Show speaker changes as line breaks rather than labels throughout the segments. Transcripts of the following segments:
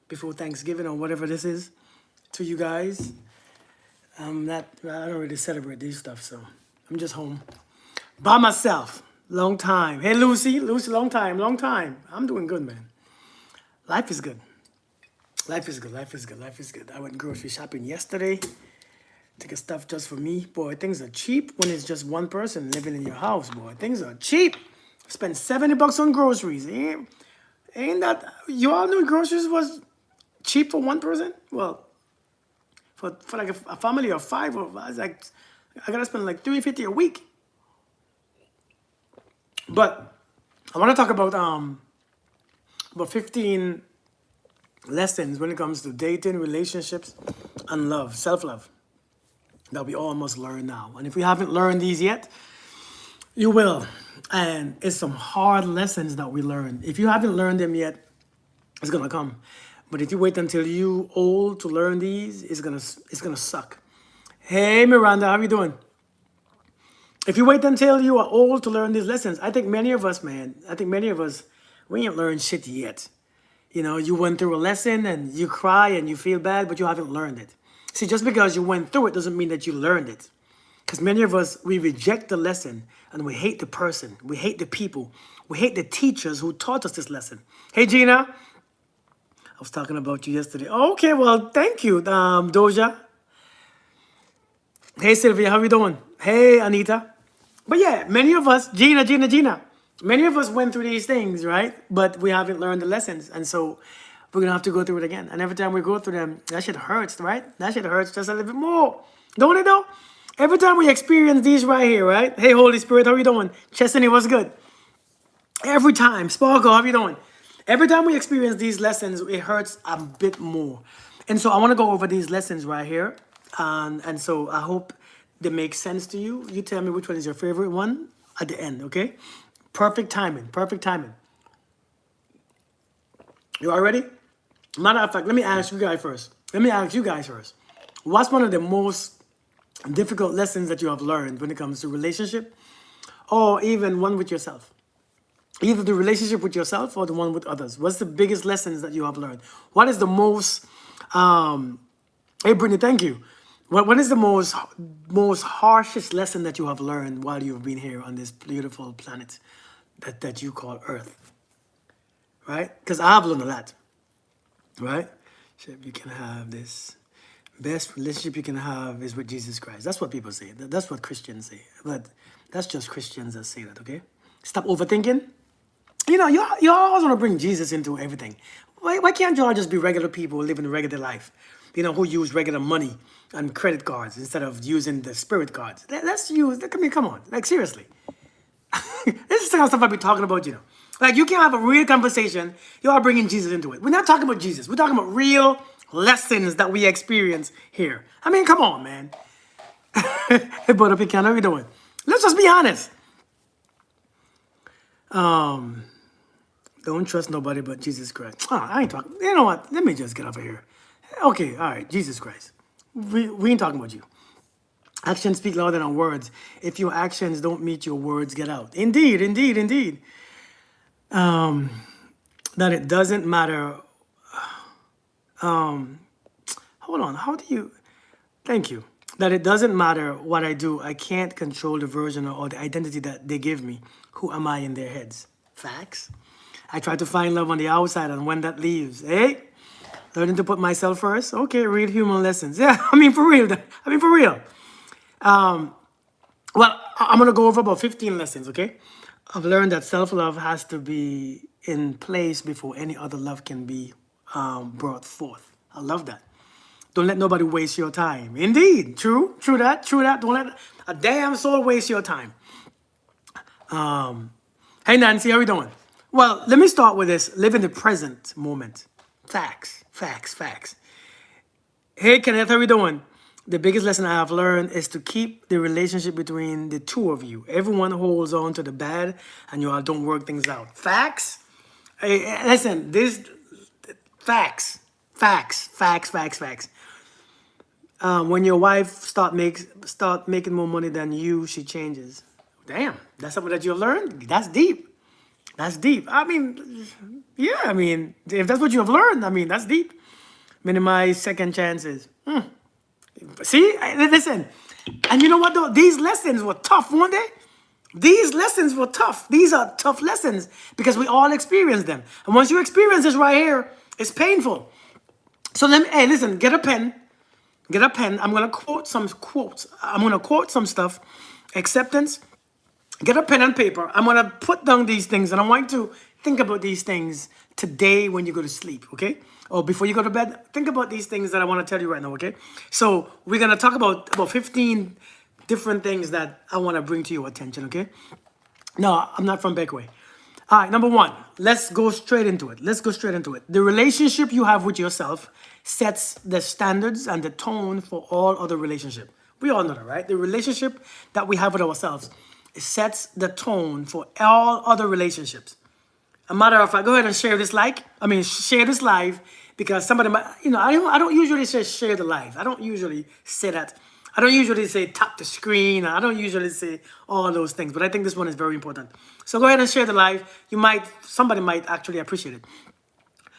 before Thanksgiving or whatever this is to you guys. I don't really celebrate these stuff, so I'm just home by myself. Long time. Hey, Lucy, long time, long time. I'm doing good, man. Life is good. Life is good. Life is good. Life is good. I went grocery shopping yesterday. Took a stuff just for me. Boy, things are cheap when it's just one person living in your house, boy. Things are cheap. Spend $70 on groceries. Ain't that, you all knew groceries was cheap for one person? Well, for like a family of five, I was like, I gotta spend like $350 a week. But I want to talk about 15 lessons when it comes to dating, relationships, and love, self-love, that we all must learn now. And if we haven't learned these yet, you will. And it's some hard lessons that we learn. If you haven't learned them yet, it's gonna come. But if you wait until you old to learn these, it's gonna suck. Hey Miranda, how you doing? If you wait until you are old to learn these lessons, I think many of us, we ain't learned shit yet. You know, you went through a lesson and you cry and you feel bad, but you haven't learned it. See, just because you went through it doesn't mean that you learned it. Because many of us, we reject the lesson and we hate the person. We hate the people. We hate the teachers who taught us this lesson. Hey, Gina. I was talking about you yesterday. Okay, well, thank you, Doja. Hey, Sylvia, how you doing? Hey, Anita. But yeah, many of us, Gina, many of us went through these things, right? But we haven't learned the lessons. And so we're going to have to go through it again. And every time we go through them, that shit hurts, right? That shit hurts just a little bit more. Don't it though? Every time we experience these right here, right? Hey, Holy Spirit, how you doing? Chestney, what's good? Every time. Sparkle, how you doing? Every time we experience these lessons, it hurts a bit more. And so I want to go over these lessons right here. And so I hope they make sense to you. You tell me which one is your favorite one at the end, okay? Perfect timing, perfect timing. You all ready? Matter of fact, let me ask you guys first. What's one of the most difficult lessons that you have learned when it comes to relationship or even one with yourself? Either the relationship with yourself or the one with others. What's the biggest lessons that you have learned? What is the most, hey Brittany, thank you. What is the most harshest lesson that you have learned while you've been here on this beautiful planet that you call Earth? Right? Because I've learned a lot. Right? So you can have this best relationship you can have is with Jesus Christ. That's what people say. That's what Christians say. But that's just Christians that say that, okay? Stop overthinking. You know, you always want to bring Jesus into everything. Why can't you all just be regular people living a regular life? You know, who use regular money and credit cards instead of using the spirit cards. Let's use, I mean, come on. Like, seriously. This is the kind of stuff I've been talking about, you know. Like, you can't have a real conversation. You are bringing Jesus into it. We're not talking about Jesus. We're talking about real lessons that we experience here. I mean, come on, man. Hey, Brother Pecan, how you doing? Let's just be honest. Don't trust nobody but Jesus Christ. Oh, I ain't talking. You know what? Let me just get over here. Okay, all right, Jesus Christ. We ain't talking about you. Actions speak louder than words. If your actions don't meet your words, get out. Indeed, indeed, indeed. That it doesn't matter. Hold on. How do you? Thank you. That it doesn't matter what I do. I can't control the version or the identity that they give me. Who am I in their heads? Facts. I try to find love on the outside, and when that leaves, hey, learning to put myself first. Okay, real human lessons. Yeah, I mean for real. Well, I'm gonna go over about 15 lessons. Okay, I've learned that self-love has to be in place before any other love can be brought forth. I love that. Don't let nobody waste your time. Indeed, true that. Don't let a damn soul waste your time. Hey Nancy, how you doing? Well, let me start with this. Live in the present moment. Facts. Hey Kenneth, how you doing? The biggest lesson I have learned is to keep the relationship between the two of you. Everyone holds on to the bad and you all don't work things out. Facts? Hey, listen, facts. When your wife start making more money than you, she changes. Damn, that's something that you learned? That's deep. That's deep. I mean, yeah, I mean, if that's what you have learned, I mean, that's deep. Minimize second chances. See, listen. And you know what, though? These lessons were tough, weren't they? These lessons were tough. These are tough lessons because we all experience them. And once you experience this right here, it's painful. So let me, hey, listen, get a pen. Get a pen. I'm going to quote some quotes. I'm going to quote some stuff. Acceptance. Get a pen and paper. I'm going to put down these things, and I want you to think about these things today when you go to sleep, okay? Or before you go to bed, think about these things that I want to tell you right now, okay? So we're going to talk about 15 different things that I want to bring to your attention, okay? No, I'm not from Beckway. All right, number one, let's go straight into it. Let's go straight into it. The relationship you have with yourself sets the standards and the tone for all other relationships. We all know that, right? The relationship that we have with ourselves, it sets the tone for all other relationships. A matter of fact, go ahead and share this share this live, because somebody might, I don't usually say share the live. I don't usually say that. I don't usually say tap the screen. I don't usually say all those things, but I think this one is very important. So go ahead and share the live. Somebody might actually appreciate it.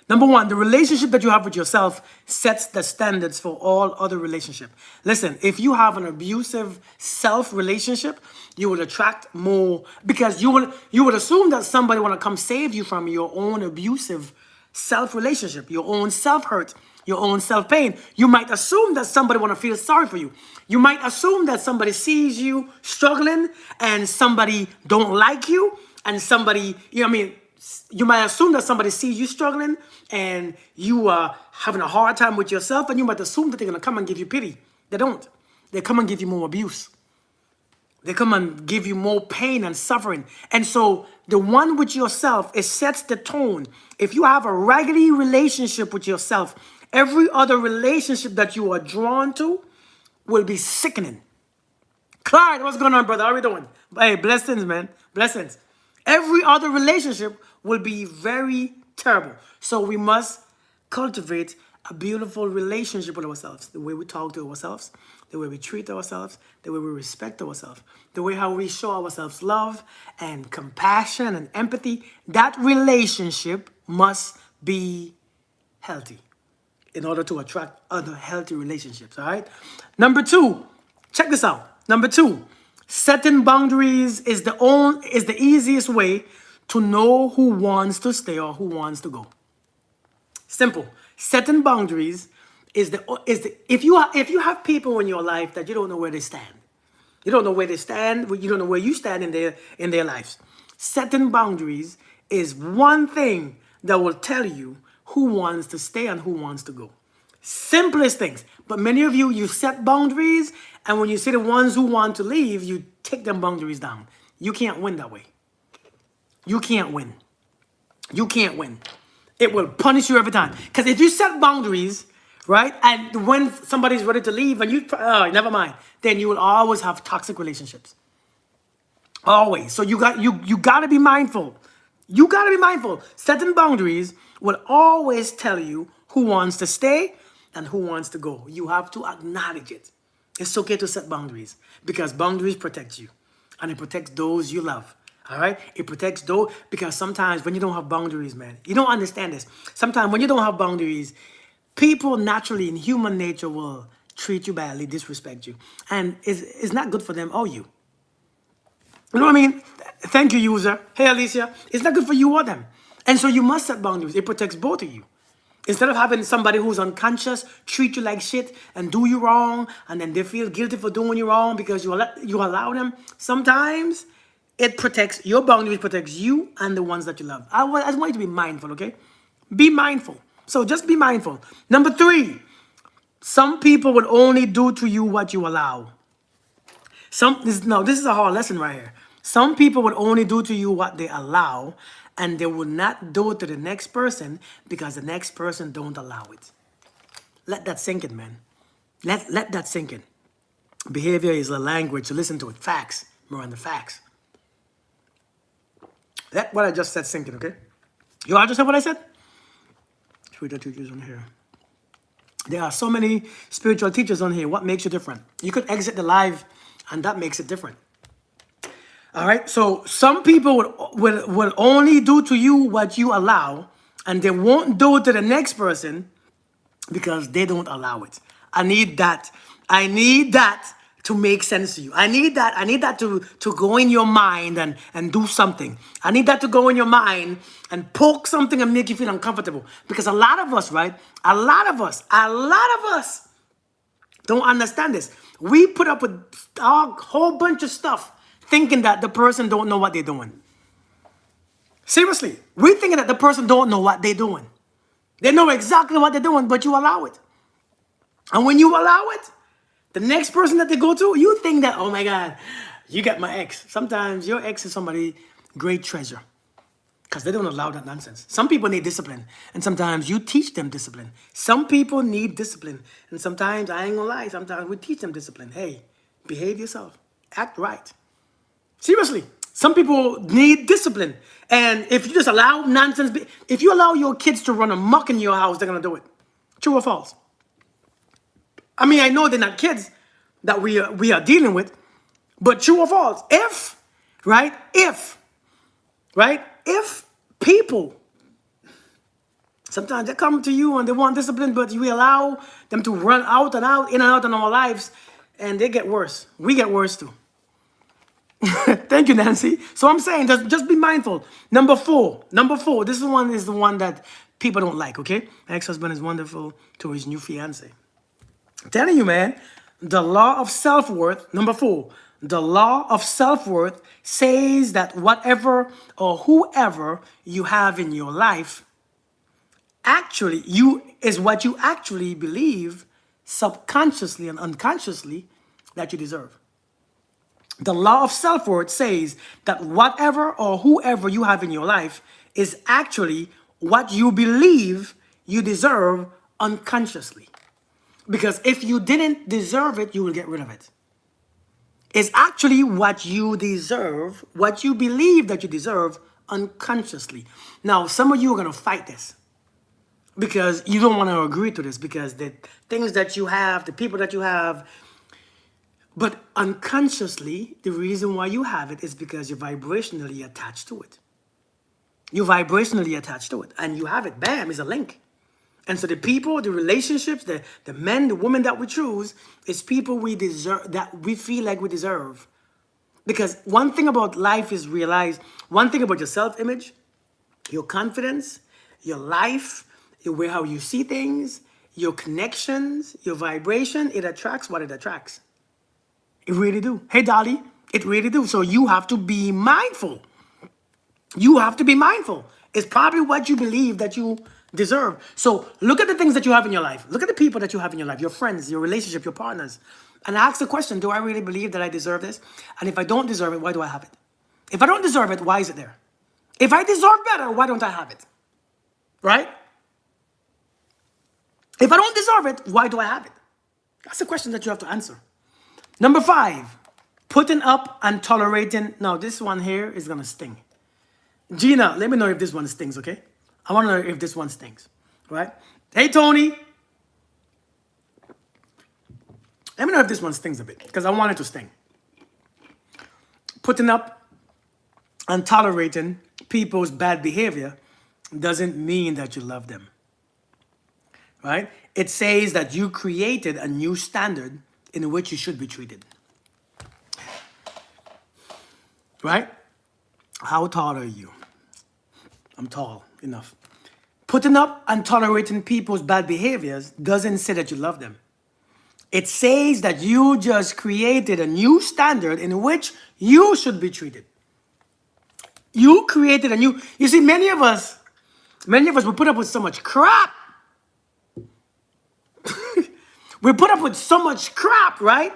Number one, the relationship that you have with yourself sets the standards for all other relationships. Listen, if you have an abusive self relationship, you would attract more, because you would assume that somebody want to come save you from your own abusive self relationship, your own self hurt, your own self pain. You might assume that somebody want to feel sorry for you. You might assume that somebody sees you struggling and somebody don't like you, and somebody, you might assume that somebody sees you struggling and you are having a hard time with yourself, and you might assume that they're going to come and give you pity. They don't. They come and give you more abuse. They come and give you more pain and suffering. And so the one with yourself, it sets the tone. If you have a raggedy relationship with yourself, every other relationship that you are drawn to will be sickening. Clyde, what's going on, brother? How are we doing? Hey, blessings, man. Blessings. Every other relationship will be very terrible. So we must cultivate a beautiful relationship with ourselves. The way we talk to ourselves, the way we treat ourselves, the way we respect ourselves, the way how we show ourselves love and compassion and empathy. That relationship must be healthy in order to attract other healthy relationships, all right? Number two, check this out. Number two, setting boundaries is the easiest way to know who wants to stay or who wants to go. Simple. Setting boundaries is if you have people in your life that you don't know where they stand. You don't know where they stand, you don't know where you stand in their lives. Setting boundaries is one thing that will tell you who wants to stay and who wants to go. Simplest things. But many of you set boundaries, and when you see the ones who want to leave, you take them boundaries down. You can't win that way. You can't win. You can't win. It will punish you every time. Because if you set boundaries, right, and when somebody's ready to leave and never mind, then you will always have toxic relationships. Always. So you got to be mindful. You got to be mindful. Setting boundaries will always tell you who wants to stay and who wants to go. You have to acknowledge it. It's okay to set boundaries, because boundaries protect you, and it protects those you love. All right? It protects those, because sometimes when you don't have boundaries, man, you don't understand this. Sometimes when you don't have boundaries, people naturally in human nature will treat you badly, disrespect you. And it's not good for them or you. You know what I mean? Thank you, user. Hey, Alicia. It's not good for you or them. And so you must set boundaries. It protects both of you. Instead of having somebody who's unconscious treat you like shit and do you wrong, and then they feel guilty for doing you wrong because you allow them, sometimes it protects, your boundaries protects you and the ones that you love. I just want you to be mindful, okay? Be mindful. So just be mindful. Number three, some people will only do to you what you allow. This is a hard lesson right here. Some people will only do to you what they allow, and they will not do it to the next person because the next person don't allow it. Let that sink in, man. Let that sink in. Behavior is a language, so listen to it. Facts. More on the facts. Let what I just said sink in, okay? You all just heard what I said? Spiritual teachers on here. There are so many spiritual teachers on here. What makes you different? You could exit the live, and that makes it different. All right. So some people will only do to you what you allow, and they won't do it to the next person because they don't allow it. I need that. I need that to make sense to you. I need that. I need that to go in your mind and do something. I need that to go in your mind and poke something and make you feel uncomfortable. Because a lot of us, right? A lot of us don't understand this. We put up with a whole bunch of stuff thinking that the person don't know what they're doing. Seriously, we thinking that the person don't know what they're doing. They know exactly what they're doing, but you allow it. And when you allow it, the next person that they go to, you think that, oh my God, you got my ex. Sometimes your ex is somebody great treasure because they don't allow that nonsense. Some people need discipline, and sometimes you teach them discipline. Some people need discipline, and sometimes, I ain't gonna lie, sometimes we teach them discipline. Hey, behave yourself, act right. Seriously, some people need discipline. And if you just allow nonsense, if you allow your kids to run amok in your house, they're gonna do it. True or false? I mean, I know they're not kids that we are dealing with, but true or false? If people, sometimes they come to you and they want discipline, but we allow them to run out and out, in and out in our lives, and they get worse. We get worse too. Thank you, Nancy. So I'm saying just be mindful. Number four. This is the one that people don't like, okay? My ex-husband is wonderful to his new fiance. I'm telling you, man, the law of self-worth, number four, the law of self-worth says that whatever or whoever you have in your life actually is what you actually believe subconsciously and unconsciously that you deserve. The law of self-worth says that whatever or whoever you have in your life is actually what you believe you deserve unconsciously. Because if you didn't deserve it, you will get rid of it. It's actually what you deserve, what you believe that you deserve unconsciously. Now, some of you are going to fight this because you don't want to agree to this because the things that you have, the people that you have, but unconsciously, the reason why you have it is because you're vibrationally attached to it. You're vibrationally attached to it, and you have it. Bam, is a link. And so the people, the relationships, the men, the women that we choose is people we deserve, that we feel like we deserve. Because one thing about life is realize, one thing about your self-image, your confidence, your life, your way how you see things, your connections, your vibration, it attracts what it attracts. It really do. Hey, Dolly, it really do. So you have to be mindful. You have to be mindful. It's probably what you believe that you deserve. So look at the things that you have in your life. Look at the people that you have in your life, your friends, your relationship, your partners. And ask the question, do I really believe that I deserve this? And if I don't deserve it, why do I have it? If I don't deserve it, why is it there? If I deserve better, why don't I have it? Right? If I don't deserve it, why do I have it? That's the question that you have to answer. Number 5, putting up and tolerating. Now, this one here is going to sting. Gina, let me know if this one stings, okay? I want to know if this one stings, right? Hey, Tony. Let me know if this one stings a bit, because I want it to sting. Putting up and tolerating people's bad behavior doesn't mean that you love them, right? It says that you created a new standard in which you should be treated, right? How tall are you? I'm tall enough. Putting up and tolerating people's bad behaviors doesn't say that you love them. It says that you just created a new standard in which you should be treated. You created a new, you see, many of us will put up with so much crap. We put up with so much crap, right?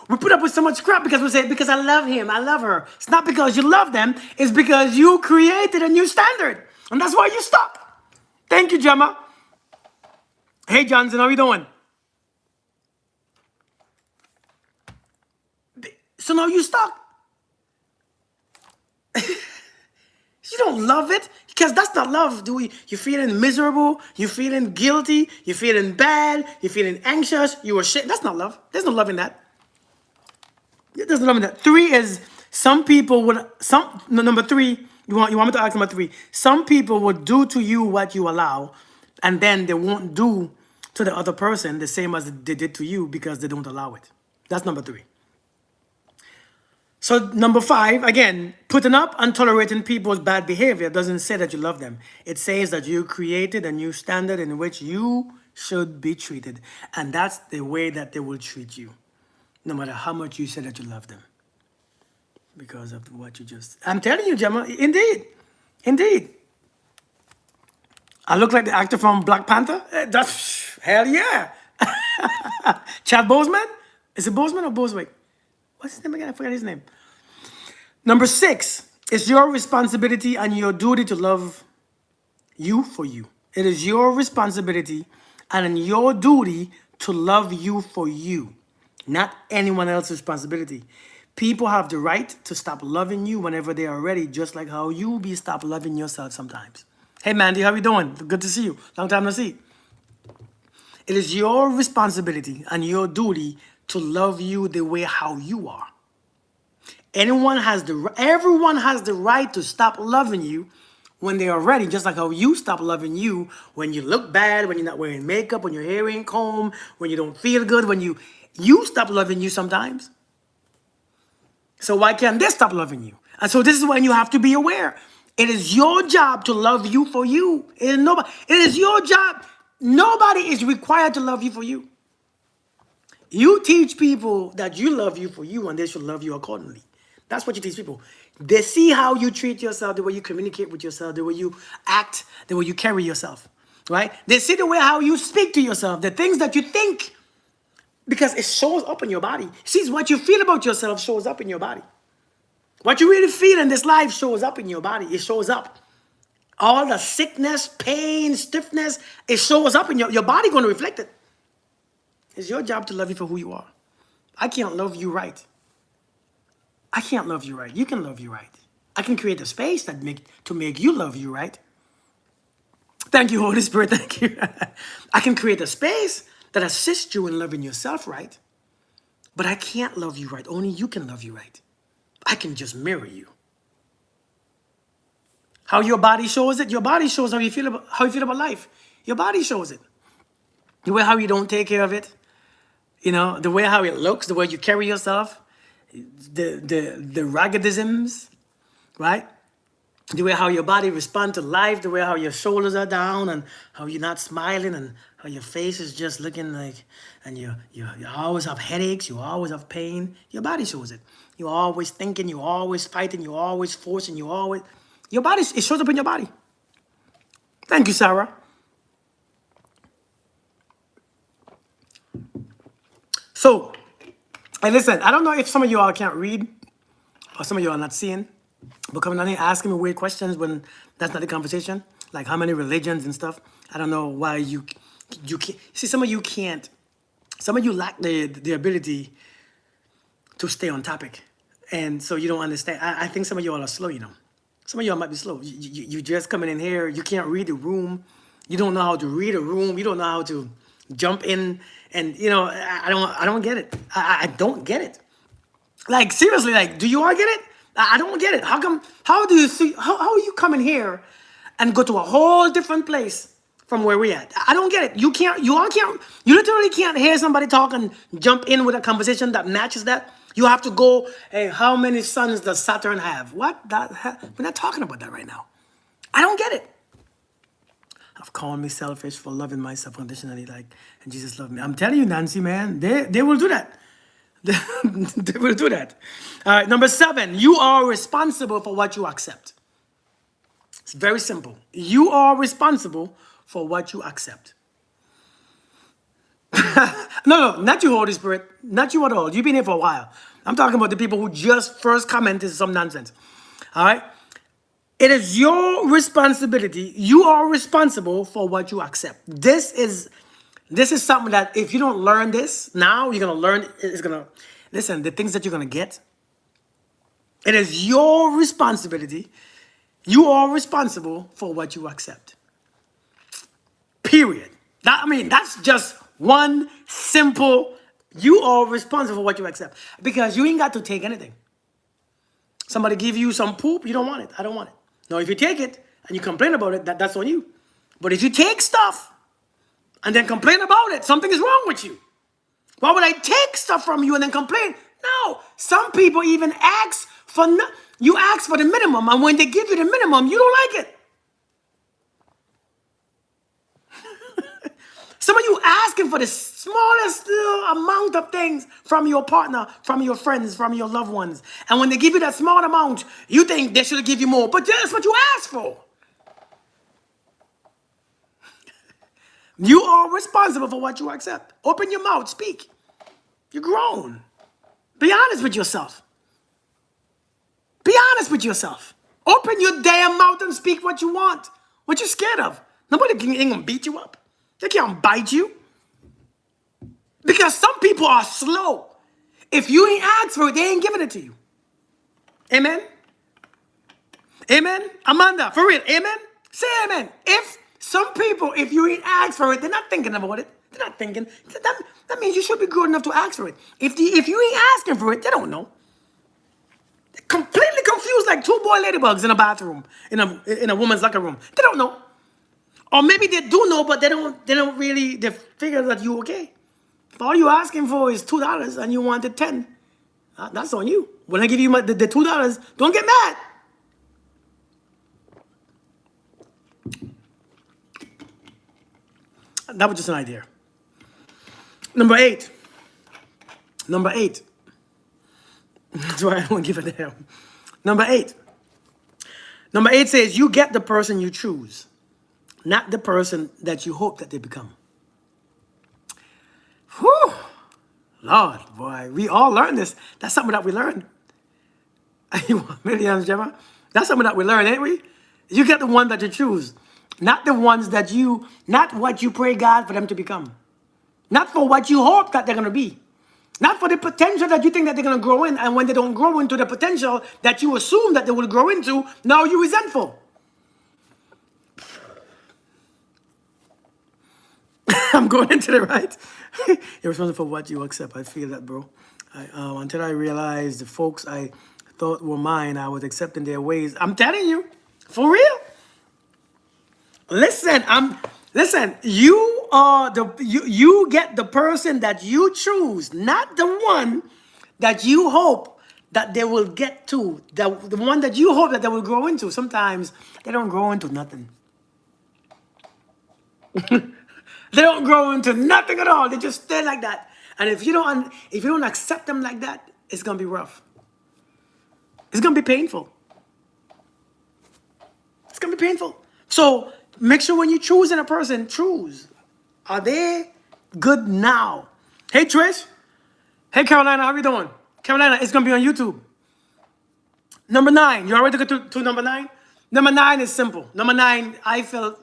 We put up with so much crap because we say, because I love him, I love her. It's not because you love them, it's because you created a new standard. And that's why you're stuck. Thank you, Gemma. Hey, Johnson, how you doing? So now you're stuck. You don't love it because that's not love. You're feeling miserable. You're feeling guilty. You're feeling bad. You're feeling anxious. You're ashamed. That's not love. There's no love in that. It doesn't mean that. Three is some people would some no, number three. You want me to ask number three? Some people would do to you what you allow, and then they won't do to the other person the same as they did to you because they don't allow it. That's number three. So number five, again, putting up and tolerating people's bad behavior doesn't say that you love them. It says that you created a new standard in which you should be treated, and that's the way that they will treat you, no matter how much you say that you love them. Because of what you just... I'm telling you, Gemma, indeed. Indeed. I look like the actor from Black Panther? That's... Hell yeah. Chad Boseman? Is it Boseman or Bosewick? What's his name again? I forgot his name. Number six, it's your responsibility and your duty to love you for you. It is your responsibility and your duty to love you for you, not anyone else's responsibility. People have the right to stop loving you whenever they are ready, just like how you be stop loving yourself sometimes. Hey, Mandy, how you doing? Good to see you. Long time no see. It is your responsibility and your duty to love you the way how you are. Everyone has the right to stop loving you when they are ready, just like how you stop loving you when you look bad, when you're not wearing makeup, when your hair ain't combed, when you don't feel good, when you stop loving you sometimes. So why can't they stop loving you? And so this is when you have to be aware. It is your job to love you for you. It is your job. Nobody is required to love you for you. You teach people that you love you for you and they should love you accordingly. That's what you teach people. They see how you treat yourself, the way you communicate with yourself, the way you act, the way you carry yourself, right? They see the way how you speak to yourself, the things that you think, because it shows up in your body. See, what you feel about yourself shows up in your body. What you really feel in this life shows up in your body. It shows up. All the sickness, pain, stiffness, it shows up in your body going to reflect it. It's your job to love you for who you are. I can't love you right. I can't love you right. You can love you right. I can create a space to make you love you right. Thank you, Holy Spirit. Thank you. I can create a space that assists you in loving yourself right. But I can't love you right. Only you can love you right. I can just mirror you. How your body shows it. Your body shows how you feel about life. Your body shows it. The way how you don't take care of it. You know, the way how it looks, the way you carry yourself, the raggedisms, right? The way how your body responds to life, the way how your shoulders are down and how you're not smiling and how your face is just looking like, and you always have headaches, you always have pain. Your body shows it. You're always thinking, you're always fighting, you're always forcing, your body, it shows up in your body. Thank you, Sarah. So, hey, listen, I don't know if some of you all can't read or some of you are not seeing, but coming down here asking me weird questions when that's not the conversation, like how many religions and stuff. I don't know why you can't. See, some of you can't. Some of you lack the ability to stay on topic, and so you don't understand. I think some of you all are slow, you know. Some of you all might be slow. You just coming in here. You can't read the room. You don't know how to read a room. You don't know how to jump in, and you know I don't get it. I don't get it. Like seriously, like do you all get it? I don't get it. How come? How do you see? How are you coming here and go to a whole different place from where we at? I don't get it. You can't. You all can't. You literally can't hear somebody talk and jump in with a conversation that matches that. You have to go. Hey, how many suns does Saturn have? What? We're not talking about that right now. I don't get it. I've called me selfish for loving myself unconditionally, like, and Jesus loved me. I'm telling you, Nancy, man, they will do that. They will do that. All right, number 7, you are responsible for what you accept. It's very simple. You are responsible for what you accept. No, not you, Holy Spirit. Not you at all. You've been here for a while. I'm talking about the people who just first commented some nonsense. All right? It is your responsibility. You are responsible for what you accept. This is something that if you don't learn this now, you're going to learn. It's going to, listen, the things that you're going to get. It is your responsibility. You are responsible for what you accept. Period. That's just one simple, You are responsible for what you accept because you ain't got to take anything. Somebody give you some poop, you don't want it. I don't want it. Now, if you take it and you complain about it, that's on you. But if you take stuff and then complain about it, something is wrong with you. Why would I take stuff from you and then complain? No. Some people even ask for you ask for the minimum, and when they give you the minimum, you don't like it. Some of you asking for the smallest little amount of things from your partner, from your friends, from your loved ones. And when they give you that small amount, you think they should give you more. But that's what you asked for. You are responsible for what you accept. Open your mouth, speak. You're grown. Be honest with yourself. Be honest with yourself. Open your damn mouth and speak what you want. What you scared of? Nobody ain't gonna beat you up. They can't bite you. Because some people are slow. If you ain't asked for it, they ain't giving it to you. Amen? Amen? Amanda, for real, amen? Say amen. If some people, if you ain't asked for it, they're not thinking about it. They're not thinking. That means you should be good enough to ask for it. If you ain't asking for it, they don't know. They're completely confused like two boy ladybugs in a bathroom, in a woman's locker room. They don't know. Or maybe they do know, but they don't really, they figure that you okay. If all you're asking for is $2 and you wanted 10, that's on you. When I give you the $2, don't get mad. That was just an idea. Number 8. That's why I don't give a damn. Number 8. Number 8 says you get the person you choose, not the person that you hope that they become. Whew. Lord, boy, we all learn this. That's something that we learned. Millions, Gemma. That's something that we learn, ain't we? You get the one that you choose, not the ones that not what you pray God for them to become. Not for what you hope that they're going to be. Not for the potential that you think that they're going to grow in. And when they don't grow into the potential that you assume that they will grow into, now you're resentful. I'm going into the right. You're responsible for what you accept. I feel that, bro. Until I realized the folks I thought were mine, I was accepting their ways. I'm telling you, for real. Listen, you are you get the person that you choose, not the one that you hope that they will get to, the one that you hope that they will grow into. Sometimes they don't grow into nothing. They don't grow into nothing at all. They just stay like that. And if you don't accept them like that, it's gonna be rough. It's gonna be painful. It's gonna be painful. So make sure when you're choosing a person, choose. Are they good now? Hey Trish. Hey Carolina, how are you doing? Carolina, it's gonna be on YouTube. Number 9. You already go to number 9? Number 9 is simple. Number 9,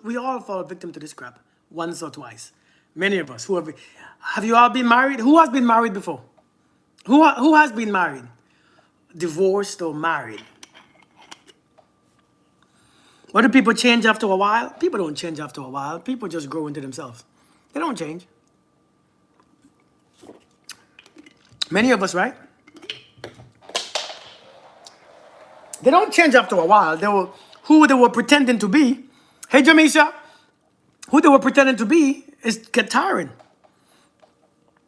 we all fall victim to this crap once or twice. Many of us. Have you all been married? Who has been married before? Who has been married? Divorced or married? What do people change after a while? People don't change after a while. People just grow into themselves. They don't change. Many of us, right? They don't change after a while. Who they were pretending to be. Hey, Jamisha. Who they were pretending to be get tiring.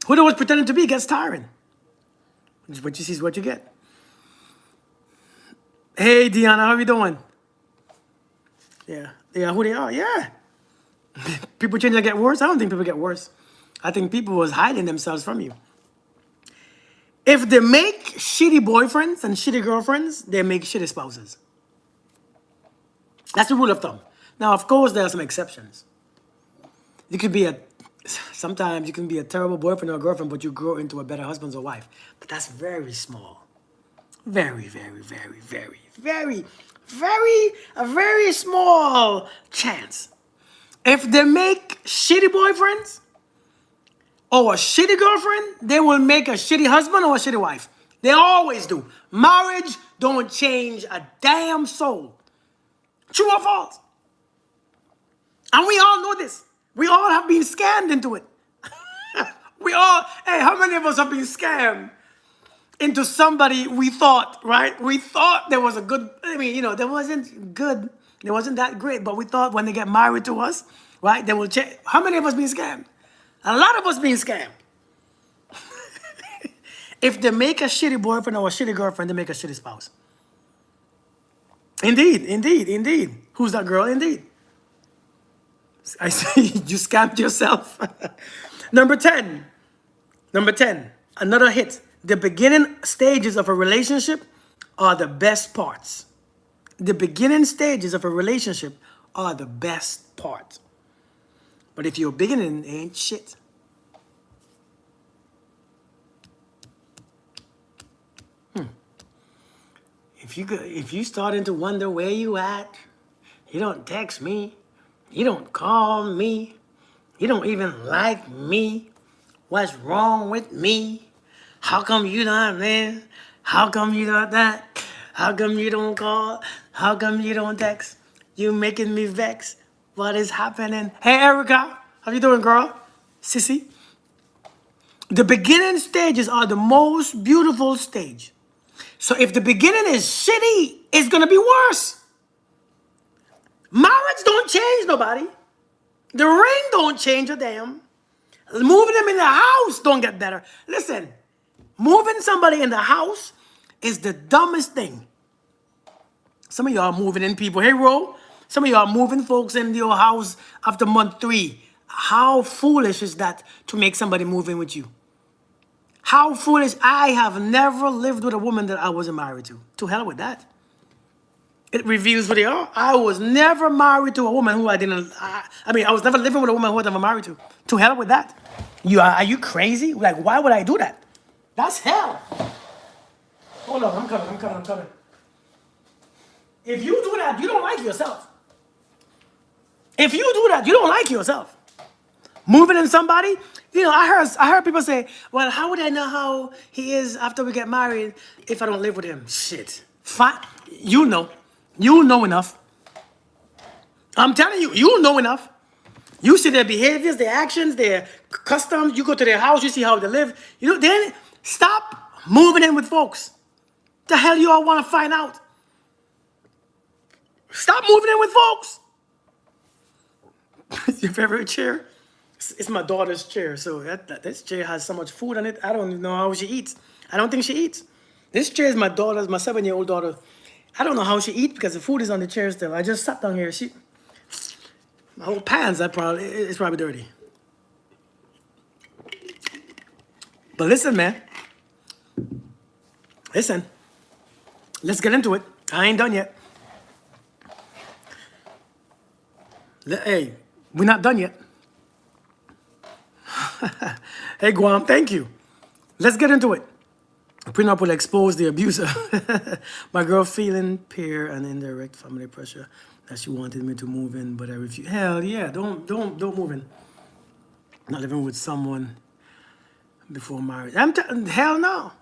Who they was pretending to be gets tiring. What you see is what you get. Hey, Deanna, how are you doing? Yeah, who they are, yeah. People change and get worse? I don't think people get worse. I think people was hiding themselves from you. If they make shitty boyfriends and shitty girlfriends, they make shitty spouses. That's the rule of thumb. Now, of course, there are some exceptions. Sometimes you can be a terrible boyfriend or girlfriend, but you grow into a better husband or wife. But that's very small. Very, very, very, very, very, a very small chance. If they make shitty boyfriends or a shitty girlfriend, they will make a shitty husband or a shitty wife. They always do. Marriage don't change a damn soul. True or false? And we all know this. We all have been scammed into it. Hey, how many of us have been scammed into somebody we thought, right? We thought there was a good, I mean, there wasn't good, there wasn't that great, but we thought when they get married to us, right, they will change. How many of us been scammed? A lot of us being scammed. If they make a shitty boyfriend or a shitty girlfriend, they make a shitty spouse. Indeed, indeed, indeed. Who's that girl? Indeed. I see you scammed yourself. Number 10. Number 10. Another hit. The beginning stages of a relationship are the best parts. The beginning stages of a relationship are the best part. But if your beginning ain't shit. If you starting to wonder where you at, you don't text me, you don't call me, you don't even like me. What's wrong with me? How come you not there? How come you not that? How come you don't call? How come you don't text? You making me vex. What is happening? Hey Erica, how you doing, girl? Sissy? The beginning stages are the most beautiful stage. So if the beginning is shitty, it's gonna be worse. Marriage don't change nobody. The ring don't change a damn. Moving them in the house don't get better. Listen, moving somebody in the house is the dumbest thing. Some of y'all moving in people. Hey, Ro, some of y'all moving folks in your house after month 3. How foolish is that to make somebody move in with you? How foolish. I have never lived with a woman that I wasn't married to. To hell with that. It reveals who they are. I was never married to a woman who I didn't. I was never living with a woman who I was never married to. To hell with that. Are you crazy? Like, why would I do that? That's hell. Hold on, I'm coming. If you do that, you don't like yourself. If you do that, you don't like yourself. Moving in somebody, I heard people say, well, how would I know how he is after we get married if I don't live with him? Shit. Fine. You know. You know enough. I'm telling you, you know enough. You see their behaviors, their actions, their customs. You go to their house, you see how they live. Then stop moving in with folks. The hell you all want to find out? Stop moving in with folks. Your favorite chair? It's my daughter's chair. So this chair has so much food on it. I don't know how she eats. I don't think she eats. This chair is my 7-year-old daughter. I don't know how she eats because the food is on the chair still. I just sat down here. My whole pans, it's probably dirty. But listen, man. Listen. Let's get into it. I ain't done yet. Hey, we're not done yet. Hey, Guam, thank you. Let's get into it. A prenup will expose the abuser. My girl feeling peer and indirect family pressure that she wanted me to move in, but I refused. Hell yeah, don't move in. Not living with someone before marriage. Hell no.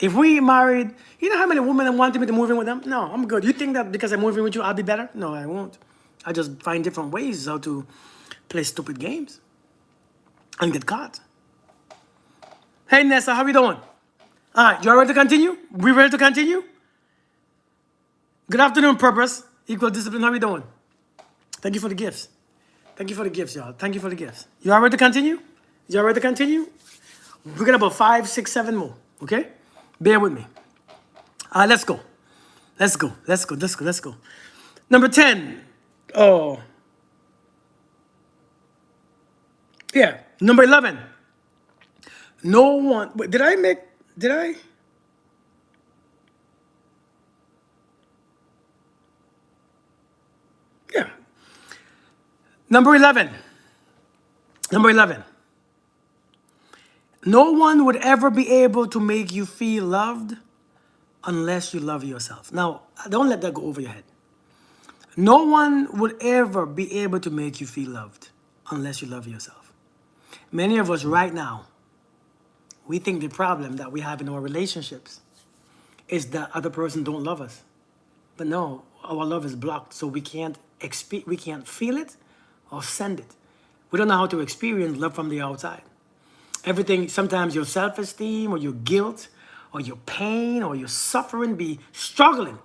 If we married, you know how many women wanted me to move in with them? No, I'm good. You think that because I'm moving with you, I'll be better? No, I won't. I just find different ways how to play stupid games and get caught. Hey, Nessa, how we doing? All right, you all ready to continue? We ready to continue? Good afternoon, Purpose. Equal Discipline, how we doing? Thank you for the gifts. Thank you for the gifts, y'all. Thank you for the gifts. You all ready to continue? You all ready to continue? We got about 5, 6, 7 more, okay? Bear with me. All right, let's go. Let's go. Number 10. Oh. Yeah, number 11. No one, wait, did I? Yeah. Number 11. No one would ever be able to make you feel loved unless you love yourself. Now, don't let that go over your head. No one would ever be able to make you feel loved unless you love yourself. Many of us right now, we think the problem that we have in our relationships is that other person don't love us. But no, our love is blocked, so we can't feel it or send it. We don't know how to experience love from the outside. Everything, sometimes your self-esteem or your guilt or your pain or your suffering be struggling.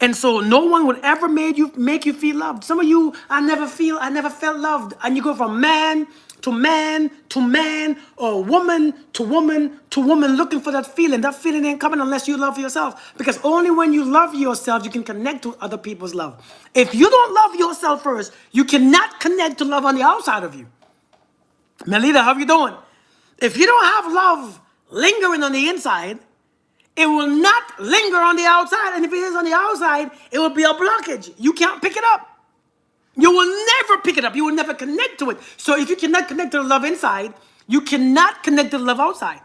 And so no one would ever make you feel loved. Some of you, I never felt loved. And you go from man to man to man, or woman to woman to woman, looking for that feeling. That feeling ain't coming unless you love yourself. Because only when you love yourself, you can connect to other people's love. If you don't love yourself first, you cannot connect to love on the outside of you. Melita, how you doing? If you don't have love lingering on the inside, it will not linger on the outside. And if it is on the outside, it will be a blockage. You can't pick it up. You will never pick it up. You will never connect to it. So if you cannot connect to the love inside, you cannot connect to the love outside.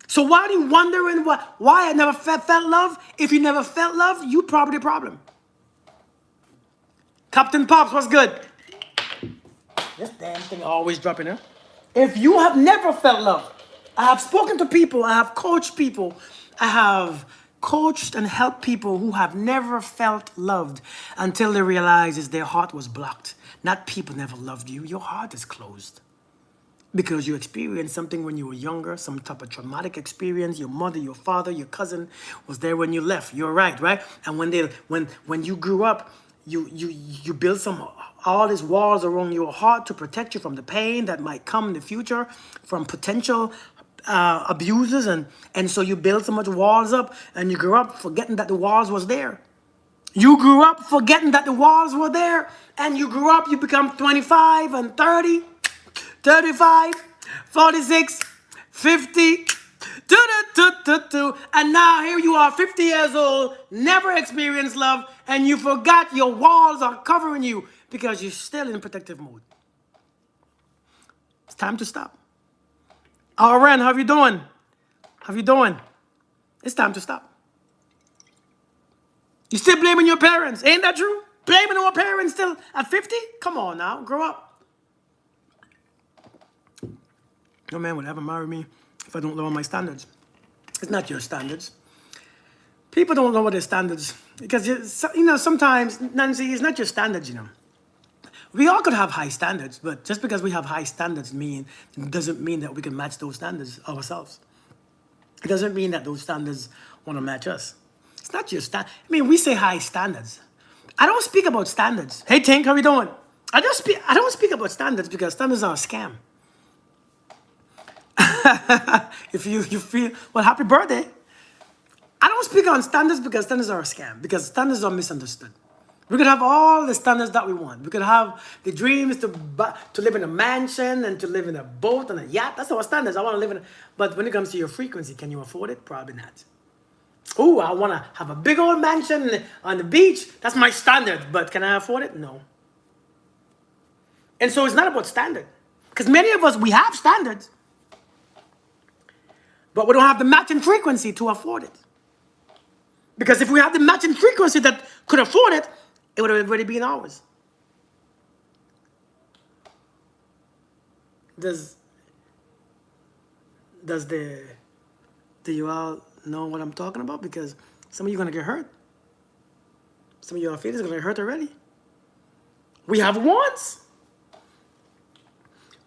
So why are you wondering why I never felt love? If you never felt love, you probably the problem. Captain Pops, what's good? This damn thing always dropping, huh? If you have never felt love, I have spoken to people, I have coached people, I have coached and helped people who have never felt loved until they realize their heart was blocked. Not people never loved you, your heart is closed. Because you experienced something when you were younger, some type of traumatic experience. Your mother, your father, your cousin was there when you left. You're right, right? And when you grew up, you built all these walls around your heart to protect you from the pain that might come in the future, from potential abusers, and so you built so much walls up, and you grew up forgetting that the walls was there. You grew up forgetting that the walls were there, and you grew up, you become 25 and 30. 35, 46, 50, and now here you are 50 years old, never experienced love, and you forgot your walls are covering you because you're still in protective mode. It's time to stop. Ren, how you doing? How you doing? It's time to stop. You still blaming your parents, ain't that true? Blaming your parents still at 50? Come on now, grow up. No man would ever marry me if I don't lower my standards. It's not your standards. People don't lower their standards because, sometimes, Nancy, it's not your standards, We all could have high standards, but just because we have high standards doesn't mean that we can match those standards ourselves. It doesn't mean that those standards want to match us. It's not your standard. We say high standards. I don't speak about standards. Hey, Tink, how we doing? I don't speak about standards because standards are a scam. If you feel, well, happy birthday. I don't speak on standards because standards are a scam, because standards are misunderstood. We could have all the standards that we want. We could have the dreams to live in a mansion and to live in a boat and a yacht. That's our standards. I want to live in but when it comes to your frequency, can you afford it? Probably not. Oh, I want to have a big old mansion on the beach. That's my standard. But can I afford it? No. And so it's not about standard. Because many of us, we have standards, but we don't have the matching frequency to afford it. Because if we had the matching frequency that could afford it, it would have already been ours. Do you all know what I'm talking about? Because some of you are going to get hurt. Some of your feelings are going to get hurt already. We have wants.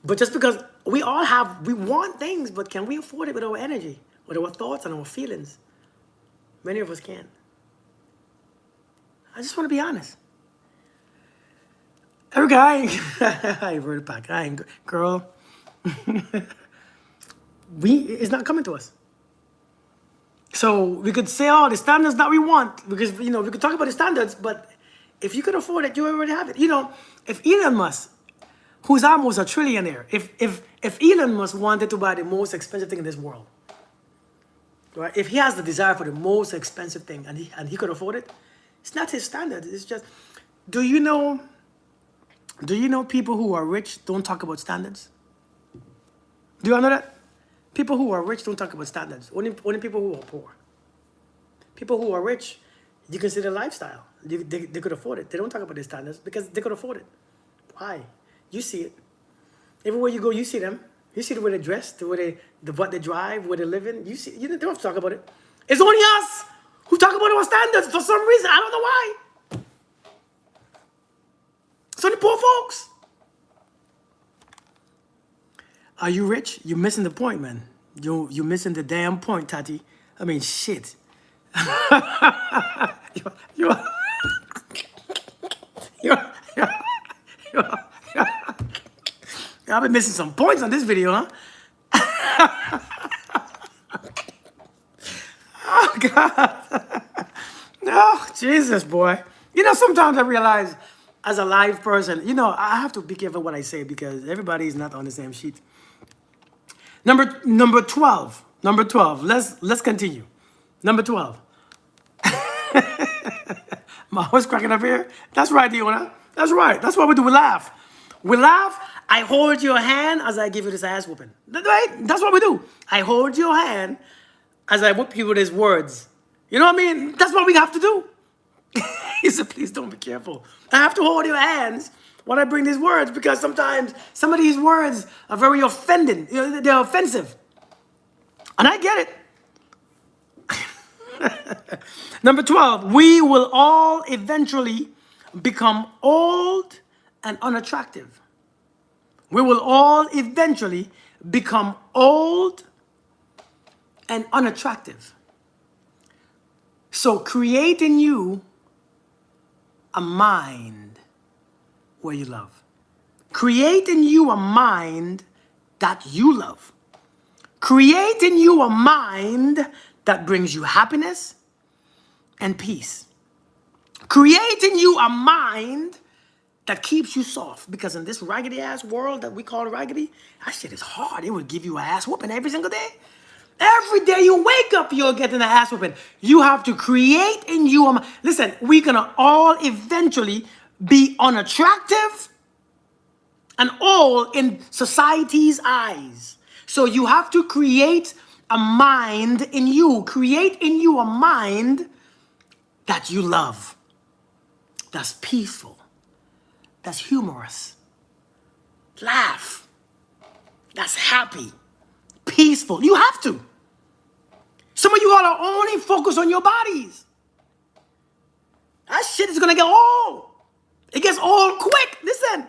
But just because we want things, but can we afford it with our energy, with our thoughts and our feelings? Many of us can't. I just want to be honest. Every guy, I wrote it back. Girl, it's not coming to us. So we could say all the standards that we want, because we could talk about the standards, but if you could afford it, you already have it. If Elon Musk, who's almost a trillionaire, if Elon Musk wanted to buy the most expensive thing in this world, right? If he has the desire for the most expensive thing and he could afford it, it's not his standard. It's just, do you know people who are rich don't talk about standards? Do you all know that? People who are rich don't talk about standards. Only people who are poor. People who are rich, you can see their lifestyle. They could afford it. They don't talk about their standards because they could afford it. Why? You see it. Everywhere you go, you see them. You see the way they dress, what they drive, where they live in. You see, they don't have to talk about it. It's only us who talk about our standards for some reason. I don't know why. It's only poor folks. Are you rich? You're missing the point, man. You missing the damn point, Tati. I mean, shit. you, you, you, you, I've been missing some points on this video, huh? Oh, God. No, Jesus, boy. You know, sometimes I realize as a live person, you know, I have to be careful what I say because everybody's not on the same sheet. Number 12. Number 12. Let's continue. Number 12. My horse cracking up here. That's right, Diona. That's right. That's what we do. We laugh. We laugh. I hold your hand as I give you this ass whooping. Right? That's what we do. I hold your hand as I whip you with his words. You know what I mean? That's what we have to do. He said, please don't be careful. I have to hold your hands when I bring these words because sometimes some of these words are very offending. You know, they're offensive. And I get it. Number 12, we will all eventually become old and unattractive. We will all eventually become old and unattractive. So create in you a mind where you love. Create in you a mind that you love. Create in you a mind that brings you happiness and peace. Create in you a mind that keeps you soft. Because in this raggedy ass world that we call raggedy, that shit is hard. It would give you an ass whooping every single day. Every day you wake up, you're getting an ass whooping. You have to create in you a mind. Listen, we're gonna all eventually be unattractive and old in society's eyes. So you have to create a mind in you. Create in you a mind that you love, that's peaceful, that's humorous, laugh, that's happy, peaceful. You have to. Some of you all are only focused on your bodies. That shit is gonna get old. It gets old quick. Listen,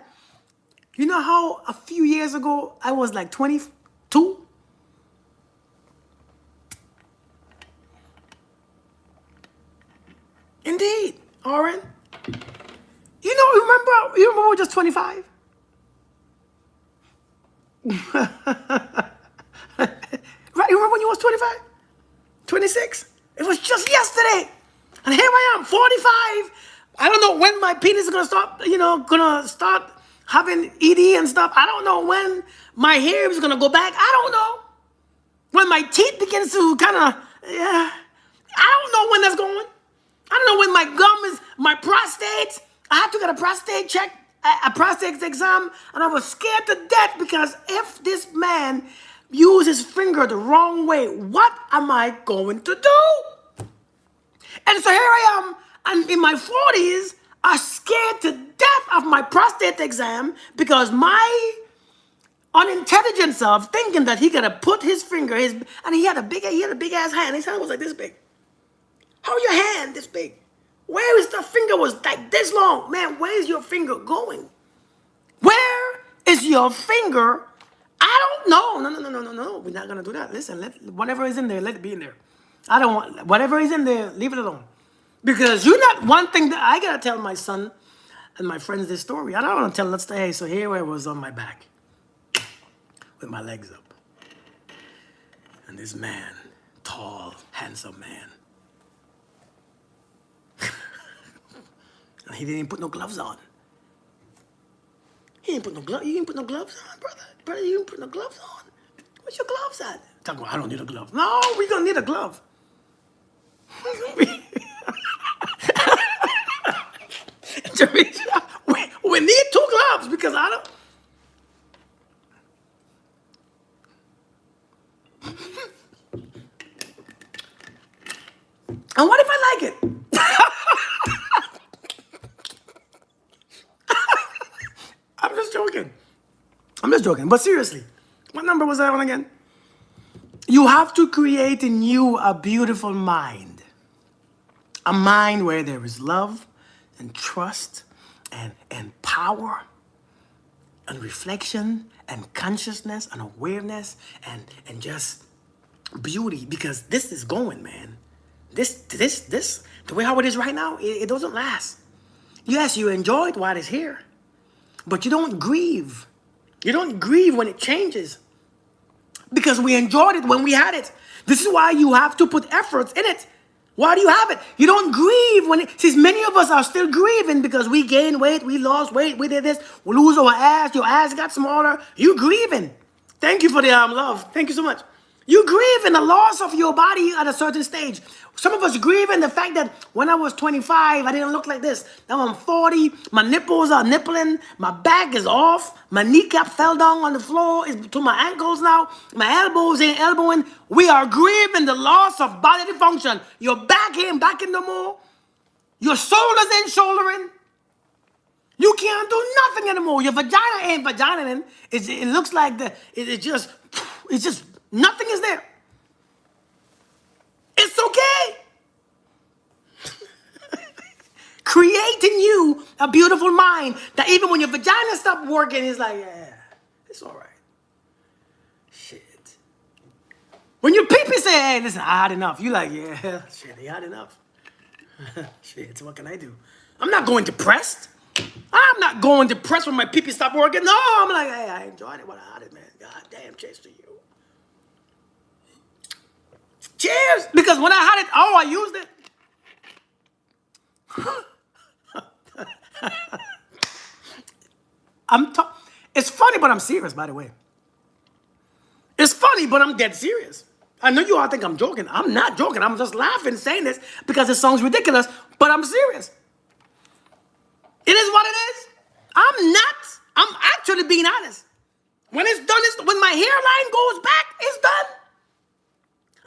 you know how a few years ago I was like 22? Indeed, Oren. You know, you remember we were just 25? Right, you remember when you was 25? 26? It was just yesterday. And here I am, 45. I don't know when my penis is gonna start, gonna start having ED and stuff. I don't know when my hair is gonna go back. I don't know. When my teeth begins to kind of, yeah. I don't know when that's going. I don't know when my gum is, my prostate. I have to get a prostate check, a prostate exam, and I was scared to death because if this man uses his finger the wrong way, what am I going to do? And so here I am, and in my 40s, I'm scared to death of my prostate exam because my unintelligent self thinking that he gonna put his finger, and he had a big ass hand. His hand was like this big. How your hand this big? Where is the finger was like this long? Man, where is your finger going? Where is your finger? I don't know. No. We're not gonna do that. Listen, whatever is in there, let it be in there. I don't want whatever is in there, leave it alone. Because you're not one thing that I gotta tell my son and my friends this story. I don't want to tell them, let's say, so here I was on my back with my legs up. And this man, tall, handsome man. And he didn't put no gloves on. He didn't put no gloves. You didn't put no gloves on, brother. Brother, you didn't put no gloves on. Where's your gloves at? Talk about, I don't need a glove. No, we're gonna need a glove. we need 2 gloves because I don't. And what if I like it? I'm just joking. But seriously, what number was that one again? You have to create in you a beautiful mind. A mind where there is love and trust and power. and reflection and consciousness and awareness and just beauty, because this is going, man. This, the way how it is right now, it doesn't last. Yes, you enjoy it while it's here, but you don't grieve. You don't grieve when it changes, because we enjoyed it when we had it. This is why you have to put efforts in it. Why do you have it? You don't grieve when it, since many of us are still grieving because we gained weight, we lost weight, we did this, we lose our ass, your ass got smaller. You grieving. Thank you for the love. Thank you so much. You grieve in the loss of your body at a certain stage. Some of us grieve in the fact that when I was 25, I didn't look like this. Now I'm 40, my nipples are nippling, my back is off, my kneecap fell down on the floor, it's to my ankles now, my elbows ain't elbowing. We are grieving the loss of bodily function. Your back ain't backing no more. Your shoulders ain't shouldering. You can't do nothing anymore. Your vagina ain't vaginaing. It looks like it's just, nothing is there. It's okay. Creating you a beautiful mind that even when your vagina stops working, it's like, yeah, it's all right. Shit. When your pee-pee say, hey, listen, I had enough. You like, yeah, shit, I had enough. Shit, so what can I do? I'm not going depressed. I'm not going depressed when my pee-pee stop working. No, I'm like, hey, I enjoyed it when I had it, man. God damn, cheers to you. Cheers! Because when I had it, I used it. It's funny, but I'm serious, by the way. It's funny, but I'm dead serious. I know you all think I'm joking. I'm not joking. I'm just laughing saying this because it sounds ridiculous, but I'm serious. It is what it is. I'm actually being honest. When it's done, when my hairline goes back, it's done.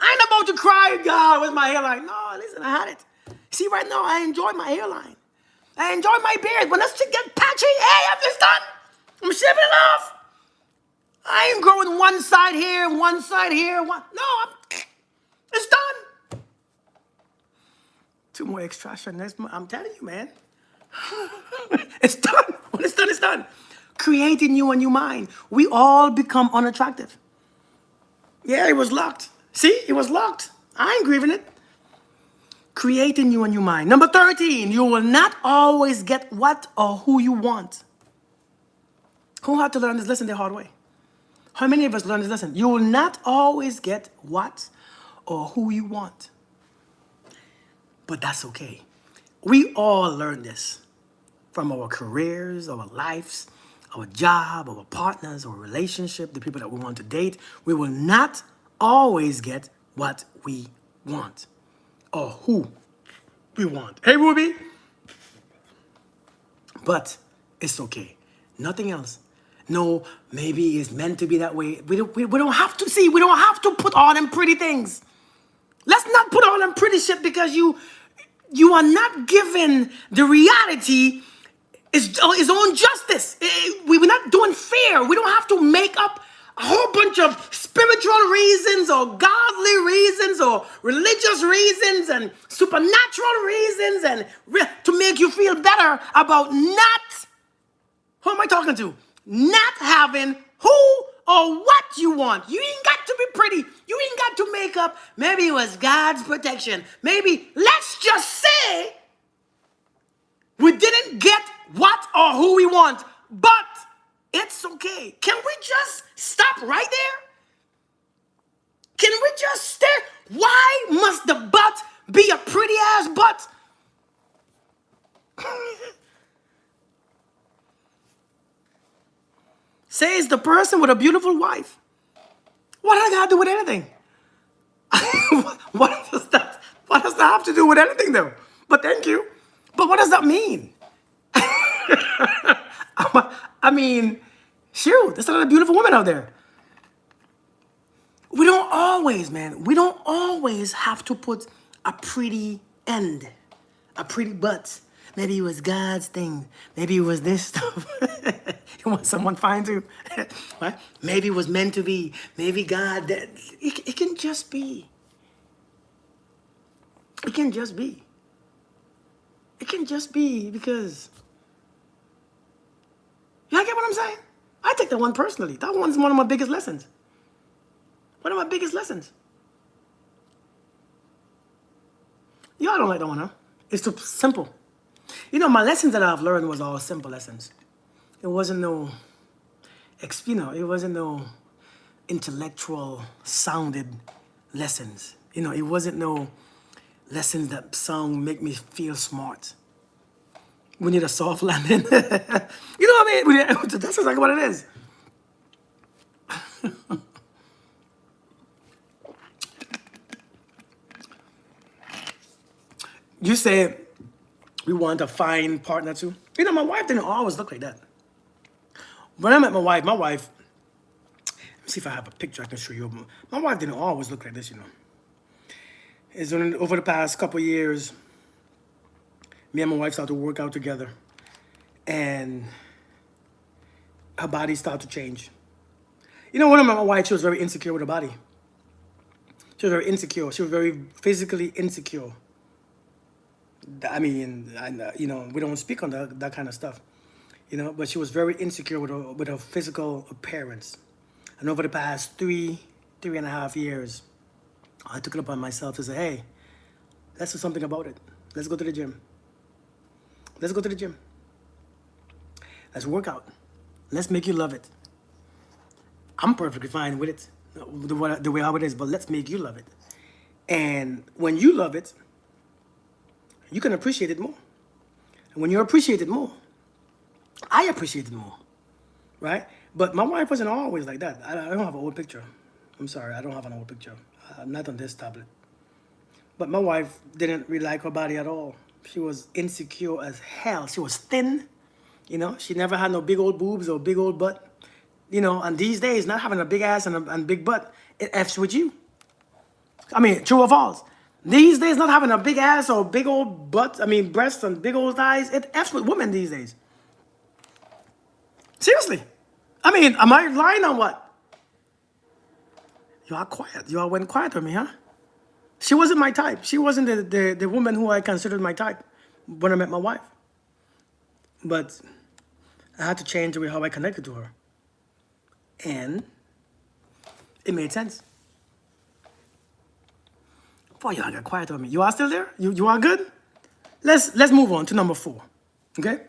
I ain't about to cry, God, where's my hairline? No, listen, I had it. See, right now, I enjoy my hairline. I enjoy my beard. When that shit get patchy, hey, I'm just done. I'm shaving it off. I ain't growing one side here, one side here. It's done. 2 more extraction next month. I'm telling you, man. It's done. When it's done, it's done. Creating you a new mind. We all become unattractive. Yeah, it was locked. See, it was locked. I ain't grieving it. Creating you a new mind. Number 13, you will not always get what or who you want. Who had to learn this lesson the hard way? How many of us learn this lesson? You will not always get what or who you want. But that's okay. We all learn this from our careers, our lives, our job, our partners, our relationship, the people that we want to date. We will not always get what we want or who we want. Hey, Ruby. But it's okay. Nothing else. No, maybe it's meant to be that way. We don't have to see. We don't have to put all them pretty things. Let's not put all them pretty shit because you are not given the reality his own justice. We're not doing fair. We don't have to make up a whole bunch of spiritual reasons or godly reasons or religious reasons and supernatural reasons and to make you feel better about not, who am I talking to? Not having who or what you want. You ain't got to be pretty. You ain't got to make up. Maybe it was God's protection. Maybe, let's just say, we didn't get what or who we want, but it's okay. Can we just stop right there? Can we just stay? Why must the butt be a pretty ass butt? Says the person with a beautiful wife. What does that got to do with anything? What does that have to do with anything though? But thank you. But what does that mean? I mean, shoot, there's a lot of beautiful women out there. We don't always, man, we don't always have to put a pretty end, a pretty butt. Maybe it was God's thing. Maybe it was this stuff. You want someone fine too? Right? Maybe it was meant to be. Maybe God, it can just be. It can just be. It can just be because, you get what I'm saying? I take that one personally. That one's one of my biggest lessons. One of my biggest lessons. Y'all don't like that one, huh? It's too simple. You know, my lessons that I've learned was all simple lessons. It wasn't no, it wasn't no intellectual sounded lessons. You know, it wasn't no lessons that sound make me feel smart. We need a soft landing. You know what I mean? That's exactly what it is. You say we want a fine partner too. You know, my wife didn't always look like that. When I met my wife, let me see if I have a picture I can show you. My wife didn't always look like this, you know. It's over the past couple of years, me and my wife started to work out together, and her body started to change. You know, when I met my wife, she was very insecure with her body. She was very insecure. She was very physically insecure. I mean, you know, we don't speak on that kind of stuff, you know, but she was very insecure with her physical appearance. And over the past three and a half years, I took it upon myself to say, hey, let's do something about it. Let's go to the gym. Let's go to the gym. Let's work out. Let's make you love it. I'm perfectly fine with it, the way how it is, but let's make you love it. And when you love it, you can appreciate it more. And when you appreciate it more, I appreciate it more, right? But my wife wasn't always like that. I don't have an old picture. I'm sorry, I don't have an old picture. Not on this tablet. But my wife didn't really like her body at all. She was insecure as hell. She was thin, you know. She never had no big old boobs or big old butt, you know. And these days, not having a big ass and a big butt, it F's with you. I mean, true or false? These days, not having a big ass or big old butt, I mean, breasts and big old thighs, it F's with women these days. Seriously. I mean, am I lying or what? You are quiet. You all went quiet on me, huh? She wasn't my type. She wasn't the woman who I considered my type when I met my wife. But I had to change the way how I connected to her. And it made sense. Boy, y'all got quiet on me. You are still there? You are good? Let's move on to number 4. Okay?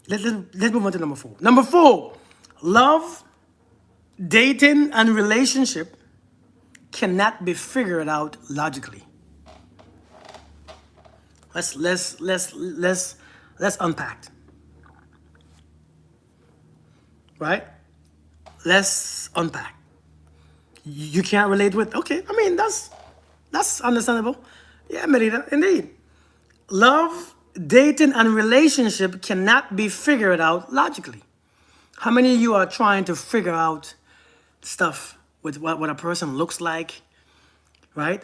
Let's move on to number 4. Number 4, love, dating, and relationship cannot be figured out logically. Let's unpack. Right? Let's unpack. You can't relate with, okay, I mean, that's understandable. Yeah, Merida, indeed. Love, dating, and relationship cannot be figured out logically. How many of you are trying to figure out stuff with what a person looks like, right?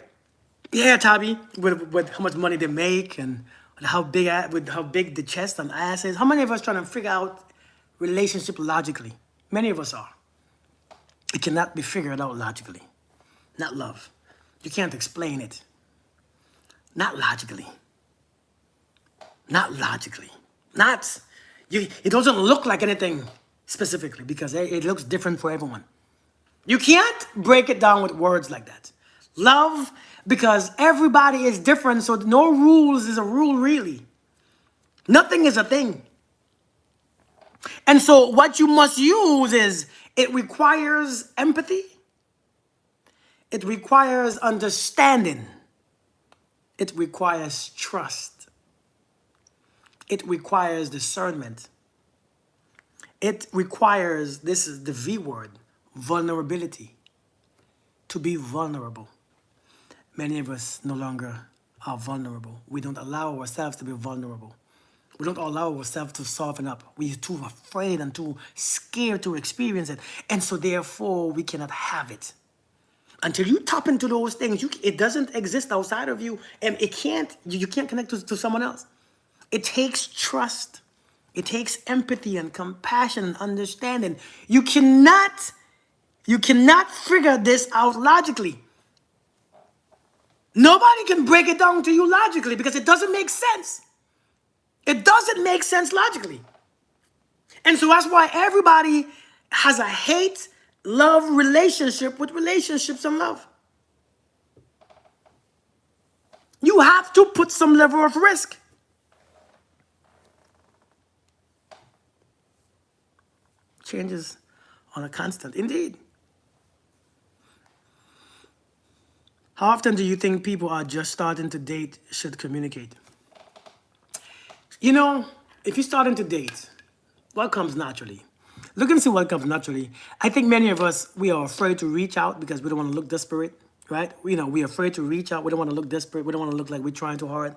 Yeah, Tabby, with how much money they make and how big the chest and ass is. How many of us trying to figure out relationship logically? Many of us are. It cannot be figured out logically. Not love. You can't explain it. Not logically. Not logically. It doesn't look like anything specifically because it looks different for everyone. You can't break it down with words like that. Love, because everybody is different, so no rules is a rule really. Nothing is a thing. And so what you must use is, it requires empathy. It requires understanding. It requires trust. It requires discernment. It requires, this is the V word, vulnerability. To be vulnerable. Many of us no longer are vulnerable. We don't allow ourselves to be vulnerable. We don't allow ourselves to soften up. We're too afraid and too scared to experience it. And so therefore, we cannot have it. Until you tap into those things, it doesn't exist outside of you. And you can't connect to someone else. It takes trust. It takes empathy and compassion and understanding. You cannot figure this out logically. Nobody can break it down to you logically because it doesn't make sense. It doesn't make sense logically. And so that's why everybody has a hate-love relationship with relationships and love. You have to put some level of risk. Changes on a constant, indeed. How often do you think people are just starting to date should communicate? You know, if you're starting to date, what comes naturally? Look and see what comes naturally. I think many of us, we are afraid to reach out because we don't want to look desperate, right? You know, we're afraid to reach out. We don't want to look desperate. We don't want to look like we're trying too hard.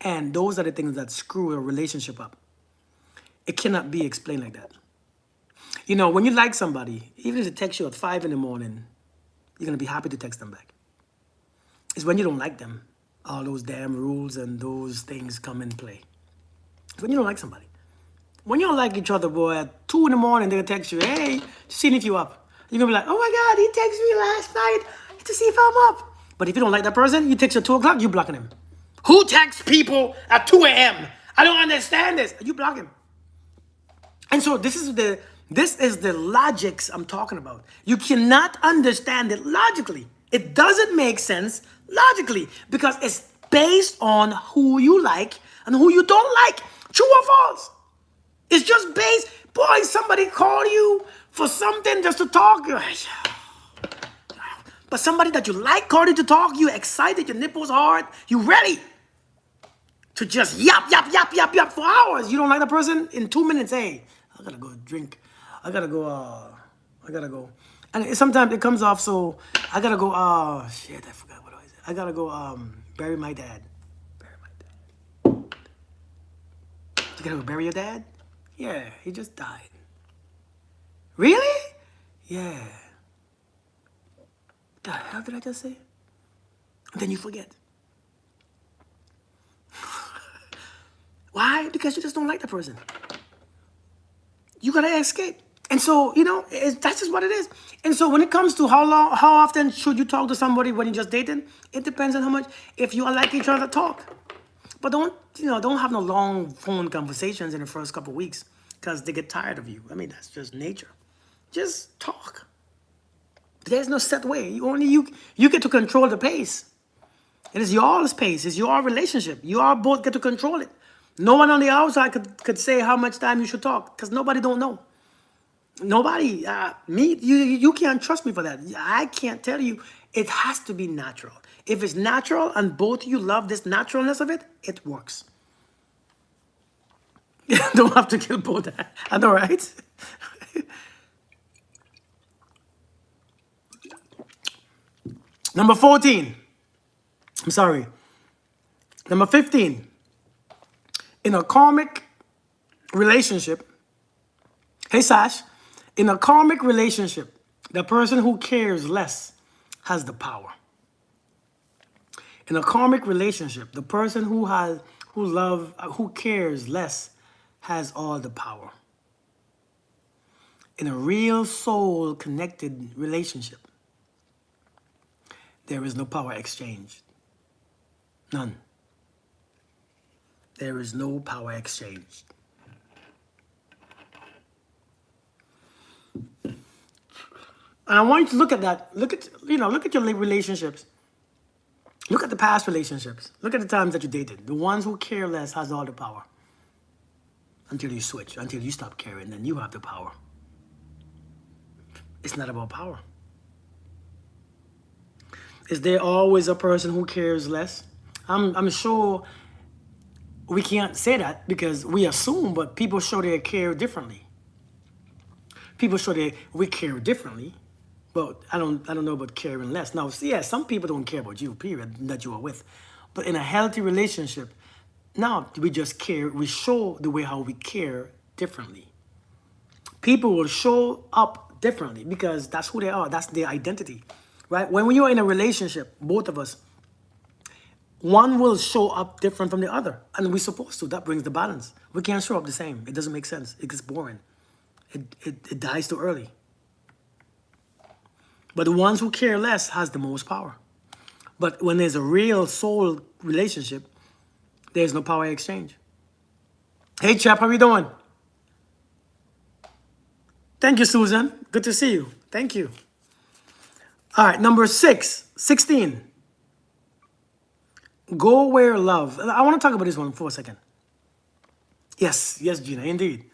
And those are the things that screw a relationship up. It cannot be explained like that. You know, when you like somebody, even if they text you at 5 in the morning, you're going to be happy to text them back. It's when you don't like them, all those damn rules and those things come in play. It's when you don't like somebody. When you don't like each other, boy, at 2 in the morning, they'll text you, hey, just seeing if you up. You're going to be like, oh my God, he texted me last night to see if I'm up. But if you don't like that person, you text at 2 o'clock, you blocking him. Who texts people at 2 a.m.? I don't understand this. You block him. And so this is the logics I'm talking about. You cannot understand it logically. It doesn't make sense logically because it's based on who you like and who you don't like. True or false? It's just based, boy, somebody call you for something just to talk. But somebody that you like called you to talk, you excited, your nipples hard, you ready to just yap, yap, yap, yap, yap for hours. You don't like the person? In 2 minutes, hey, I gotta go drink. I gotta go. And sometimes it comes off so, I gotta go, shit, I forgot what I said. I gotta go bury my dad. Bury my dad. You gotta go bury your dad? Yeah, he just died. Really? Yeah. What the hell did I just say? And then you forget. Why? Because you just don't like the person. You gotta escape. And so, you know, that's just what it is. And so when it comes to how often should you talk to somebody when you're just dating, it depends on how much, if you like each other, talk. But don't have no long phone conversations in the first couple of weeks because they get tired of you. I mean, that's just nature. Just talk. There's no set way. You get to control the pace. It is your pace. It's your relationship. You all both get to control it. No one on the outside could say how much time you should talk because nobody don't know. Nobody, you can't trust me for that. I can't tell you. It has to be natural. If it's natural and both of you love this naturalness of it, it works. Don't have to kill both. I know, right? Number 14. I'm sorry. Number 15. In a karmic relationship, hey Sash, in a karmic relationship, the person who cares less has the power. In a karmic relationship, the person who cares less has all the power. In a real soul connected relationship, there is no power exchange. None. There is no power exchange. And I want you to look at that. Look at your relationships. Look at the past relationships. Look at the times that you dated. The ones who care less has all the power. Until you switch, until you stop caring, then you have the power. It's not about power. Is there always a person who cares less? I'm sure we can't say that because we assume, but people show their care differently. People show we care differently, but I don't know about caring less. Now, yeah, some people don't care about you, period, that you are with. But in a healthy relationship, now we just care. We show the way how we care differently. People will show up differently because that's who they are. That's their identity, right? When you're in a relationship, both of us, one will show up different from the other. And we're supposed to. That brings the balance. We can't show up the same. It doesn't make sense. It gets boring. It dies too early. But the ones who care less has the most power. But when there's a real soul relationship, there's no power exchange. Hey, chap, how you doing? Thank you, Susan. Good to see you. Thank you. All right, number 16. Go where love. I want to talk about this one for a second. Yes, yes, Gina, indeed.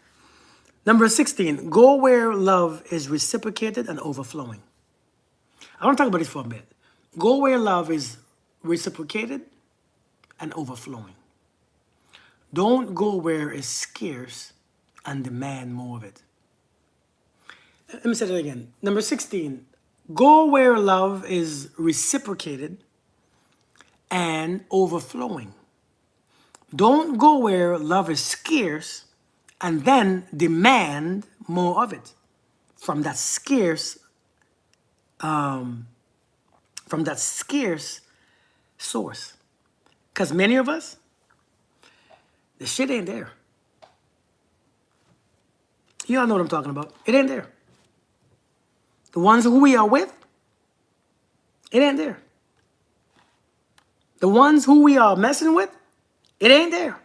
Number 16. Go where love is reciprocated and overflowing. I want to talk about this for a bit. Go where love is reciprocated and overflowing. Don't go where it's scarce and demand more of it. Let me say that again. Number 16. Go where love is reciprocated and overflowing. Don't go where love is scarce and then demand more of it from that scarce source. Because many of us, the shit ain't there. You all know what I'm talking about. It ain't there. The ones who we are with, it ain't there. The ones who we are messing with, it ain't there.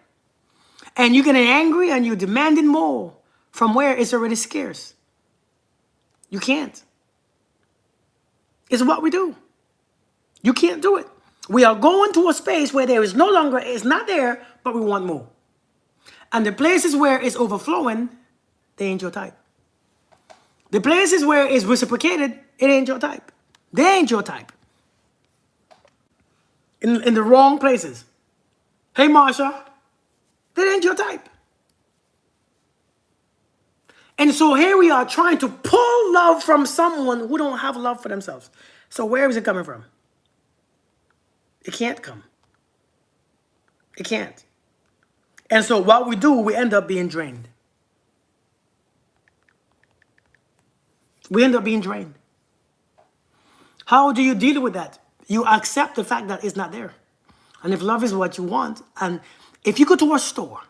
And you're getting angry and you're demanding more from where it's already scarce. You can't. It's what we do. You can't do it. We are going to a space where there is no longer, it's not there, but we want more. And the places where it's overflowing, they ain't your type. The places where it's reciprocated, it ain't your type. They ain't your type. In the wrong places. Hey, Marsha, that ain't your type. And so here we are trying to pull love from someone who don't have love for themselves. So where is it coming from? It can't come. It can't. And so what we do, we end up being drained. We end up being drained. How do you deal with that? You accept the fact that it's not there. And if love is what you want, and if you go to a store,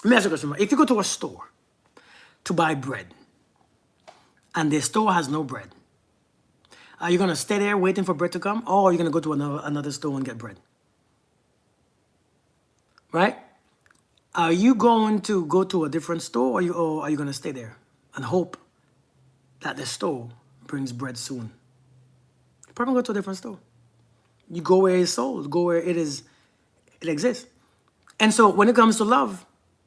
let me ask you a question. If you go to a store to buy bread, and the store has no bread, are you going to stay there waiting for bread to come? Or are you going to go to another store and get bread? Right? Are you going to go to a different store, or are you going to stay there and hope that the store brings bread soon? You probably go to a different store. You go where it's sold, go where it exists. And so when it comes to love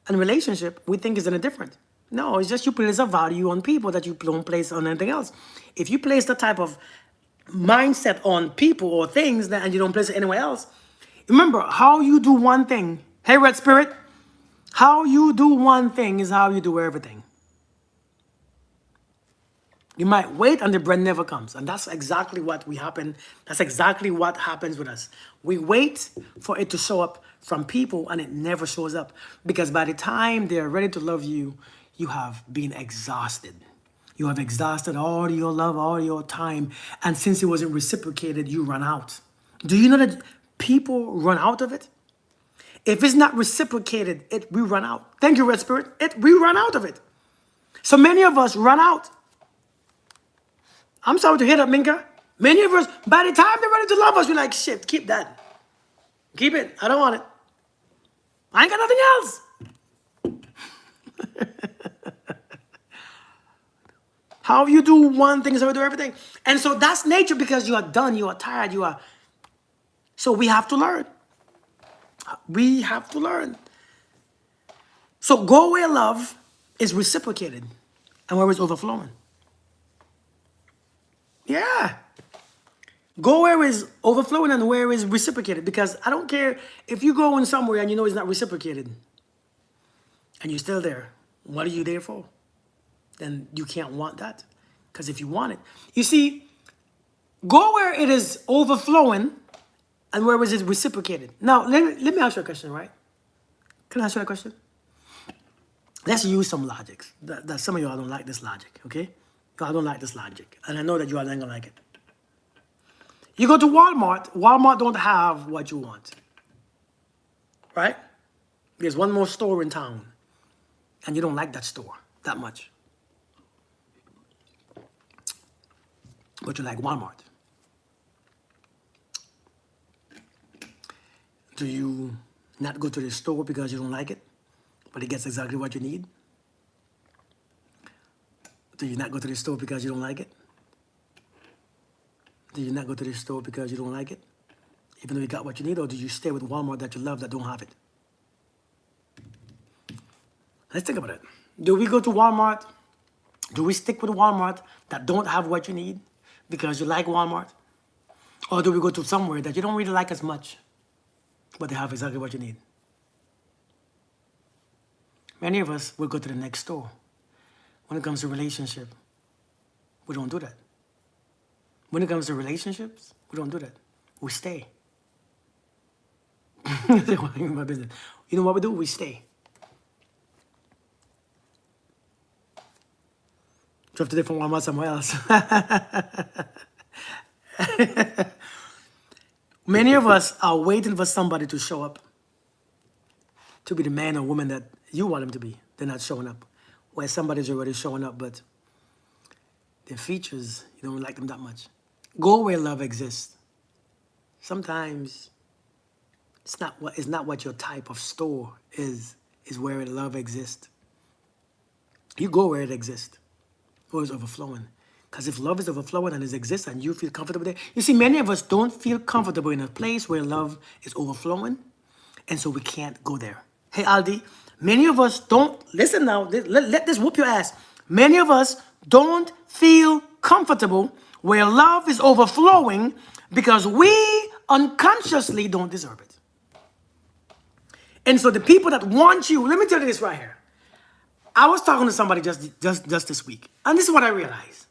and relationship, we think it's any different. No, it's just you place a value on people that you don't place on anything else. If you place the type of mindset on people or things and you don't place it anywhere else, remember how you do one thing. Hey, Red Spirit, how you do one thing is how you do everything. You might wait and the bread never comes. And that's exactly what happens with us. We wait for it to show up from people and it never shows up. Because by the time they're ready to love you, you have been exhausted. You have exhausted all your love, all your time. And since it wasn't reciprocated, you run out. Do you know that people run out of it? If it's not reciprocated, we run out. Thank you, Red Spirit. We run out of it. So many of us run out. I'm sorry to hear that, Minka. Many of us, by the time they're ready to love us, we're like, shit, keep that. Keep it. I don't want it. I ain't got nothing else. How you do one thing is how you do everything. And so that's nature because you are done, you are tired, you are. So we have to learn. We have to learn. So go where love is reciprocated and where it's overflowing. Yeah. Go where it's overflowing and where it's reciprocated. Because I don't care if you go in somewhere and you know it's not reciprocated and you're still there. What are you there for? Then you can't want that. Because if you want it. You see, go where it is overflowing and where is it reciprocated. Now, let me ask you a question, right? Can I ask you a question? Let's use some logics. That some of y'all don't like this logic, okay? I don't like this logic. And I know that you all ain't gonna like it. You go to Walmart. Walmart don't have what you want. Right? There's one more store in town. And you don't like that store that much. But you like Walmart. Do you not go to the store because you don't like it, but it gets exactly what you need? Do you not go to the store because you don't like it? Do you not go to the store because you don't like it? Even though you got what you need, or do you stay with Walmart that you love that don't have it? Let's think about it. Do we go to Walmart? Do we stick with Walmart that don't have what you need because you like Walmart? Or do we go to somewhere that you don't really like as much, but they have exactly what you need? Many of us will go to the next store. When it comes to relationship, we don't do that. When it comes to relationships, we don't do that. We stay. My business. You know what we do? We stay. Drive to different Walmart somewhere else. Many of us are waiting for somebody to show up to be the man or woman that you want them to be. They're not showing up. Where somebody's already showing up, but their features, you don't like them that much. Go where love exists. Sometimes it's not what your type of store is where love exists. You go where it exists, where it's overflowing. Because if love is overflowing and it exists and you feel comfortable there, you see, many of us don't feel comfortable in a place where love is overflowing, and so we can't go there. Hey, Aldi, many of us don't, listen now, let this whoop your ass. Many of us don't feel comfortable where love is overflowing because we unconsciously don't deserve it. And so the people that want you, let me tell you this right here. I was talking to somebody just this week, and this is what I realized.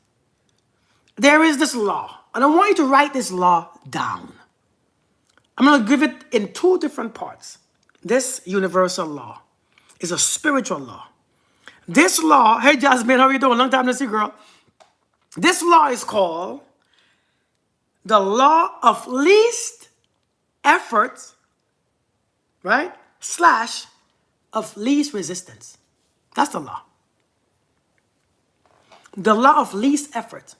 There is this law, and I want you to write this law down. I'm going to give it in two different parts. This universal law is a spiritual law. This law, hey Jasmine, how are you doing? Long time no see, girl. This law is called the law of least effort, right? / of least resistance. That's the law. The law of least effort,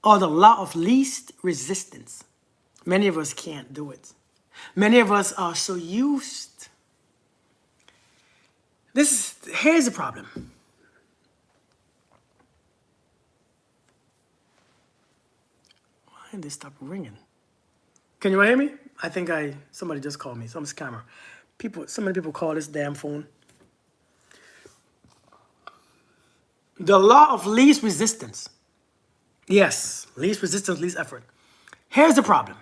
or the law of least resistance. Many of us can't do it. Many of us are so used. Here's the problem. Why did this stop ringing? Can you hear me? I think somebody just called me, some scammer. So many people call this damn phone. The law of least resistance. Yes, least resistance, least effort. Here's the problem.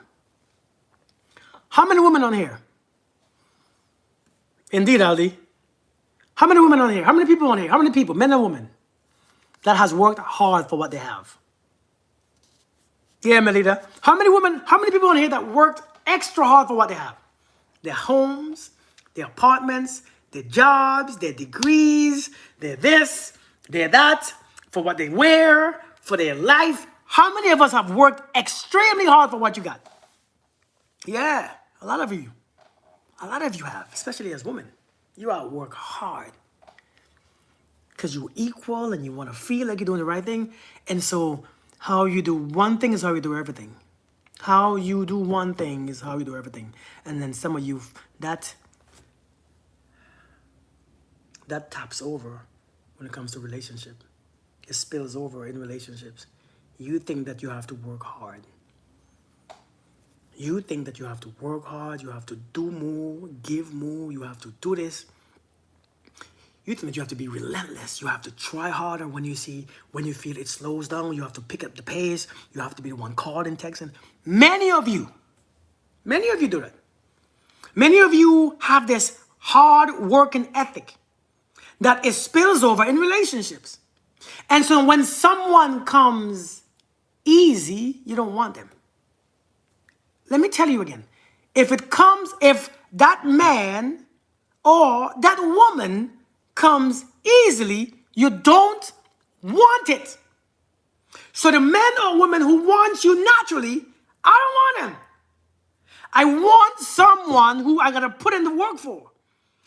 How many women on here? Indeed, Aldi. How many women on here? How many people on here? How many people, men and women, that has worked hard for what they have? Yeah, Melita. How many people on here that worked extra hard for what they have? Their homes, their apartments, their jobs, their degrees, their this, their that, for what they wear, for their life. How many of us have worked extremely hard for what you got? Yeah, a lot of you. A lot of you have, especially as women. You outwork hard. Because you're equal and you want to feel like you're doing the right thing. And so how you do one thing is how you do everything. How you do one thing is how you do everything. And then some of you, that taps over when it comes to relationship. It spills over in relationships. You think that you have to work hard. You think that you have to work hard, you have to do more, give more, you have to do this. You think that you have to be relentless. You have to try harder when you feel it slows down. You have to pick up the pace. You have to be the one calling, texting. Many of you do that. Many of you have this hard working ethic that it spills over in relationships. And so when someone comes easy, you don't want them. Let me tell you again. If that man or that woman comes easily, you don't want it. So the man or woman who wants you naturally, I don't want him. I want someone who I gotta put in the work for.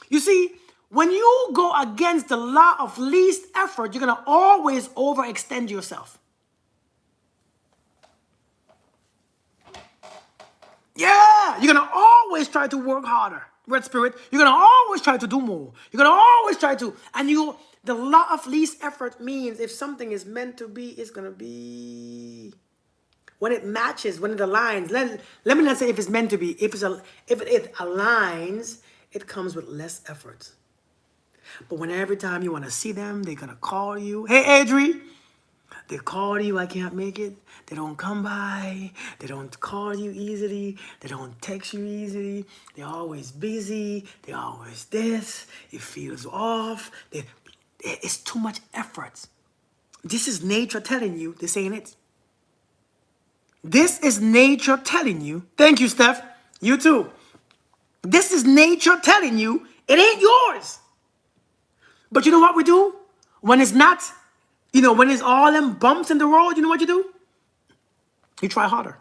You see, when you go against the law of least effort, you're gonna always overextend yourself. Yeah, you're gonna always try to work harder. Red spirit, you're gonna always try to do more. You're gonna always try to, and The law of least effort means if something is meant to be, it's going to be. When it matches, when it aligns. Let me not say if it's meant to be. If it aligns, it comes with less effort. But when every time you want to see them, they're going to call you. Hey, Adri. They call you, I can't make it. They don't come by. They don't call you easily. They don't text you easily. They're always busy. They're always this. It feels off. It's too much effort. This is nature telling you this ain't it. This is nature telling you. Thank you, Steph. You too. This is nature telling you it ain't yours. But you know what we do? When it's not, when it's all them bumps in the road, you know what you do? You try harder.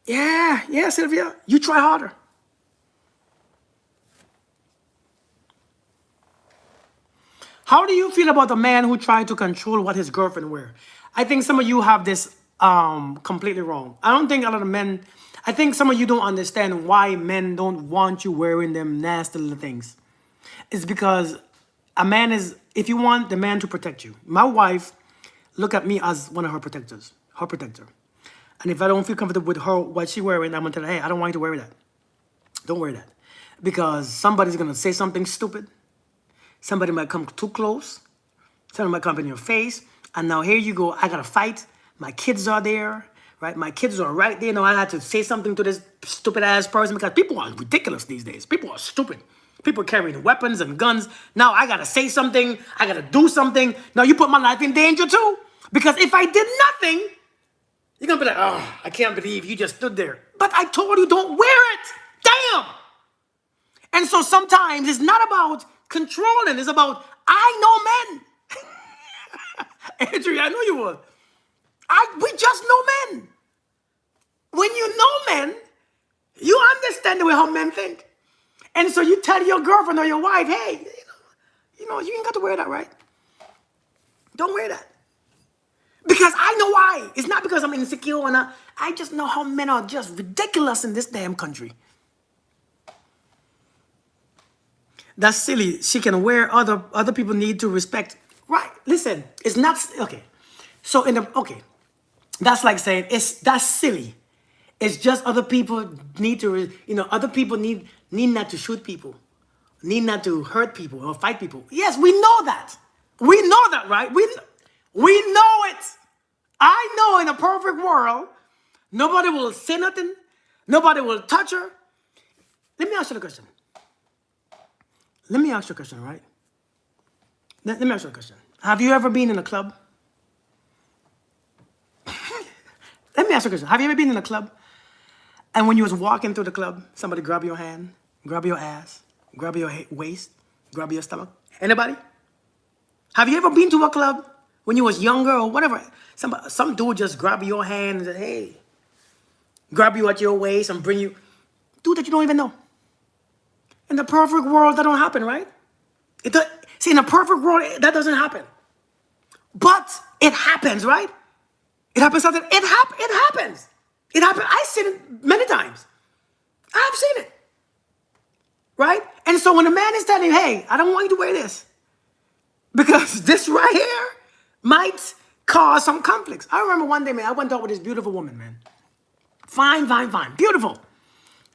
Yeah, Sylvia. You try harder. How do you feel about a man who tried to control what his girlfriend wear? I think some of you have this completely wrong. I don't think a lot of men, I think some of you don't understand why men don't want you wearing them nasty little things. It's because a man is, if you want the man to protect you, my wife look at me as one of her protectors, her protector. And if I don't feel comfortable with her, what she wearing, I'm gonna tell her, hey, I don't want you to wear that. Don't wear that. Because somebody's gonna say something stupid. Somebody might come too close. Somebody might come in your face. And now here you go, I gotta fight. My kids are there, right? My kids are right there. Now I had to say something to this stupid ass person because people are ridiculous these days. People are stupid. People carrying weapons and guns. Now I gotta say something. I gotta do something. Now you put my life in danger too. Because if I did nothing, you're gonna be like, oh, I can't believe you just stood there. But I told you don't wear it. Damn. And so sometimes it's not about controlling. It's about, I know men. Andrea, I know you would. We just know men. When you know men, you understand the way how men think. And so you tell your girlfriend or your wife, hey, you ain't got to wear that, right? Don't wear that. Because I know why. It's not because I'm insecure or not. I just know how men are just ridiculous in this damn country. That's silly. She can wear, other people need to respect. Right. Listen, it's not, okay. So that's like saying, that's silly. It's just other people need to, other people need not to shoot people, need not to hurt people or fight people. Yes, we know that. We know that, right? We know it. I know in a perfect world, nobody will say nothing. Nobody will touch her. Let me ask you the question. Let me ask you a question, right? Let me ask you a question. Have you ever been in a club? Let me ask you a question. Have you ever been in a club and when you was walking through the club, somebody grab your hand, grab your ass, grab your waist, grab your stomach? Anybody? Have you ever been to a club when you was younger or whatever? Some dude just grab your hand and say, hey, grab you at your waist and bring you. Dude that you don't even know. In the perfect world, that don't happen, right? See, in a perfect world, that doesn't happen. But it happens, right? It happens something. It happens. It happens. I've seen it many times. I've seen it. Right? And so when a man is telling you, hey, I don't want you to wear this, because this right here might cause some conflicts. I remember one day, man, I went out with this beautiful woman, man. Fine, beautiful.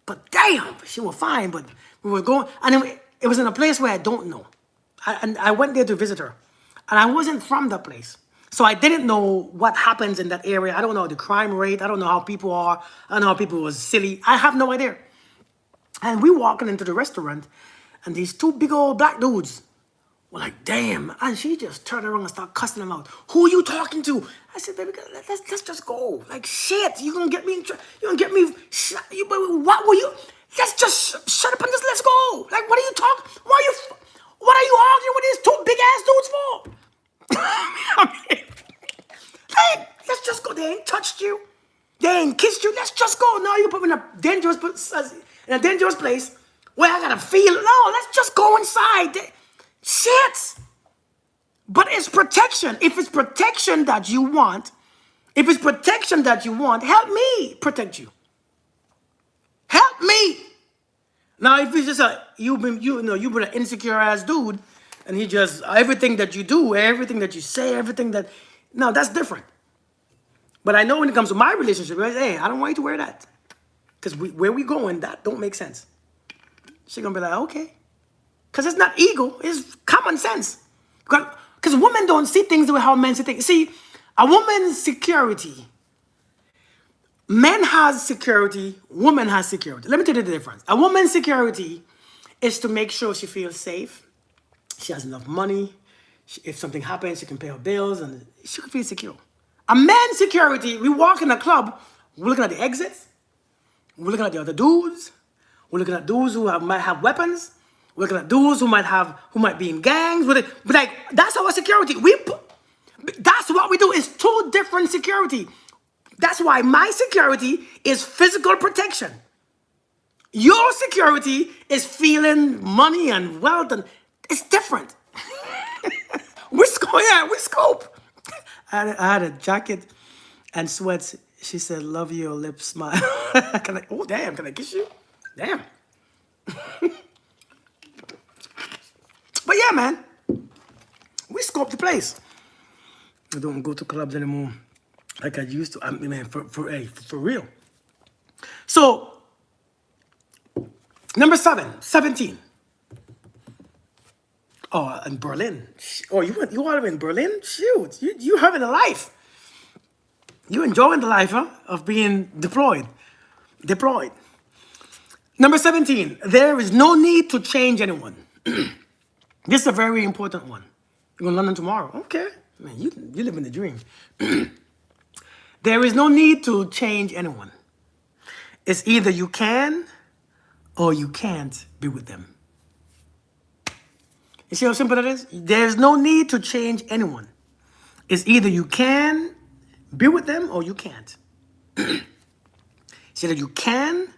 But damn, she was fine, but we were going, and it was in a place where I don't know. I went there to visit her, and I wasn't from that place. So I didn't know what happens in that area. I don't know the crime rate. I don't know how people are. I don't know how people was silly. I have no idea. And we walking into the restaurant, and these two big old black dudes were like, damn. And she just turned around and started cussing them out. Who are you talking to? I said, baby, let's just go. Like, shit, you're going to get me in trouble. You're going to get me, what were you? Let's just shut up and just let's go. Like, what are you talking? What are you arguing with these two big ass dudes for? I mean, hey, let's just go. They ain't touched you. They ain't kissed you. Let's just go. Now you put me in a dangerous place where I gotta feel. No, let's just go inside. Shit. But it's protection. If it's protection that you want, help me protect you. Help me. Now, if it's just you've been an insecure ass dude, and he just everything that you do, everything that you say, everything that, no, that's different. But I know when it comes to my relationship, I say, hey, I don't want you to wear that, because where we going, that don't make sense. She gonna be like, okay, because it's not ego, it's common sense. Because women don't see things the way how men see things. See, a woman's security. Men has security, woman has security. Let me tell you the difference. A woman's security is to make sure she feels safe. She has enough money. If something happens, she can pay her bills and she can feel secure. A man's security, we walk in a club, we're looking at the exits, we're looking at the other dudes, we're looking at dudes who might have weapons, we're looking at dudes who might be in gangs. But like, that's our security. That's what we do. It's two different security. That's why my security is physical protection. Your security is feeling money and wealth, and it's different. We scope. I had a jacket and sweats. She said, "Love your lips, smile." Oh damn! Can I kiss you? Damn. But yeah, man, we scope the place. I don't go to clubs anymore like I used to. I mean, man, for real. So, number 17. Oh, in Berlin. Oh, you are in Berlin? Shoot, you having a life. You enjoying the life, huh? Of being deployed. Number 17. There is no need to change anyone. This is a very important one. You're going to London tomorrow. Okay. Man, you live in the dream. There is no need to change anyone. It's either you can or you can't be with them. You see how simple it is? There's no need to change anyone. It's either you can be with them or you can't. It's either you can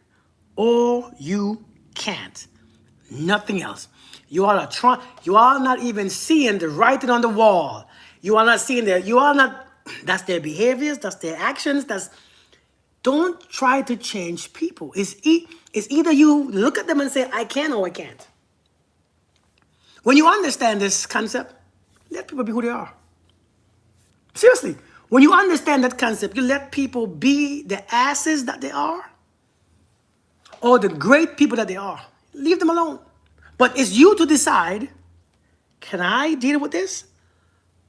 or you can't. Nothing else. You are not even seeing the writing on the wall. You are not seeing that's their behaviors, that's their actions, don't try to change people. It's either you look at them and say, I can or I can't. When you understand this concept, let people be who they are. Seriously, when you understand that concept, you let people be the asses that they are or the great people that they are. Leave them alone. But it's you to decide, can I deal with this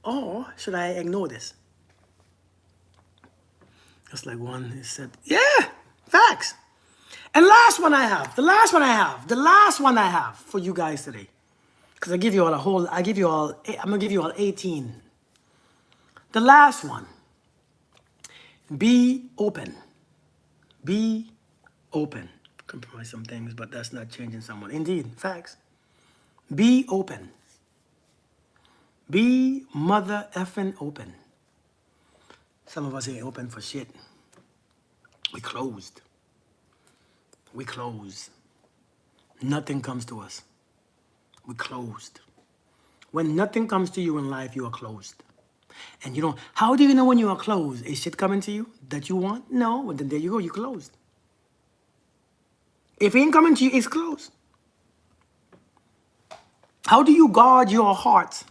or should I ignore this? Just like one said, yeah, facts. And the last one I have for you guys today. Because I'm gonna give you all 18. The last one, be open. Be open. Compromise some things, but that's not changing someone. Indeed, facts. Be open. Be mother effing open. Some of us ain't open for shit. We closed. We closed. Nothing comes to us. We closed. When nothing comes to you in life, you are closed. And how do you know when you are closed? Is shit coming to you that you want? No, well then there you go, you closed. If it ain't coming to you, it's closed. How do you guard your heart?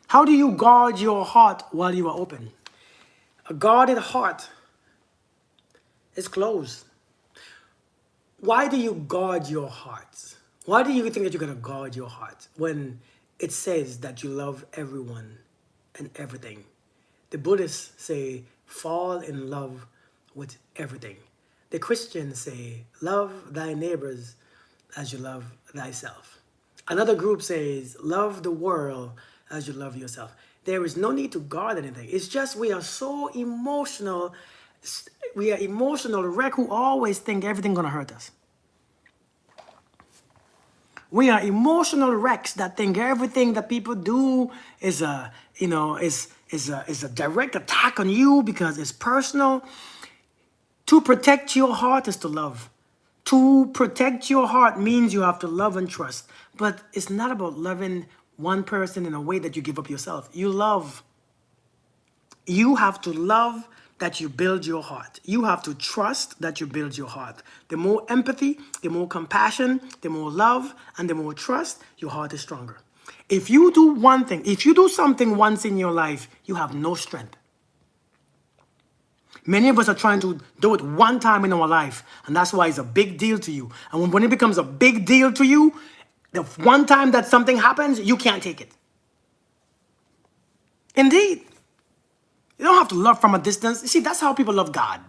How do you guard your heart while you are open? A guarded heart is closed. Why do you guard your heart? Why do you think that you're going to guard your heart when it says that you love everyone and everything? The Buddhists say, fall in love with everything. The Christians say, love thy neighbors as you love thyself. Another group says, love the world as you love yourself. There is no need to guard anything. It's just we are so emotional. We are emotional wreck who always think everything's going to hurt us. We are emotional wrecks that think everything that people do is a direct attack on you because it's personal. To protect your heart is to love. To protect your heart means you have to love and trust. But it's not about loving one person in a way that you give up yourself. You have to love that you build your heart. You have to trust that you build your heart. The more empathy, the more compassion, the more love, and the more trust, your heart is stronger. If you do one thing, if you do something once in your life, you have no strength. Many of us are trying to do it one time in our life, and that's why it's a big deal to you. And when it becomes a big deal to you, the one time that something happens, you can't take it. Indeed. You don't have to love from a distance. You see, that's how people love God.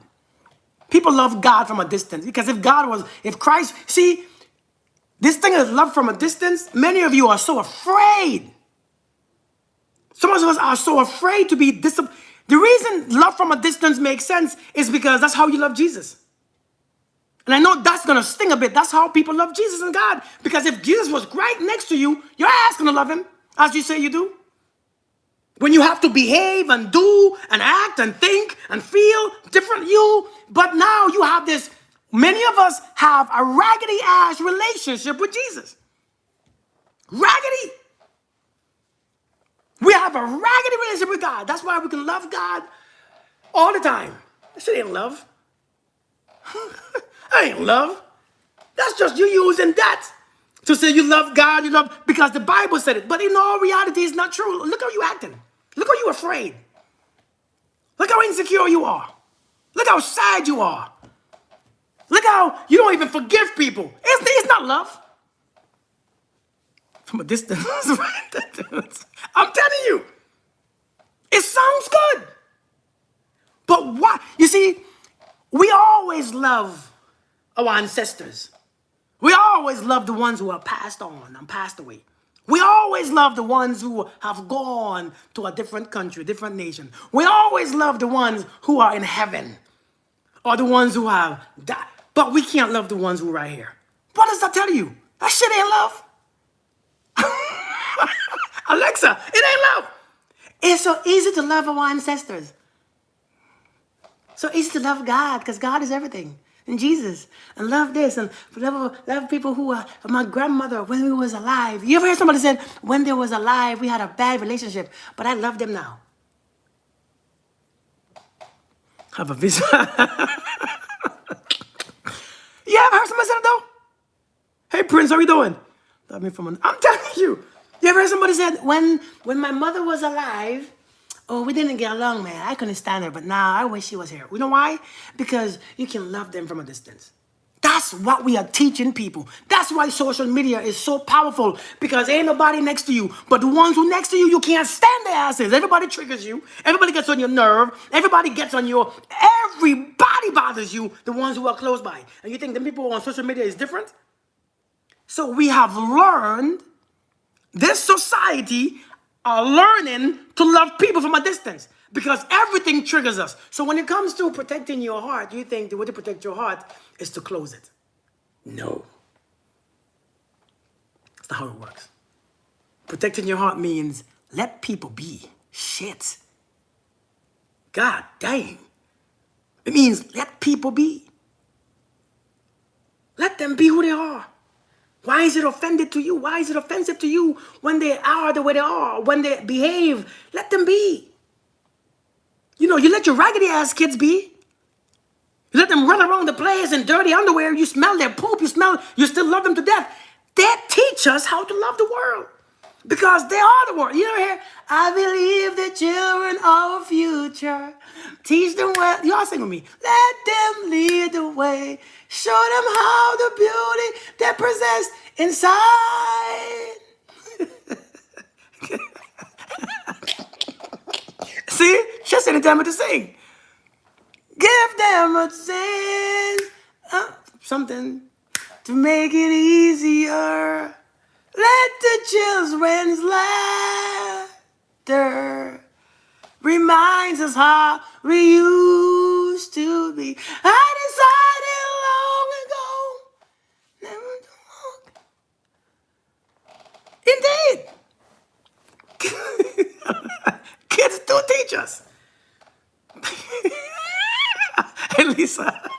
People love God from a distance. Because if Christ, see, this thing is love from a distance. Many of you are so afraid. Some of us are so afraid to be disappointed. The reason love from a distance makes sense is because that's how you love Jesus. And I know that's going to sting a bit. That's how people love Jesus and God. Because if Jesus was right next to you, your ass going to love him, as you say you do. When you have to behave and do and act and think and feel different, but now you have this, many of us have a raggedy ass relationship with Jesus. Raggedy. We have a raggedy relationship with God. That's why we can love God all the time. That shit ain't love. That ain't love. That's just you using that to say you love God, because the Bible said it. But in all reality, it's not true. Look how you acting. Look how you afraid. Look how insecure you are. Look how sad you are. Look how you don't even forgive people. It's not love. From a distance. I'm telling you. It sounds good. But why? You see, we always love our ancestors. We always love the ones who are passed on and passed away. We always love the ones who have gone to a different country, different nation. We always love the ones who are in heaven or the ones who have died. But we can't love the ones who are right here. What does that tell you? That shit ain't love. Alexa, it ain't love. It's so easy to love our ancestors. So easy to love God because God is everything. And Jesus. And love this. And love people who are my grandmother when we was alive. You ever heard somebody say, when they was alive, we had a bad relationship, but I love them now. Have a vision. You ever heard somebody say that though? Hey Prince, how you doing? Love me I'm telling you. You ever heard somebody say, when my mother was alive, oh, we didn't get along, man. I couldn't stand her, but now I wish she was here. You know why? Because you can love them from a distance. That's what we are teaching people. That's why social media is so powerful, because ain't nobody next to you. But the ones who next to you, you can't stand their asses. Everybody triggers you. Everybody gets on your nerve. Everybody bothers you, the ones who are close by. And you think the people on social media is different? So we have learned, this society are learning to love people from a distance because everything triggers us. So when it comes to protecting your heart, you think the way to protect your heart is to close it. No. That's not how it works. Protecting your heart means let people be. Shit. God dang. It means let people be. Let them be who they are. Why is it offended to you? Why is it offensive to you when they are the way they are? When they behave, let them be. You let your raggedy ass kids be. You let them run around the place in dirty underwear. You smell their poop. You still love them to death. They teach us how to love the world because they are the world. You ever hear, I believe the children of our future. Teach them well. Y'all sing with me. Let them lead the way. Show them how the beauty they possess inside. See? Just anytime to sing. Give them a chance. Something to make it easier. Let the children's laughter reminds us how we used to be. I decided long ago never to walk. Indeed. Kids do teach us. Hey, Lisa,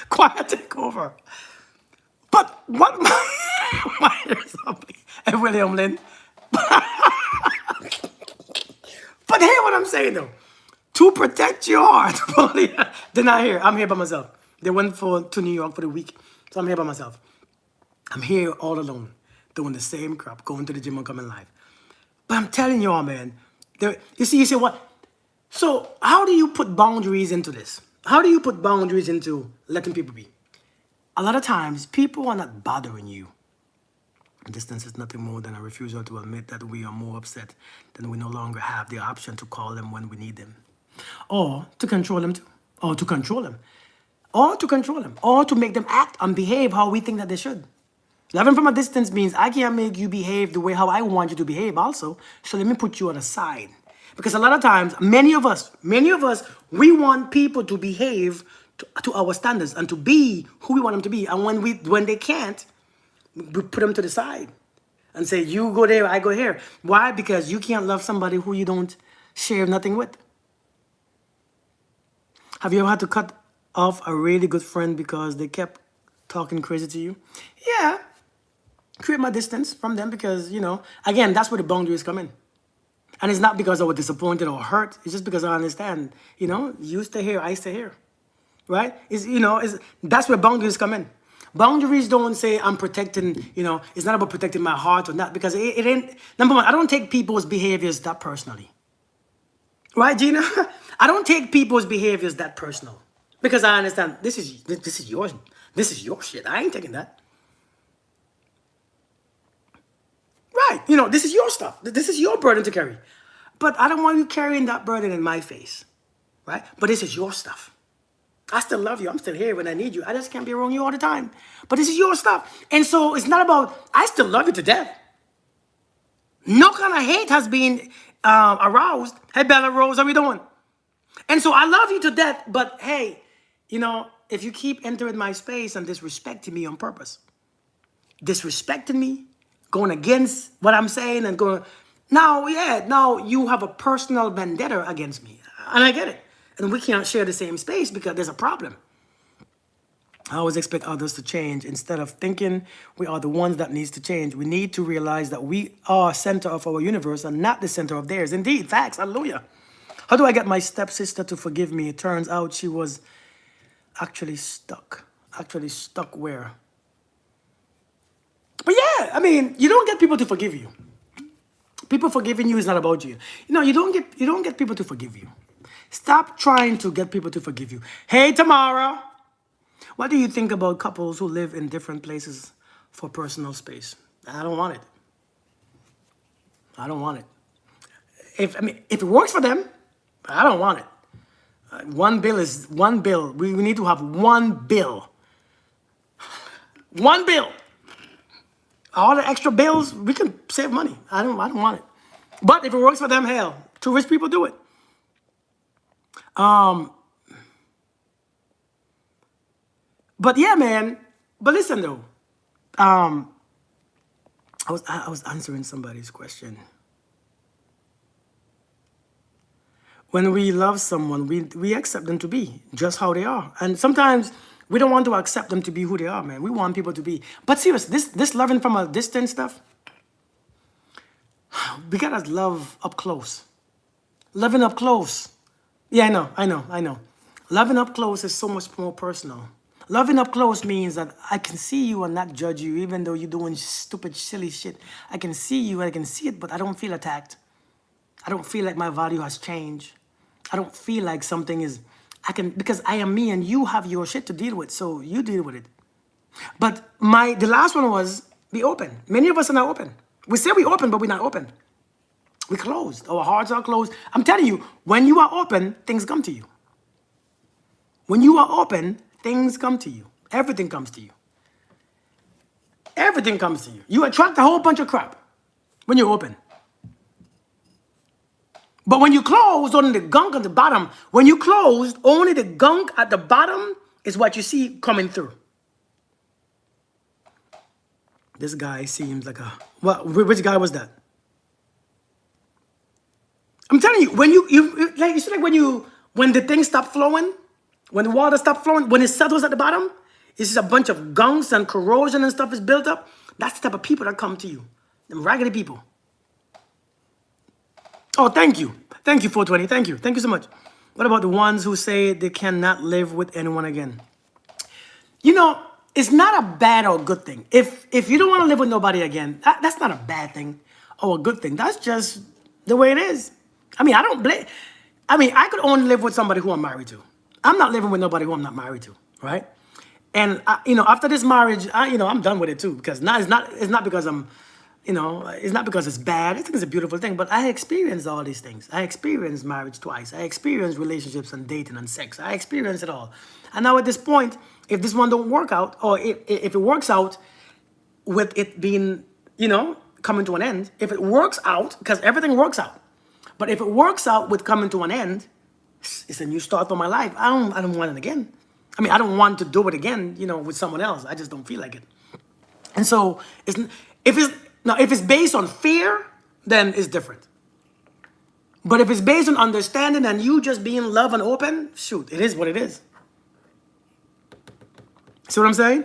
quiet, take over. But what my something, and William Lynn. But hear what I'm saying though. to protect your heart. They're not here. I'm here by myself. They went to New York for the week, so I'm here by myself. I'm here all alone, doing the same crap, going to the gym and coming live. But I'm telling y'all, man, you see what? So how do you put boundaries into this? How do you put boundaries into letting people be? A lot of times, people are not bothering you. Distance is nothing more than a refusal to admit that we are more upset than we no longer have the option to call them when we need them. Or to control them too. Or to control them. Or to control them. Or to make them act and behave how we think that they should. Loving from a distance means I can't make you behave the way how I want you to behave also. So let me put you on a side. Because a lot of times, many of us, we want people to behave to our standards and to be who we want them to be. And when they can't, we put them to the side and say, you go there, I go here. Why? Because you can't love somebody who you don't share nothing with. Have you ever had to cut off a really good friend because they kept talking crazy to you? Yeah. Create my distance from them because, again, that's where the boundaries come in. And it's not because I was disappointed or hurt. It's just because I understand, you stay here, I stay here. Right? That's where boundaries come in. Boundaries don't say I'm protecting, it's not about protecting my heart or not, because it ain't, number one, I don't take people's behaviors that personally. Right, Gina? I don't take people's behaviors that personal. Because I understand this is yours. This is your shit. I ain't taking that. Right. This is your stuff. This is your burden to carry. But I don't want you carrying that burden in my face. Right? But this is your stuff. I still love you. I'm still here when I need you. I just can't be around you all the time. But this is your stuff. And so it's not about, I still love you to death. No kind of hate has been aroused. Hey, Bella Rose, how we doing? And so I love you to death, but hey, if you keep entering my space and disrespecting me on purpose, disrespecting me, going against what I'm saying and going, now you have a personal vendetta against me. And I get it. And we can't share the same space because there's a problem. I always expect others to change instead of thinking we are the ones that needs to change. We need to realize that we are center of our universe and not the center of theirs. Indeed, facts, hallelujah. How do I get my stepsister to forgive me? It turns out she was actually stuck. Actually stuck where? But yeah, you don't get people to forgive you. People forgiving you is not about you. You don't get people to forgive you. Stop trying to get people to forgive you. Hey, Tamara. What do you think about couples who live in different places for personal space? I don't want it. I don't want it. If it works for them, I don't want it. One bill is one bill. We need to have one bill. One bill. All the extra bills, we can save money. I don't want it. But if it works for them, hell, two rich people do it. But yeah, man. But listen though, I was answering somebody's question. When we love someone, we accept them to be just how they are, and sometimes we don't want to accept them to be who they are, man. We want people to be. But serious, this loving from a distance stuff, we gotta love up close. Loving up close. Yeah, I know. Loving up close is so much more personal. Loving up close means that I can see you and not judge you, even though you're doing stupid, silly shit. I can see you, I can see it, but I don't feel attacked. I don't feel like my value has changed. I don't feel like something is, because I am me and you have your shit to deal with, so you deal with it. But the last one was be open. Many of us are not open. We say we're open, but we're not open. We're closed. Our hearts are closed. I'm telling you, when you are open, things come to you. When you are open, things come to you. Everything comes to you. Everything comes to you. You attract a whole bunch of crap when you're open. But when you close, only the gunk at the bottom. When you close, only the gunk at the bottom is what you see coming through. This guy seems like which guy was that? I'm telling you, when you see like when the thing stopped flowing, when the water stopped flowing, when it settles at the bottom, it's just a bunch of gunks and corrosion and stuff is built up. That's the type of people that come to you. Them raggedy people. Oh, thank you. Thank you, 420. Thank you. Thank you so much. What about the ones who say they cannot live with anyone again? You know, it's not a bad or good thing. If you don't want to live with nobody again, that's not a bad thing or a good thing. That's just the way it is. I mean, I don't blame. I mean, I could only live with somebody who I'm married to. I'm not living with nobody who I'm not married to, right? And after this marriage, I'm done with it too, because it's not because it's not because it's bad. I think it's a beautiful thing, but I experienced all these things. I experienced marriage twice. I experienced relationships and dating and sex. I experienced it all. And now at this point, if this one don't work out, or if it works out with it being, coming to an end, if it works out, because everything works out, but if it works out with coming to an end, it's a new start for my life. I don't want it again. I mean, I don't want to do it again, with someone else. I just don't feel like it. And so if it's based on fear, then it's different. But if it's based on understanding and you just being love and open, shoot, it is what it is. See what I'm saying?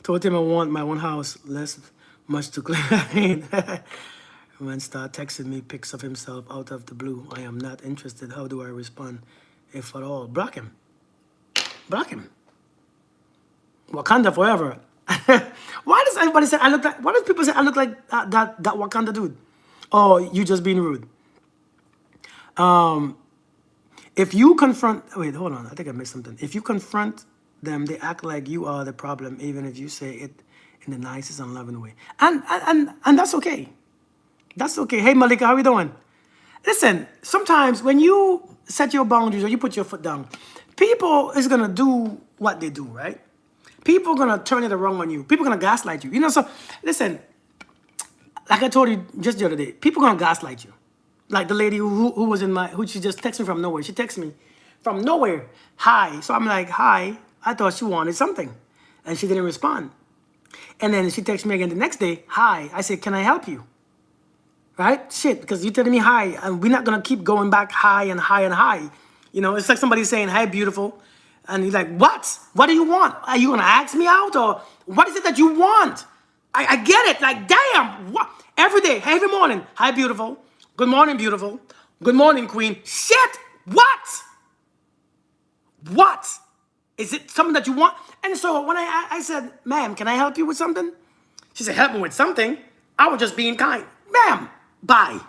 Told him I want my own house, less much to clean. Man start texting me pics of himself out of the blue. I am not interested. How do I respond, if at all? Block him. Block him. Wakanda forever. Why does everybody say I look like? Why do people say I look like that Wakanda dude? Oh, you just being rude. If you confront, wait, hold on. I think I missed something. If you confront them, they act like you are the problem, even if you say it in the nicest and loving way. And that's okay. That's okay. Hey, Malika, how you doing? Listen, sometimes when you set your boundaries or you put your foot down, people is going to do what they do, right? People are going to turn it around on you. People are going to gaslight you. So listen, like I told you just the other day, people are going to gaslight you. Like the lady who was who she just texted me from nowhere. She texted me from nowhere, hi. So I'm like, hi. I thought she wanted something. And she didn't respond. And then she texted me again the next day, hi. I said, can I help you? Right? Shit, because you're telling me hi, and we're not going to keep going back high and high and high. It's like somebody saying, hi, beautiful. And you're like, what? What do you want? Are you going to ask me out? Or what is it that you want? I get it. Like, damn. What? Every day, every morning, hi, beautiful. Good morning, beautiful. Good morning, queen. Shit. What? What? Is it something that you want? And so when I said, ma'am, can I help you with something? She said, help me with something? I was just being kind. Ma'am, bye.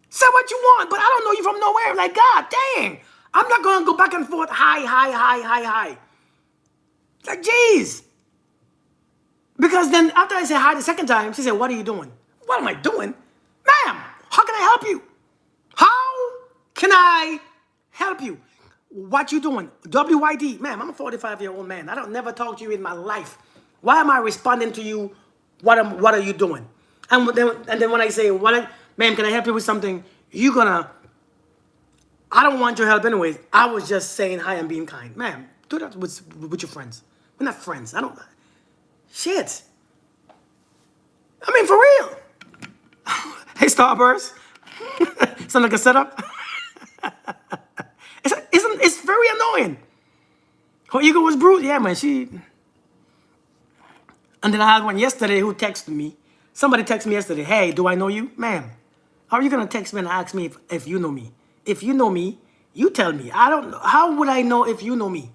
Say what you want, but I don't know you from nowhere. Like, God dang. I'm not going to go back and forth. Hi. Like, jeez. Because then after I say hi the second time, she said, what are you doing? What am I doing? Ma'am, how can I help you? How can I help you? What you doing? WYD. Ma'am, I'm a 45-year-old man. I don't never talk to you in my life. Why am I responding to you? What are you doing? And then when I say, ma'am, can I help you with something? I don't want your help anyways. I was just saying hi and being kind. Ma'am, do that with your friends. We're not friends. Shit. I mean, for real. Hey, Starburst. Sound like a setup? It's very annoying. Her ego was bruised. Yeah, man, And then I had one yesterday who texted me. Somebody texted me yesterday, hey, do I know you? Ma'am, how are you going to text me and ask me if you know me? If you know me, you tell me. I don't know. How would I know if you know me?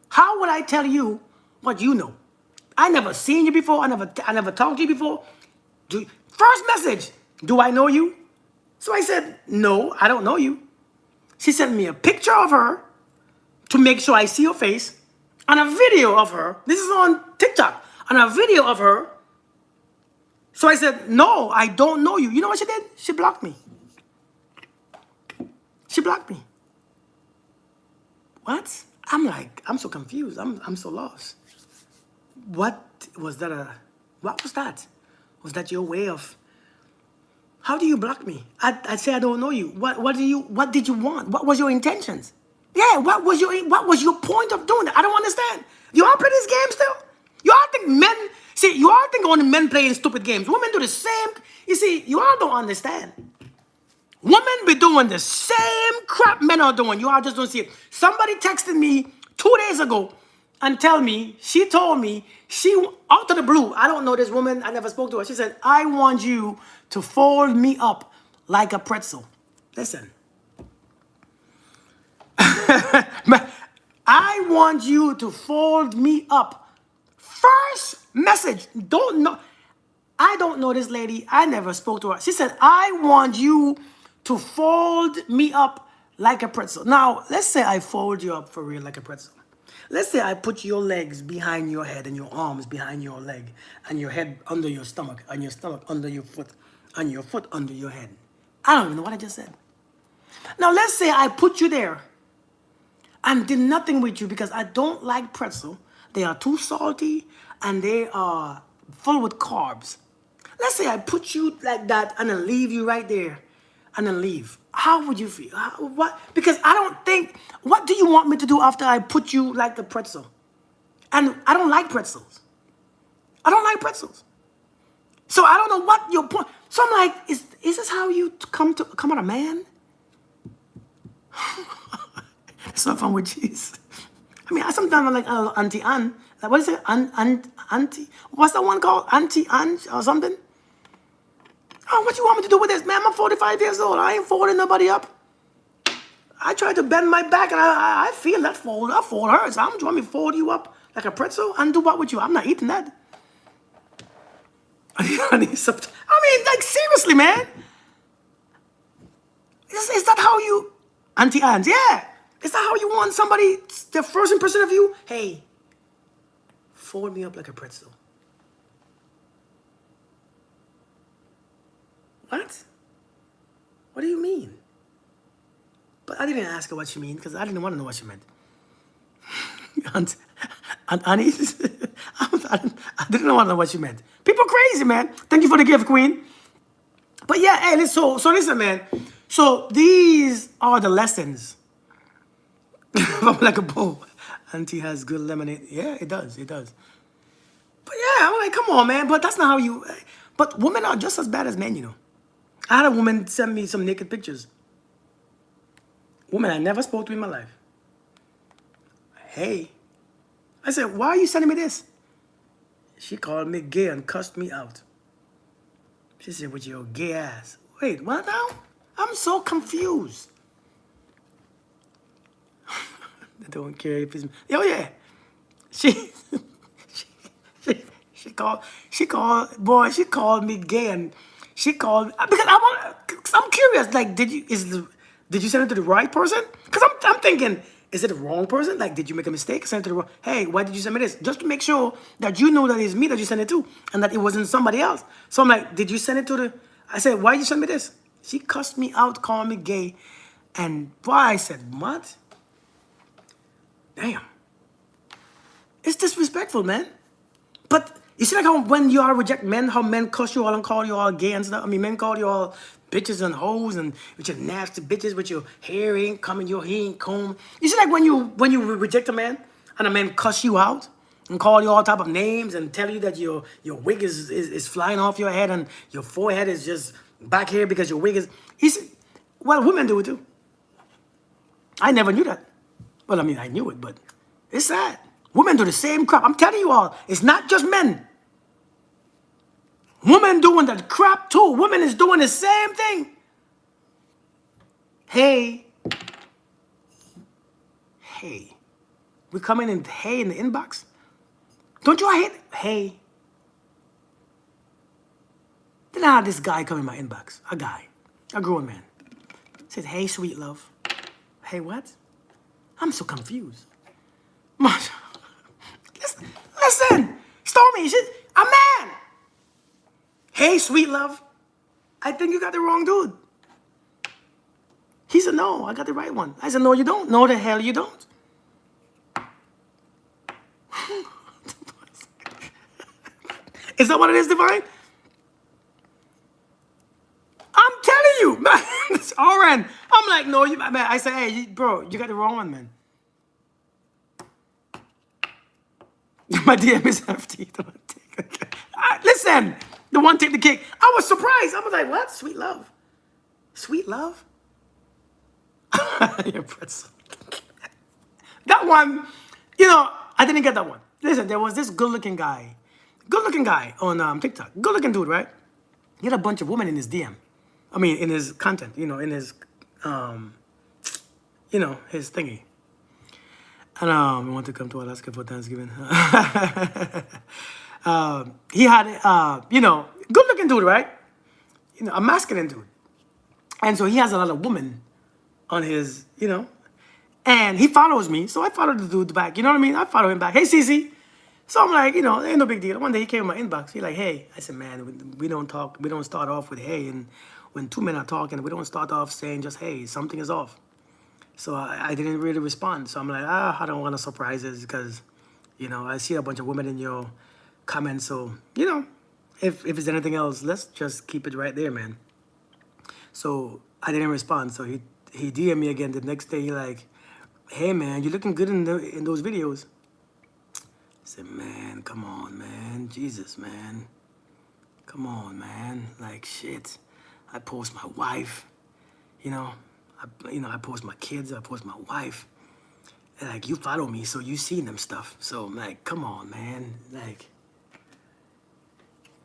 How would I tell you what you know? I never seen you before. I never talked to you before. First message, do I know you? So I said, no, I don't know you. She sent me a picture of her to make sure I see her face and a video of her. This is on TikTok. And a video of her. So I said, no, I don't know you. You know what she did? She blocked me. She blocked me. What? I'm so confused. I'm so lost. What was that? What was that? Was that your way of? How do you block me? I say I don't know you. What did you want? What was your intentions? Yeah, what was your point of doing that? I don't understand. You all play this game still? You all think only men playing stupid games. Women do the same. You see, you all don't understand. Women be doing the same crap men are doing. You all just don't see it. Somebody texted me 2 days ago and she told me, out of the blue, I don't know this woman, I never spoke to her. She said, I want you to fold me up like a pretzel. Listen. I want you to fold me up. First message. Don't know. I don't know this lady. I never spoke to her. She said, I want you to fold me up like a pretzel. Now, let's say I fold you up for real like a pretzel. Let's say I put your legs behind your head and your arms behind your leg and your head under your stomach and your stomach under your foot and your foot under your head. I don't even know what I just said. Now, let's say I put you there and did nothing with you because I don't like pretzel. They are too salty and they are full with carbs. Let's say I put you like that and then leave you right there and then leave. How would you feel? What? Because I don't think, what do you want me to do after I put you like the pretzel? And I don't like pretzels. I don't like pretzels. So I don't know what your point. So I'm like, is this how you come out a man? It's not fun with cheese. I mean, I sometimes like Auntie Anne. Like, what is it? Auntie? What's that one called? Auntie Anne or something? Oh, what you want me to do with this? Man, I'm 45 years old. I ain't folding nobody up. I tried to bend my back and I feel that fold hurts. I'm trying to fold you up like a pretzel and do what with you? I'm not eating that. I mean, like, seriously, man. Is that how you... Auntie Anne's, yeah. Is that how you want somebody, their first impression of you? Hey, fold me up like a pretzel. What? What do you mean? But I didn't ask her what she meant because I didn't want to know what she meant. Aunt Annie, I didn't want to know what she meant. People crazy, man. Thank you for the gift, Queen. But yeah, hey, so listen, man. So these are the lessons. I'm like a bowl. Auntie has good lemonade. Yeah, it does. It does. But yeah, I'm like, come on, man. But that's not how you... But women are just as bad as men, you know. I had a woman send me some naked pictures. Woman I never spoke to in my life. Hey. I said, why are you sending me this? She called me gay and cussed me out. She said, with your gay ass. Wait, what now? I'm so confused. I don't care if it's... Oh, yeah. She called me gay and she called... Because I'm curious, like, did you send it to the right person? Because I'm thinking, is it the wrong person? Like, did you make a mistake? Send it to the wrong... Hey, why did you send me this? Just to make sure that you know that it's me that you sent it to and that it wasn't somebody else. So I'm like, did you send it to the... I said, why did you send me this? She cussed me out, called me gay. And why? I said, what? Damn. It's disrespectful, man. But you see like how when you all reject men, how men cuss you all and call you all gay and stuff? I mean, men call you all bitches and hoes and with your nasty bitches with your hair ain't coming, your hair ain't comb. You see like when you reject a man and a man cuss you out and call you all type of names and tell you that your wig is flying off your head and your forehead is just back here because your wig is... You see, well, women do it too. I never knew that. Well, I mean, I knew it, but it's sad. Women do the same crap. I'm telling you all, it's not just men. Women doing that crap too. Women is doing the same thing. Hey. Hey. We coming in hey in the inbox? Don't you hate hey? Then I had this guy come in my inbox. A grown man. Said, hey, sweet love. Hey, what? I'm so confused. Listen, Stormy, she's a man. Hey, sweet love. I think you got the wrong dude. He said, no, I got the right one. I said, no, you don't. No, the hell you don't. Is that what it is, Divine? I'm telling you, man. It's Oren. I'm like, no, you, man. I said, hey, bro, you got the wrong one, man. My DM is empty. Listen, the one take the cake. I was surprised. I was like, what? Sweet love. Sweet love? Your pretzel. That one, you know, I didn't get that one. Listen, there was this good-looking guy on TikTok. Good-looking dude, right? He had a bunch of women in his DM. I mean, in his content, you know, in his, his thingy. And we want to come to Alaska for Thanksgiving. He had, good looking dude, right? A masculine dude. And so he has a lot of women on his, and he follows me. So I followed the dude back. You know what I mean? I follow him back. Hey, Cece. So I'm like, ain't no big deal. One day he came in my inbox. He like, hey. I said, man, we don't talk. We don't start off with hey. And when two men are talking, we don't start off saying just hey. Something is off. So I didn't really respond. So I'm like, I don't want to surprises because, I see a bunch of women in your comments. So, if it's anything else, let's just keep it right there, man. So I didn't respond. So he DM'd me again the next day. He like, hey, man, you're looking good in those videos. I said, man, come on, man. Jesus, man. Come on, man. Like, shit. I post my wife, I post my kids, I post my wife. And like, you follow me, so you seen them stuff. So I'm like, come on, man. Like,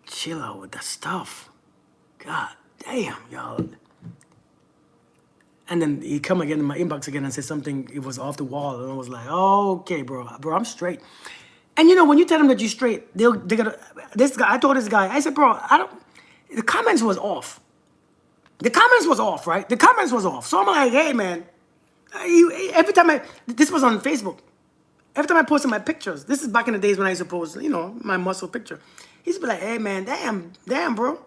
chill out with that stuff. God damn, y'all. And then he come again in my inbox again and said something, it was off the wall. And I was like, oh, okay, bro, I'm straight. And when you tell them that you're straight, they're gonna, this guy, I told this guy, I said, bro, the comments was off. The comments was off, right? The comments was off. So I'm like, hey, man, every time this was on Facebook. Every time I posted my pictures, this is back in the days when I used to post, my muscle picture. He used to be like, hey, man, damn, bro.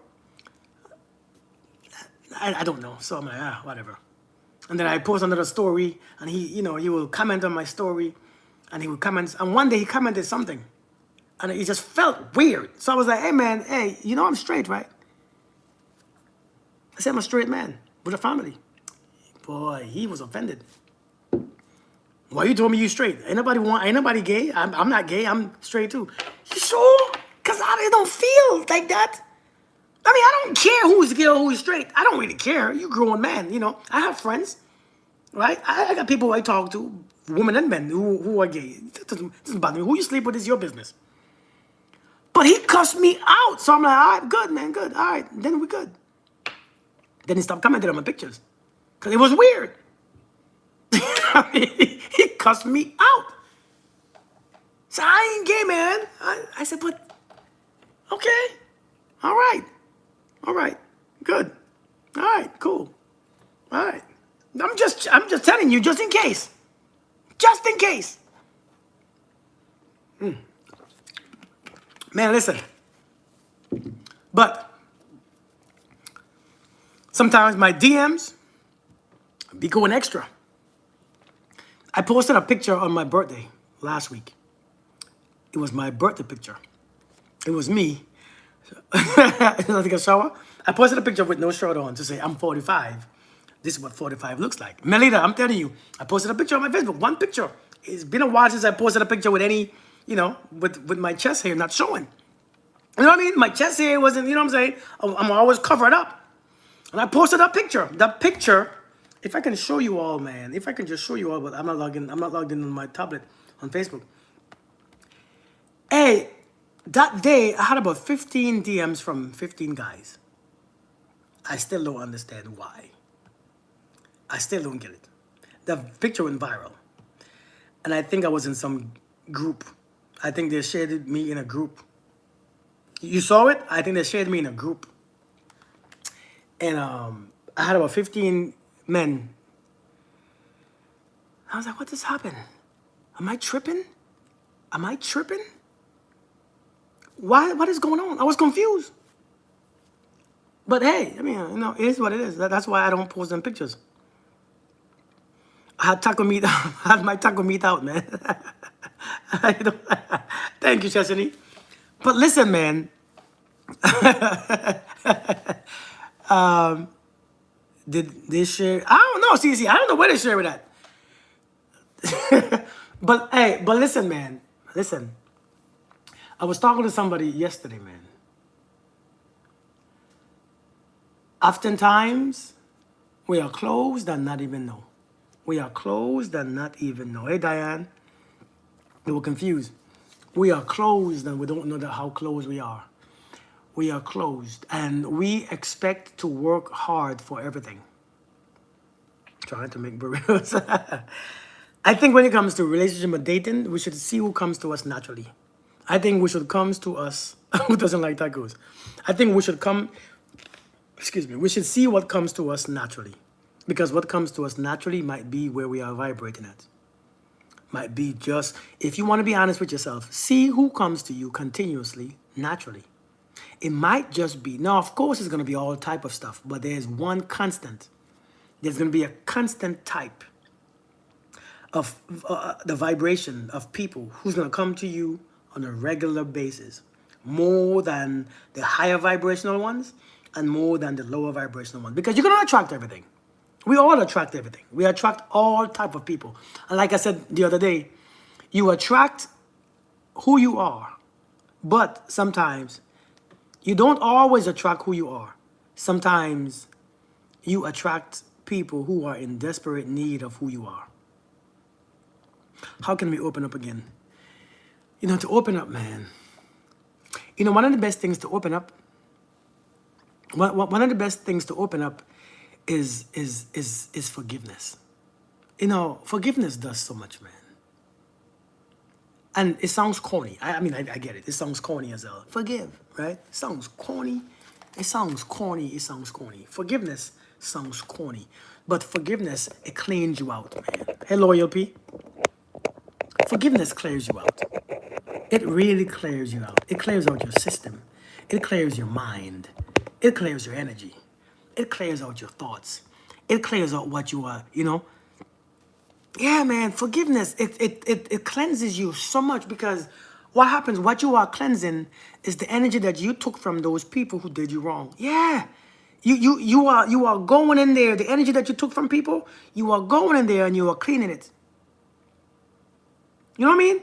I don't know. So I'm like, whatever. And then I post another story, and he will comment on my story, and he would comment. And one day he commented something, and it just felt weird. So I was like, hey, man, I'm straight, right? I said, I'm a straight man with a family. Boy, he was offended. Why you told me you straight? Ain't nobody gay. I'm not gay. I'm straight too. You sure? Because I don't feel like that. I mean, I don't care who's gay or who's straight. I don't really care. You grown man, I have friends, right? I got people I talk to, women and men who are gay. It doesn't bother me. Who you sleep with is your business. But he cussed me out. So I'm like, all right, good, man, good. All right, then we good. Then he stopped commenting on my pictures. Because it was weird. I mean, he cussed me out. So I ain't gay, man. I said, but, okay. All right. Good. All right, cool. All right. I'm just telling you, just in case. Just in case. Man, listen. But sometimes my DMs be going extra. I posted a picture on my birthday last week. It was my birthday picture. It was me. I take a shower. I posted a picture with no shirt on to say I'm 45. This is what 45 looks like. Melita, I'm telling you, I posted a picture on my Facebook. One picture. It's been a while since I posted a picture with any, with my chest hair not showing. You know what I mean? My chest hair wasn't, you know what I'm saying? I'm always covered up. And I posted a picture. That picture, if I can show you all, man, if I can just show you all, but I'm not logged in on my tablet on Facebook. Hey, that day I had about 15 DMs from 15 guys. I still don't understand why. I still don't get it. The picture went viral. And I think I was in some group. I think they shared me in a group. You saw it? I think they shared me in a group. And I had about 15 men. I was like, what just happened? Am I tripping? Am I tripping? What is going on? I was confused. But hey, I mean, it is what it is. That's why I don't post them pictures. I had taco meat. I had my taco meat out, man. Thank you, Chesney. But listen, man. Did they share? I don't know, CC. I don't know where they share with that. but listen, man. Listen. I was talking to somebody yesterday, man. Oftentimes, we are closed and not even know. We are closed and not even know. Hey, Diane. They were confused. We are closed and we don't know how close we are. We are closed and we expect to work hard for everything. Trying to make burritos. I think when it comes to relationship and dating, we should see who comes to us naturally. I think we should come to us. Who doesn't like tacos? I think we should come. Excuse me. We should see what comes to us naturally, because what comes to us naturally might be where we are vibrating at. Might be just, if you want to be honest with yourself, see who comes to you continuously, naturally. It might just be, now of course it's going to be all type of stuff, but there's one constant. There's going to be a constant type of the vibration of people who's going to come to you on a regular basis, more than the higher vibrational ones and more than the lower vibrational ones, because you're going to attract everything. We all attract everything. We attract all type of people. And like I said the other day, you attract who you are, but sometimes you don't always attract who you are. Sometimes you attract people who are in desperate need of who you are. How can we open up again? You know, to open up, man. You know, one of the best things to open up, one of the best things to open up is forgiveness. You know, forgiveness does so much, man. And it sounds corny. I mean, I get it. It sounds corny as hell. Forgive, right? It sounds corny. It sounds corny. It sounds corny. Forgiveness sounds corny. But forgiveness, it cleans you out, man. Hello, LP. Forgiveness clears you out. It really clears you out. It clears out your system. It clears your mind. It clears your energy. It clears out your thoughts. It clears out what you are, you know. Yeah, man, forgiveness, it cleanses you so much, because what happens, what you are cleansing is the energy that you took from those people who did you wrong. Yeah. You are going in there, the energy that you took from people, you are going in there and you are cleaning it. You know what I mean?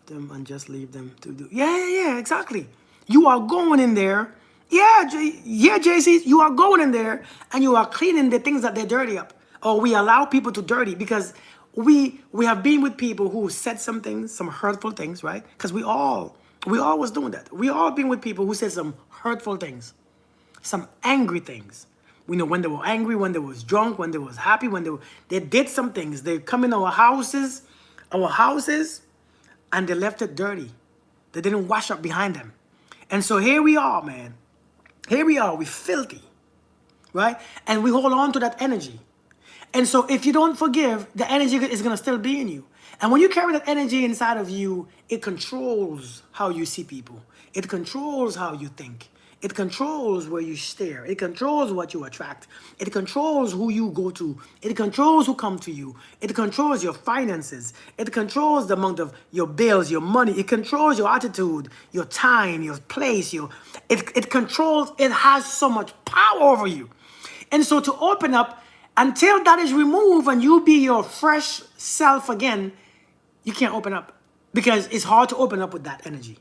Them and just leave them to do. Yeah, exactly. You are going in there. Yeah, JC, you are going in there and you are cleaning the things that they're dirty up. Or we allow people to dirty, because we have been with people who said some things, some hurtful things, right? Because we all was doing that. We all been with people who said some hurtful things, some angry things. We know when they were angry, when they was drunk, when they was happy, when they did some things. They come in our houses, and they left it dirty. They didn't wash up behind them. And so here we are, man. Here we are, we're filthy, right? And we hold on to that energy. And so if you don't forgive, the energy is going to still be in you. And when you carry that energy inside of you, it controls how you see people. It controls how you think. It controls where you stare. It controls what you attract. It controls who you go to. It controls who come to you. It controls your finances. It controls the amount of your bills, your money. It controls your attitude, your time, your place. It controls, it has so much power over you. And so to open up, until that is removed and you be your fresh self again, you can't open up, because it's hard to open up with that energy,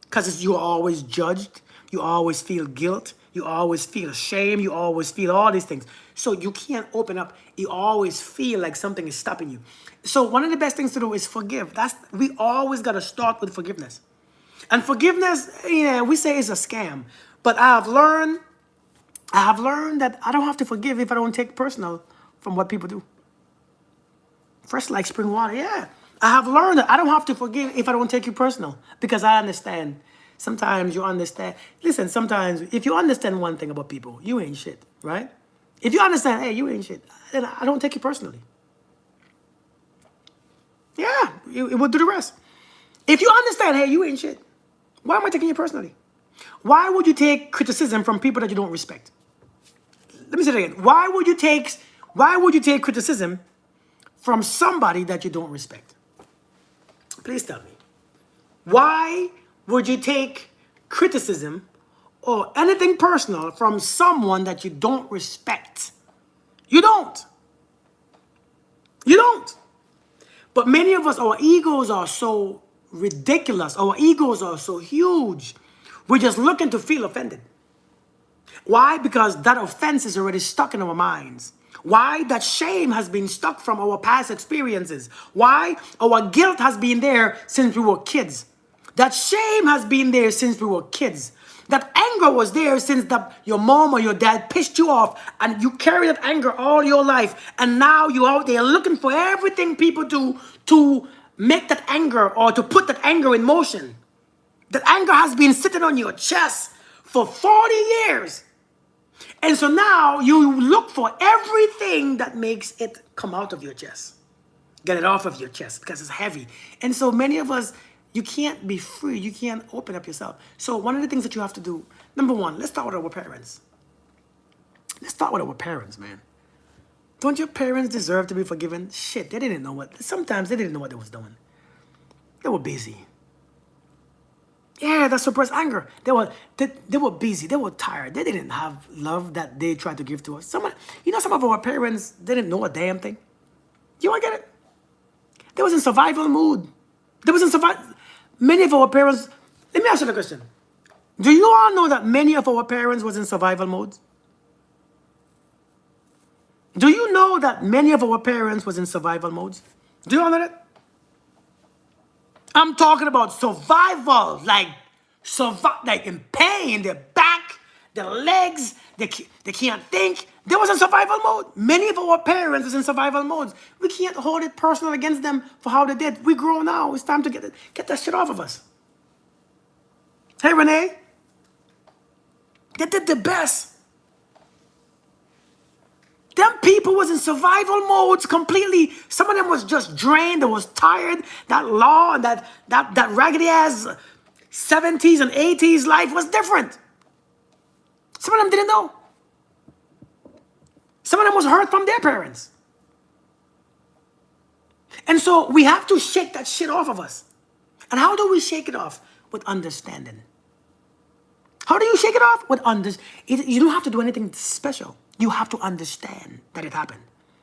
because you're always judged. You always feel guilt. You always feel shame. You always feel all these things. So you can't open up. You always feel like something is stopping you. So one of the best things to do is forgive. We always got to start with forgiveness. And forgiveness, yeah, we say it's a scam. But I have learned that I don't have to forgive if I don't take personal from what people do. Fresh like spring water, yeah. I have learned that I don't have to forgive if I don't take you personal, because I understand. Sometimes you understand. Listen, sometimes if you understand one thing about people, you ain't shit, right? If you understand, hey, you ain't shit, then I don't take you personally. Yeah, it will do the rest. If you understand, hey, you ain't shit, why am I taking you personally? Why would you take criticism from people that you don't respect? Let me say it again. Why would you take criticism from somebody that you don't respect? Please tell me. Why would you take criticism or anything personal from someone that you don't respect? You don't. You don't. But many of us, our egos are so ridiculous. Our egos are so huge. We're just looking to feel offended. Why? Because that offense is already stuck in our minds. Why? That shame has been stuck from our past experiences. Why? Our guilt has been there since we were kids. That shame has been there since we were kids. That anger was there since your mom or your dad pissed you off, and you carry that anger all your life. And now you out there looking for everything people do to make that anger or to put that anger in motion. That anger has been sitting on your chest for 40 years. And so now you look for everything that makes it come out of your chest. Get it off of your chest because it's heavy. And so many of us, you can't be free. You can't open up yourself. So one of the things that you have to do, number one, let's start with our parents. Let's start with our parents, man. Don't your parents deserve to be forgiven? Shit, they didn't know sometimes they didn't know what they was doing. They were busy. Yeah, that suppressed anger. They were busy. They were tired. They didn't have love that they tried to give to us. Some of our parents didn't know a damn thing. You want to get it? They was in survival mood. They was in survival. Many of our parents. Let me ask you the question. Do you all know that many of our parents was in survival mode? Do you know that many of our parents was in survival modes? Do you all know that? I'm talking about survival, like in pain, their back, their legs, they can't think. They was in survival mode. Many of our parents was in survival modes. We can't hold it personal against them for how they did. We grow now. It's time to get that shit off of us. Hey, Renee. They did the best. Them people was in survival modes completely. Some of them was just drained. They was tired. That law and that raggedy ass 70s and 80s life was different. Some of them didn't know. Some of them was hurt from their parents. And so we have to shake that shit off of us. And how do we shake it off? With understanding. How do you shake it off? With understanding. You don't have to do anything special. You have to understand that it happened.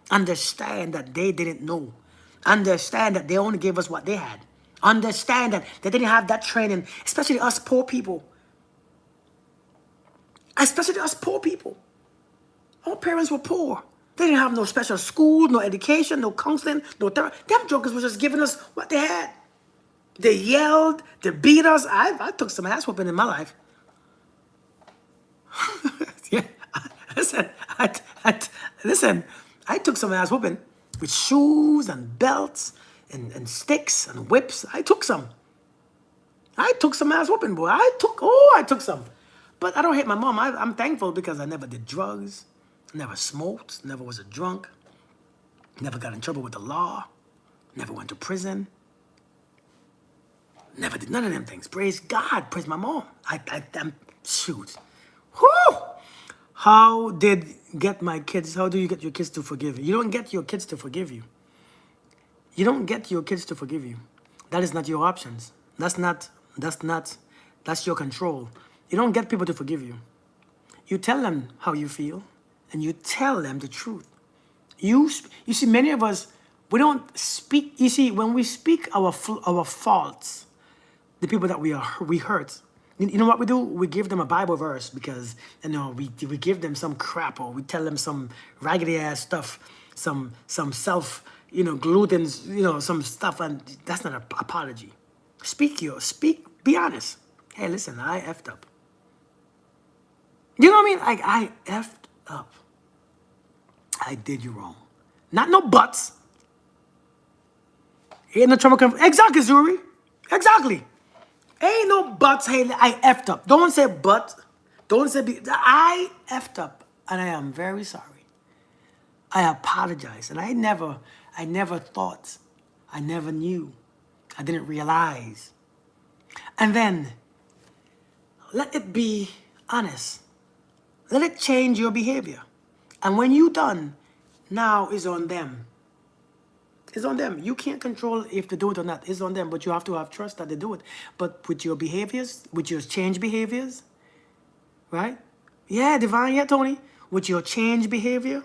Understand that they didn't know. Understand that they only gave us what they had. Understand that they didn't have that training, especially us poor people. Especially us poor people. Our parents were poor. They didn't have no special school, no education, no counseling, no therapy. Them jokers were just giving us what they had. They yelled, they beat us. I took some ass whooping in my life. Yeah, listen, I took some ass whooping with shoes and belts and sticks and whips. I took some ass whooping, boy. I took some. But I don't hate my mom. I'm thankful because I never did drugs, never smoked, never was a drunk, never got in trouble with the law, never went to prison, never did none of them things. Praise God, praise my mom. Shoot. Whew! How do you get your kids to forgive you? You don't get your kids to forgive you. You don't get your kids to forgive you. That is not your options. That's your control. You don't get people to forgive you. You tell them how you feel, and you tell them the truth. You see, many of us, we don't speak. You see, when we speak our faults, the people that we hurt, you know what we do? We give them a Bible verse because, we give them some crap, or we tell them some raggedy ass stuff, some self, gluten, some stuff, and that's not an apology. Be honest. Hey, listen, I effed up. You know what I mean? I effed up. I did you wrong. Not no buts. Ain't no trouble. Exactly, Zuri. Exactly. Ain't no buts. Hey, I effed up. Don't say but. Don't say I effed up, and I am very sorry. I apologize, and I never thought, I never knew, I didn't realize. And then let it be honest. Let it change your behavior. And when you're done, now it's on them. It's on them. You can't control if they do it or not. It's on them, but you have to have trust that they do it. But with your behaviors, with your change behaviors, right? Yeah, Divine, yeah, Tony. With your change behavior,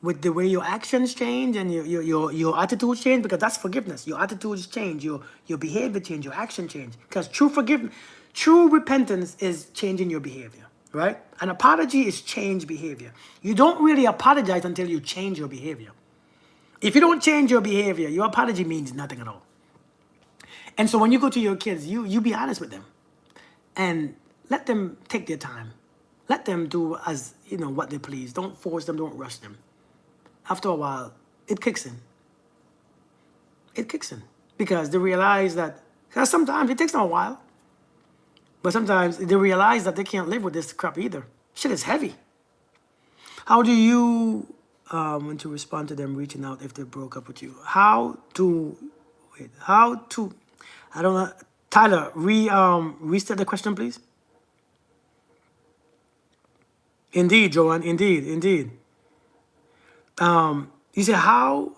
with the way your actions change and your attitudes change, because that's forgiveness. Your attitudes change, your behavior change, your action change. Because true repentance is changing your behavior, right? An apology is change behavior. You don't really apologize until you change your behavior. If you don't change your behavior, your apology means nothing at all. And so when you go to your kids, you be honest with them. And let them take their time. Let them do as, what they please. Don't force them, don't rush them. After a while, it kicks in. It kicks in. Because they realize that, because sometimes it takes them a while, but sometimes they realize that they can't live with this crap either. Shit is heavy. How do you want to respond to them reaching out if they broke up with you? How to, I don't know. Tyler, restate the question, please. Indeed, Joanne, indeed. You say how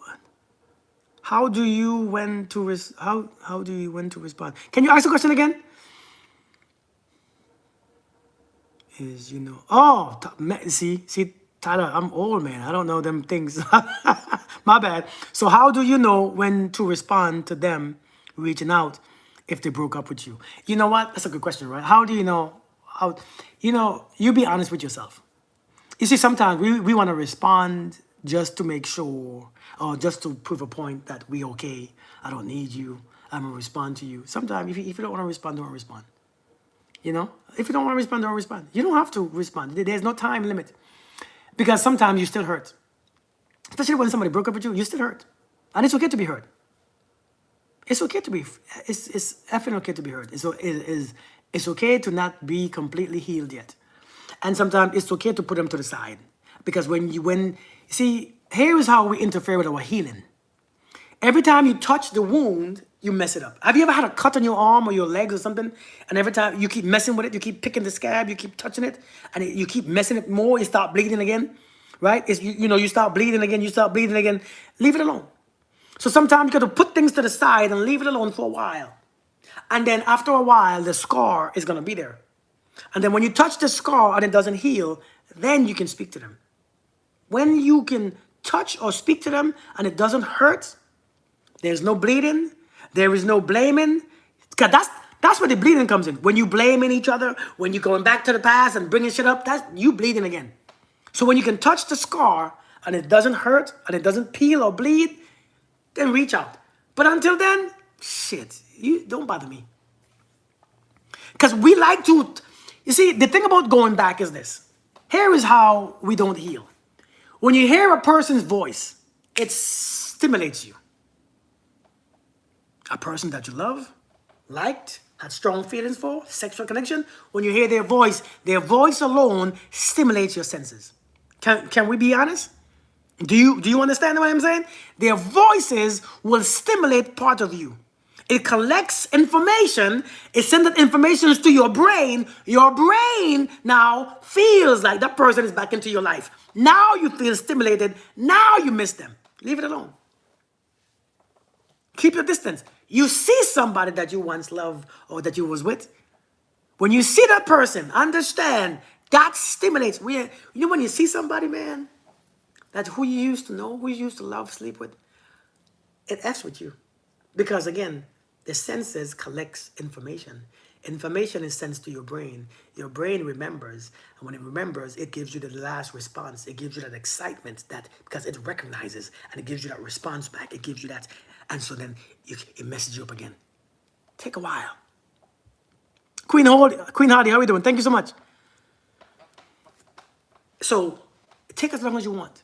do you when to how do you when to respond? Can you ask the question again? See, Tyler, I'm old, man. I don't know them things. My bad. So how do you know when to respond to them reaching out if they broke up with you? You know what? That's a good question, right? How do you know how you be honest with yourself. You see, sometimes we want to respond just to make sure or just to prove a point that we okay. I don't need you. I'm gonna respond to you. Sometimes if you don't want to respond, don't respond. If you don't want to respond, don't respond. You don't have to respond. There's no time limit. Because sometimes you still hurt. Especially when somebody broke up with you, you still hurt. And it's okay to be hurt. It's okay to be, it's effing okay to be hurt. It's okay to not be completely healed yet. And sometimes it's okay to put them to the side. Because see, here is how we interfere with our healing. Every time you touch the wound, you mess it up. Have you ever had a cut on your arm or your legs or something? And every time you keep messing with it, you keep picking the scab, you keep touching it, and you keep messing it more, you start bleeding again, right? You start bleeding again, Leave it alone. So sometimes you got to put things to the side and leave it alone for a while. And then after a while, the scar is going to be there. And then when you touch the scar and it doesn't heal, then you can speak to them. When you can touch or speak to them and it doesn't hurt, there's no bleeding, there is no blaming. Because that's where the bleeding comes in. When you blaming each other, when you're going back to the past and bringing shit up, that's you bleeding again. So when you can touch the scar and it doesn't hurt and it doesn't peel or bleed, then reach out. But until then, shit, you don't bother me. Because we like to, you see, the thing about going back is this. Here is how we don't heal. When you hear a person's voice, it stimulates you. A person that you love, liked, had strong feelings for, sexual connection. When you hear their voice alone stimulates your senses. Can we be honest? Do you understand what I'm saying? Their voices will stimulate part of you. It collects information. It sends that information to your brain. Your brain now feels like that person is back into your life. Now you feel stimulated. Now you miss them. Leave it alone. Keep your distance. You see somebody that you once loved or that you was with. When you see that person, understand that stimulates. When you see somebody, man, that's who you used to know, who you used to love, sleep with, it F's with you. Because again, the senses collects information. Information is sent to your brain. Your brain remembers. And when it remembers, it gives you the last response. It gives you that excitement because it recognizes and it gives you that response back. It gives you that. And so then it messes you up again. Take a while. Queen Hardy, how are you doing? Thank you so much. So take as long as you want.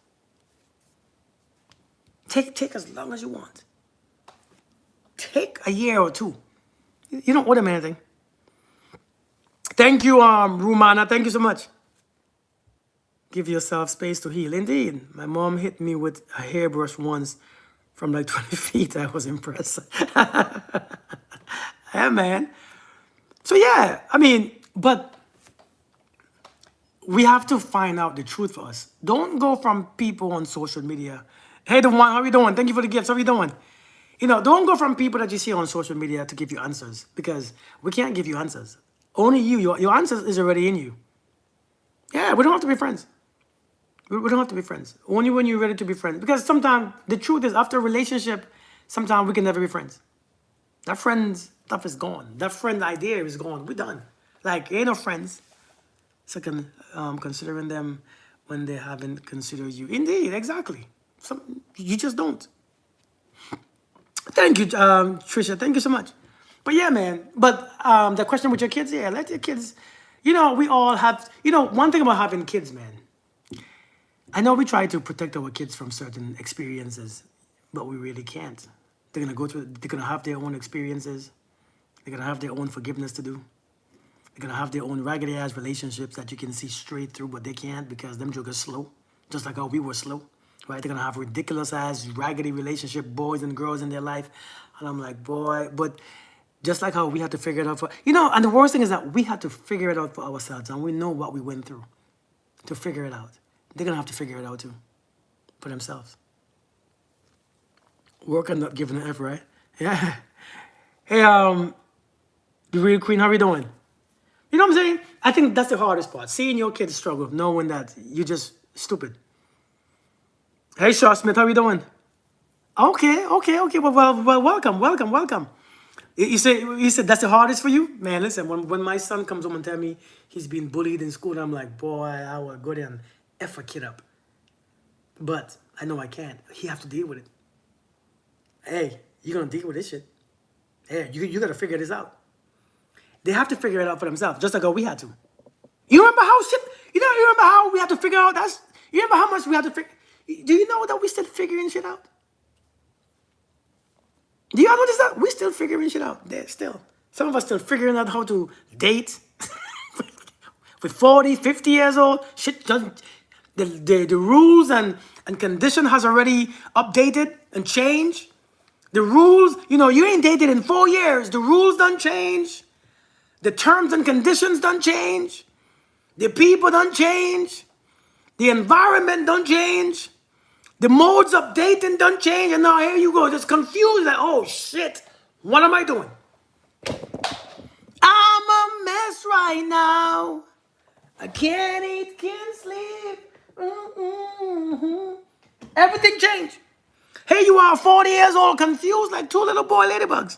Take as long as you want. Take a year or two. You don't owe them anything. Thank you, Rumana. Thank you so much. Give yourself space to heal. Indeed. My mom hit me with a hairbrush once from like 20 feet. I was impressed. Yeah, man. So yeah, but we have to find out the truth for us. Don't go from people on social media. Hey, the one, how you doing? Thank you for the gifts. How you doing? Don't go from people that you see on social media to give you answers because we can't give you answers. Only you, your answers is already in you. Yeah, we don't have to be friends. We don't have to be friends. Only when you're ready to be friends. Because sometimes the truth is after a relationship, sometimes we can never be friends. That friend stuff is gone. That friend idea is gone. We're done. Like, ain't no friends. Second, considering them when they haven't considered you. Indeed, exactly. You just don't. Thank you, Trisha. Thank you so much. But yeah, man. But the question with your kids, yeah, let your kids We all have, one thing about having kids, man. I know we try to protect our kids from certain experiences, but we really can't. They're gonna have their own experiences. They're gonna have their own forgiveness to do. They're gonna have their own raggedy ass relationships that you can see straight through, but they can't because them jokers slow. Just like how we were slow. Right? They're gonna have ridiculous ass raggedy relationship, boys and girls in their life. And I'm like, boy, but just like how we had to figure it out for and the worst thing is that we had to figure it out for ourselves and we know what we went through to figure it out. They're gonna have to figure it out too. For themselves. Work on not giving an F, right? Yeah. Hey, the real queen, how we doing? You know what I'm saying? I think that's the hardest part. Seeing your kids struggle, knowing that you're just stupid. Hey, Shaw Smith, how you doing? Okay. Well, welcome. You said that's the hardest for you? Man, listen, when my son comes home and tell me he's been bullied in school, I'm like, boy, I will go there and F a kid up. But I know I can't. He have to deal with it. Hey, you're going to deal with this shit. Hey, you got to figure this out. They have to figure it out for themselves, just like how we had to. You remember how shit, you remember how we had to figure out that? You remember how much we had to figure? Do you know that we still figuring shit out? Do y'all notice that? We still figuring shit out. There still. Some of us still figuring out how to date. With 40, 50 years old, shit doesn't, the rules and condition has already updated and changed. The rules, you ain't dated in 4 years. The rules done change. The terms and conditions done change. The people done change. The environment done change. The modes of dating done change. And now here you go, just confused. Like, oh shit, what am I doing? I'm a mess right now. I can't eat, can't sleep. Everything changed. Here you are, 40 years old, confused like two little boy ladybugs.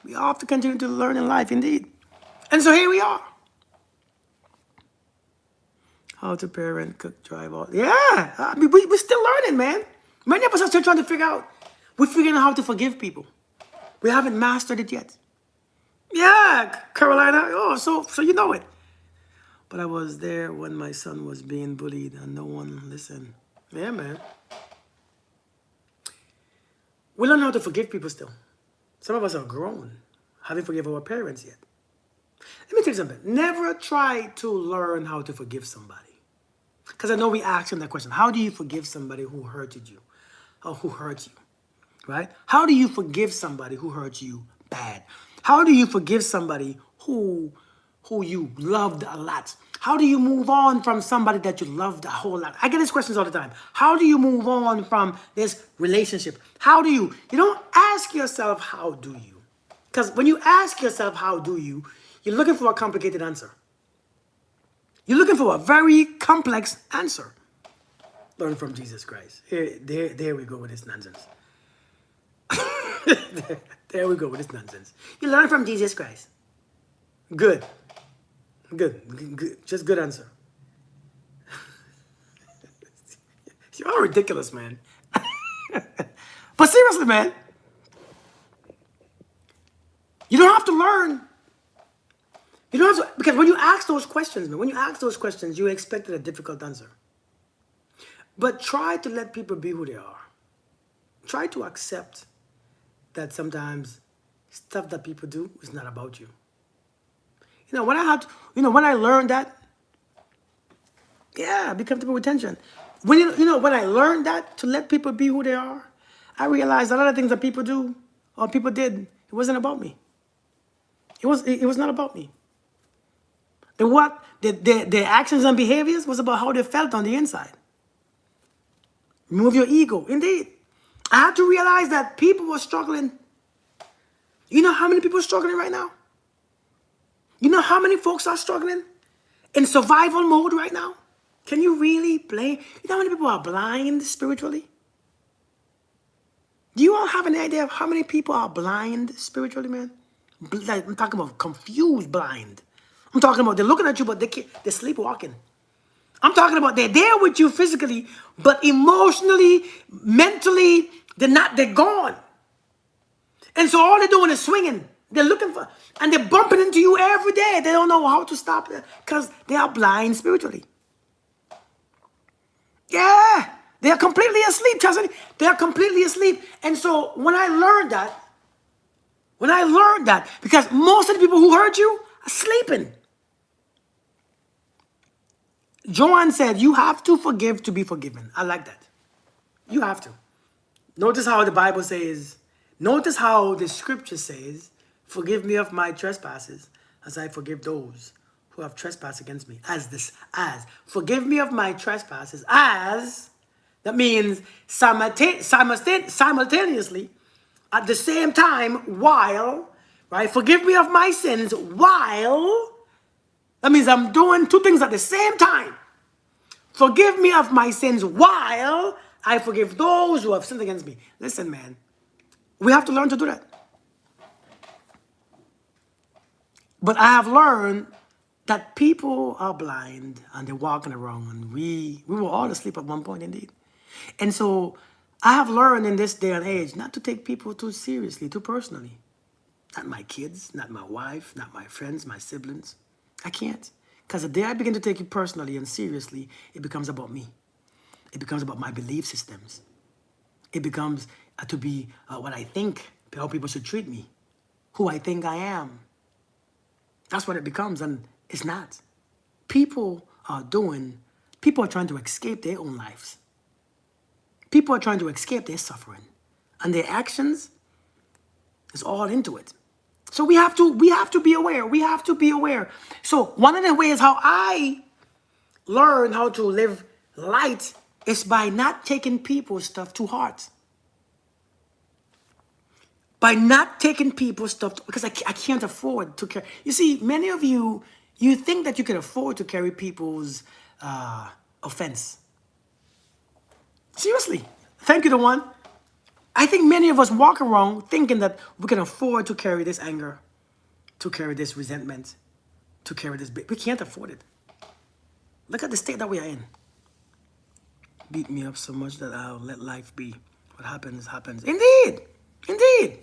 We all have to continue to learn in life, indeed. And so here we are. How to parent, cook, drive, all. Yeah, I mean, we're still learning, man. Many of us are still trying to figure out. We're figuring out how to forgive people. We haven't mastered it yet. Yeah, Carolina. Oh, so you know it. But I was there when my son was being bullied and no one listened. Yeah, man. We learn how to forgive people still. Some of us are grown. Haven't forgiven our parents yet. Let me tell you something. Never try to learn how to forgive somebody. Because I know we ask him that question. How do you forgive somebody who hurted you? Or who hurt you? Right? How do you forgive somebody who hurt you bad? How do you forgive somebody who you loved a lot? How do you move on from somebody that you loved a whole lot? I get these questions all the time. How do you move on from this relationship? How do you? You don't ask yourself, how do you? Because when you ask yourself, how do you, you're looking for a complicated answer. You're looking for a very complex answer. Learn from Jesus Christ. There we go with this nonsense. There we go with this nonsense. You learn from Jesus Christ. Good. Just good answer. You're ridiculous, man. But seriously, man. You don't have to learn. You don't have to, because when you ask those questions, man, you expected a difficult answer. But try to let people be who they are. Try to accept that sometimes stuff that people do is not about you. When I learned that, yeah, be comfortable with tension. When I learned that to let people be who they are, I realized a lot of things that people do or people did, it wasn't about me. It was not about me. Their actions and behaviors was about how they felt on the inside. Remove your ego. Indeed. I had to realize that people were struggling. You know how many people are struggling right now? You know how many folks are struggling in survival mode right now? Can you really blame? You know how many people are blind spiritually? Do you all have an idea of how many people are blind spiritually, man? Like, I'm talking about confused blind. I'm talking about they're looking at you, but they're sleepwalking. I'm talking about they're there with you physically, but emotionally, mentally, they're gone. And so all they're doing is swinging. They're looking for, and they're bumping into you every day. They don't know how to stop it because they are blind spiritually. Yeah, they are completely asleep, Cousin. They are completely asleep. And so when I learned that, because most of the people who hurt you are sleeping. Joanne said, you have to forgive to be forgiven. I like that. You have to. Notice how the Bible says, notice how the scripture says, forgive me of my trespasses as I forgive those who have trespassed against me. Forgive me of my trespasses as, that means simultaneously, at the same time, while, right? Forgive me of my sins while, that means I'm doing two things at the same time. Forgive me of my sins while I forgive those who have sinned against me. Listen, man, we have to learn to do that. But I have learned that people are blind and they're walking around, and we were all asleep at one point, indeed. And so I have learned in this day and age not to take people too seriously, too personally. Not my kids, not my wife, not my friends, my siblings. I can't. Because the day I begin to take it personally and seriously, it becomes about me. It becomes about my belief systems. It becomes to be what I think, how people should treat me, who I think I am. That's what it becomes, and it's not. People are trying to escape their own lives. People are trying to escape their suffering, and their actions is all into it. So we have to be aware. We have to be aware. So one of the ways how I learn how to live light is by not taking people's stuff to heart. By not taking people's stuff, because I can't afford to carry. You see, many of you think that you can afford to carry people's offense. Seriously. Thank you, the one. I think many of us walk around thinking that we can afford to carry this anger, to carry this resentment, to carry this. We can't afford it. Look at the state that we are in. Beat me up so much that I'll let life be. What happens, happens. Indeed. Indeed.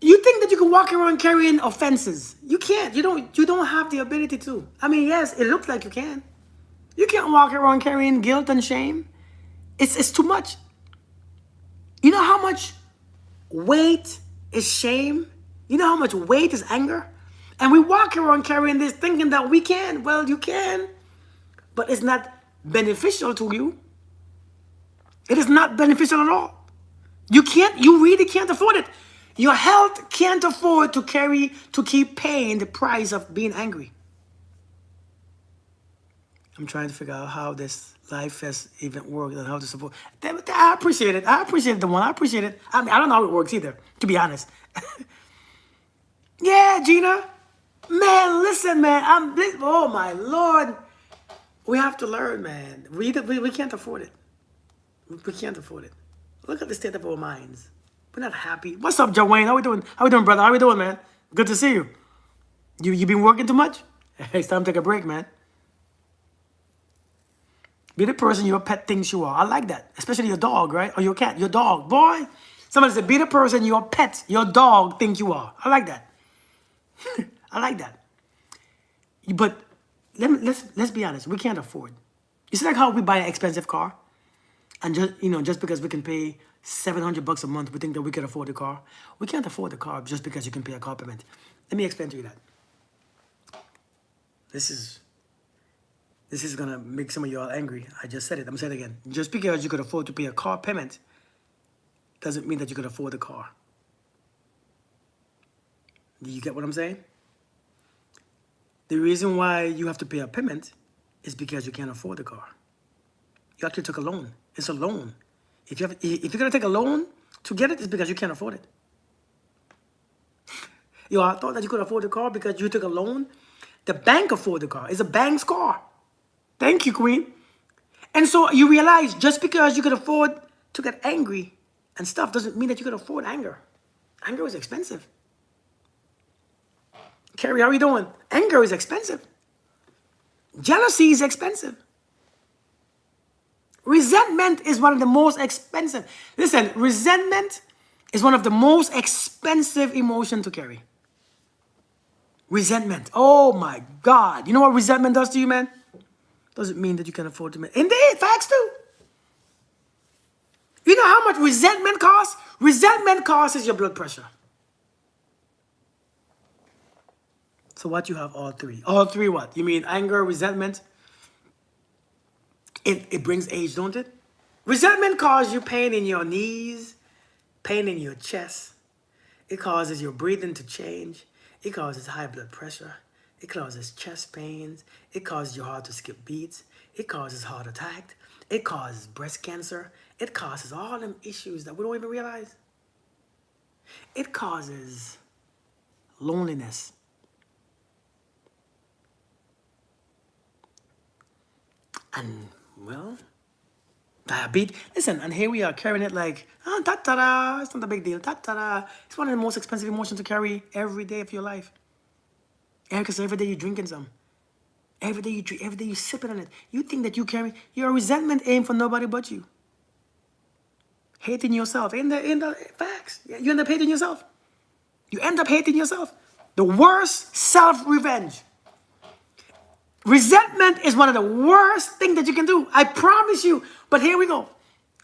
You think that you can walk around carrying offenses. You can't. You don't have the ability to. I mean, yes, it looks like you can. You can't walk around carrying guilt and shame. It's too much. You know how much weight is shame? You know how much weight is anger? And we walk around carrying this thinking that we can. Well, you can, but it's not beneficial to you. It is not beneficial at all. You really can't afford it. Your health can't afford to keep paying the price of being angry. I'm trying to figure out how this life has even worked and how to support. I appreciate it. I appreciate the one. I appreciate it. I mean, I don't know how it works either, to be honest. Yeah, Gina. Man, listen, man. Oh, my Lord. We have to learn, man. We can't afford it. We can't afford it. Look at the state of our minds. We're not happy. What's up, Joanne? How we doing? How we doing, brother? How we doing, man? Good to see you. You been working too much? Hey, it's time to take a break, man. Be the person your pet thinks you are. I like that. Especially your dog, right? Or your cat. Your dog. Boy. Somebody said, be the person your pet, your dog think you are. I like that. I like that. But let's be honest. We can't afford. You see like how we buy an expensive car? And just because we can pay $700 a month, we think that we can afford the car. We can't afford the car just because you can pay a car payment. Let me explain to you that. This is gonna make some of you all angry. I just said it. I'm gonna say it again. Just because you could afford to pay a car payment doesn't mean that you could afford the car. Do you get what I'm saying? The reason why you have to pay a payment is because you can't afford the car. You actually took a loan. It's a loan. If you're gonna take a loan to get it, it's because you can't afford it. I thought that you could afford the car because you took a loan. The bank afford the car. It's a bank's car. Thank you, Queen. And so you realize just because you could afford to get angry and stuff doesn't mean that you could afford anger. Anger is expensive. Carrie, how are you doing? Anger is expensive. Jealousy is expensive. Resentment is one of the most expensive. Listen, resentment is one of the most expensive emotions to carry. Resentment. Oh my God. You know what resentment does to you, man? Doesn't mean that you can afford to make. Indeed, facts too. You know how much resentment costs? Resentment costs your blood pressure. So what you have all three? All three what? You mean anger, resentment? It brings age, don't it? Resentment causes you pain in your knees, pain in your chest. It causes your breathing to change. It causes high blood pressure. It causes chest pains. It causes your heart to skip beats. It causes heart attack. It causes breast cancer. It causes all them issues that we don't even realize. It causes loneliness. And, well, diabetes. Listen, and here we are carrying it like, oh, ta-ta-da, it's not a big deal, ta-ta-da. It's one of the most expensive emotions to carry every day of your life. Because every day you're drinking some. Every day you drink, every day you're sipping on it. You think that you carry, your resentment aimed for nobody but you. Hating yourself. In the facts. You end up hating yourself. You end up hating yourself. The worst self-revenge. Resentment is one of the worst things that you can do. I promise you. But here we go.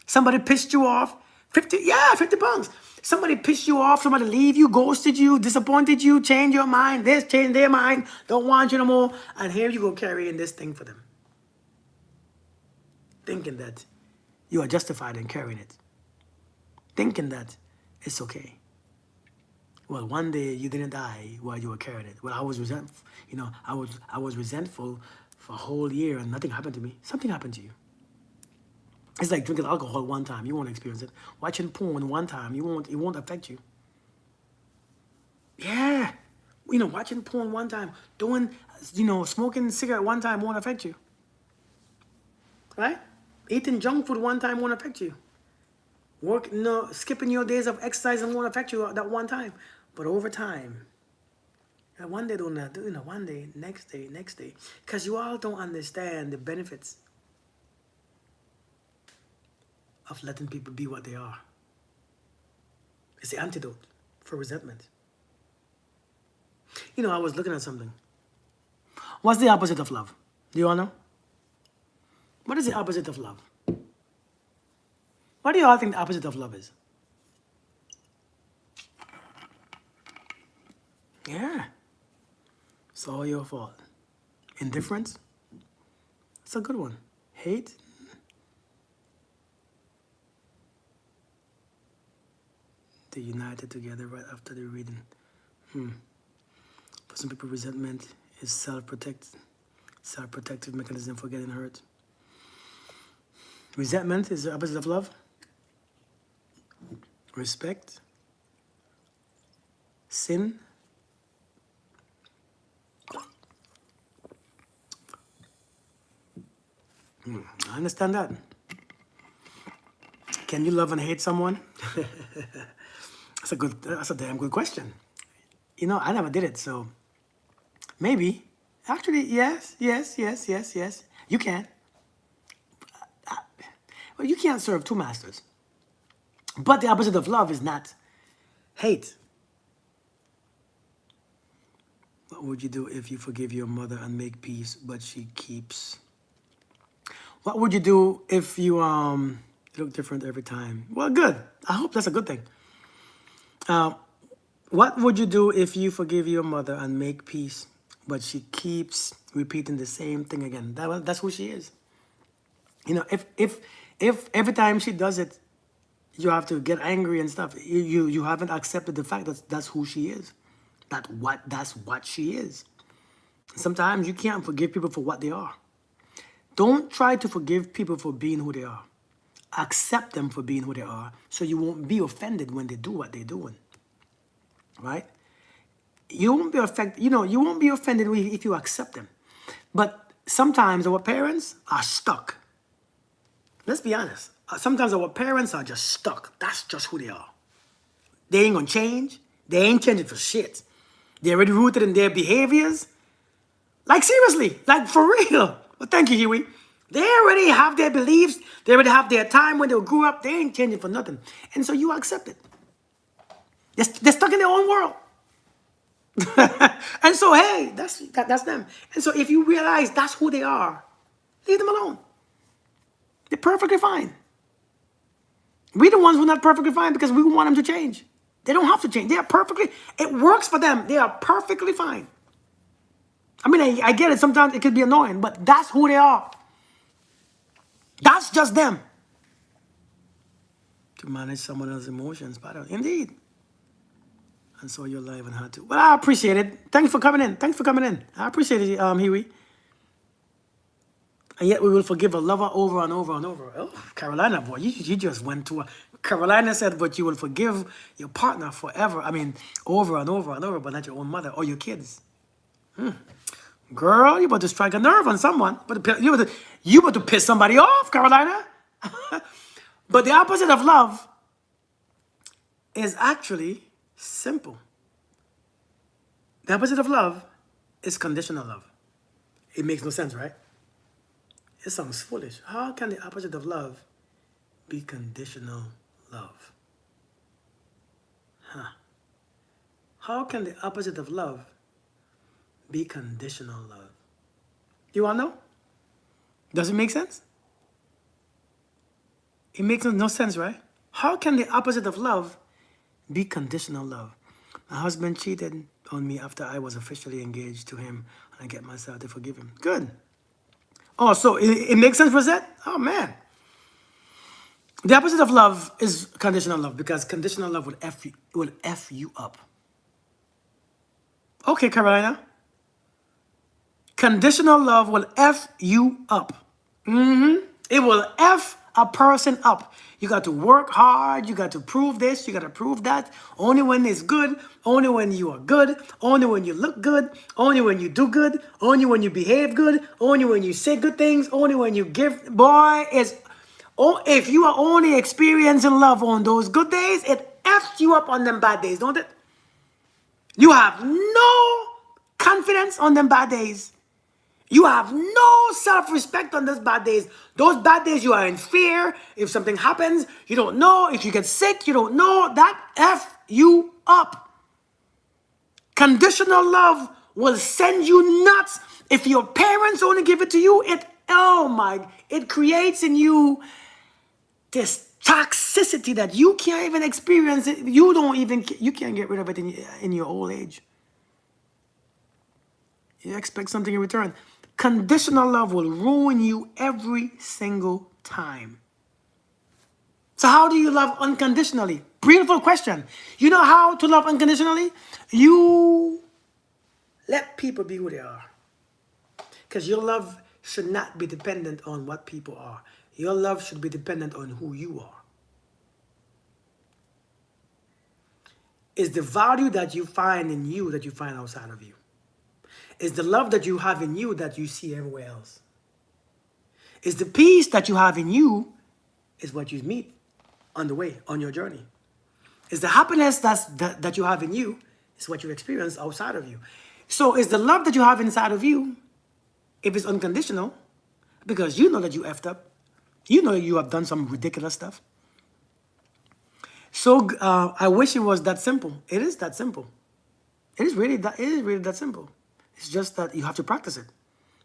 Somebody pissed you off. 50 pounds. Somebody pissed you off. Somebody leave you, ghosted you, disappointed you, changed your mind. This changed their mind. Don't want you no more. And here you go carrying this thing for them. Thinking that you are justified in carrying it. Thinking that it's okay. Well, one day you didn't die while you were carrying it. Well, I was resentful. You know, I was resentful for a whole year and nothing happened to me. Something happened to you. It's like drinking alcohol one time, you won't experience it. Watching porn one time, it won't affect you. Yeah. You know, watching porn one time, smoking a cigarette one time won't affect you. Right? Eating junk food one time won't affect you. Skipping your days of exercise won't affect you that one time. But over time, one day one day, next day. Because you all don't understand the benefits of letting people be what they are. It's the antidote for resentment. You know, I was looking at something. What's the opposite of love? Do you all know? What is the opposite of love? What do you all think the opposite of love is? Yeah. It's all your fault. Indifference? It's a good one. Hate? They united together right after the reading. For some people, resentment is self-protective mechanism for getting hurt. Resentment is the opposite of love. Respect. Sin. I understand that. Can you love and hate someone? That's a damn good question. You know, I never did it, so maybe. Actually, yes. You can. Well, you can't serve two masters. But the opposite of love is not hate. What would you do if you forgive your mother and make peace, but she keeps? What would you do if you look different every time? Well, good. I hope that's a good thing. What would you do if you forgive your mother and make peace, but she keeps repeating the same thing again? That's who she is. You know, if every time she does it, you have to get angry and stuff, you haven't accepted the fact that that's who she is. That's what she is. Sometimes you can't forgive people for what they are. Don't try to forgive people for being who they are. Accept them for being who they are, so you won't be offended when they do what they're doing. Right? You won't be affected. You won't be offended if you accept them. But sometimes our parents are stuck. Let's be honest. Sometimes our parents are just stuck. That's just who they are. They ain't gonna change. They ain't changing for shit. They're already rooted in their behaviors. Like seriously, like for real. Well, thank you, Huey. They already have their beliefs. They already have their time when they grew up. They ain't changing for nothing. And so you accept it. They're stuck in their own world. And so, hey, that's them. And so if you realize that's who they are, leave them alone. They're perfectly fine. We're the ones who are not perfectly fine because we want them to change. They don't have to change. They are perfectly, it works for them. They are perfectly fine. I mean, I get it. Sometimes it could be annoying, but that's who they are. That's just them. To manage someone else's emotions, but indeed. And so you're live and hard to. Well, I appreciate it. Thanks for coming in. Thanks for coming in. I appreciate it, Huey. And yet we will forgive a lover over and over and over. Oh, Carolina, boy, you just went to a... Carolina said, but you will forgive your partner forever. I mean, over and over and over, but not your own mother or your kids. Girl, you about to strike a nerve on someone. You about to piss somebody off, Carolina. But the opposite of love is actually simple. The opposite of love is conditional love. It makes no sense, right? It sounds foolish. How can the opposite of love be conditional love? How can the opposite of love be conditional love? You want to know? Does it make sense? It makes no sense, right? How can the opposite of love be conditional love? My husband cheated on me after I was officially engaged to him, and I get myself to forgive him. Good. Oh, so it makes sense, Rosette? Oh, man. The opposite of love is conditional love because conditional love will F you up. Okay, Carolina. Conditional love will F you up. It will F a person up. You got to work hard. You got to prove this. You got to prove that. Only when it's good. Only when you are good. Only when you look good. Only when you do good. Only when you behave good. Only when you say good things. Only when you give. Boy, if you are only experiencing love on those good days, it F's you up on them bad days, don't it? You have no confidence on them bad days. You have no self-respect on those bad days. Those bad days, you are in fear. If something happens, you don't know. If you get sick, you don't know. That F you up. Conditional love will send you nuts. If your parents only give it to you, it creates in you this toxicity that you can't even experience it. You can't get rid of it in your old age. You expect something in return. Conditional love will ruin you every single time. So how do you love unconditionally? Beautiful question. You know how to love unconditionally? You let people be who they are. Because your love should not be dependent on what people are. Your love should be dependent on who you are. It's the value that you find in you that you find outside of you. It's the love that you have in you that you see everywhere else. It's the peace that you have in you is what you meet on the way, on your journey. It's the happiness that you have in you is what you experience outside of you. So it's the love that you have inside of you, if it's unconditional, because you know that you effed up. You know you have done some ridiculous stuff. So I wish it was that simple. It is that simple. It is really that simple. It's just that you have to practice it,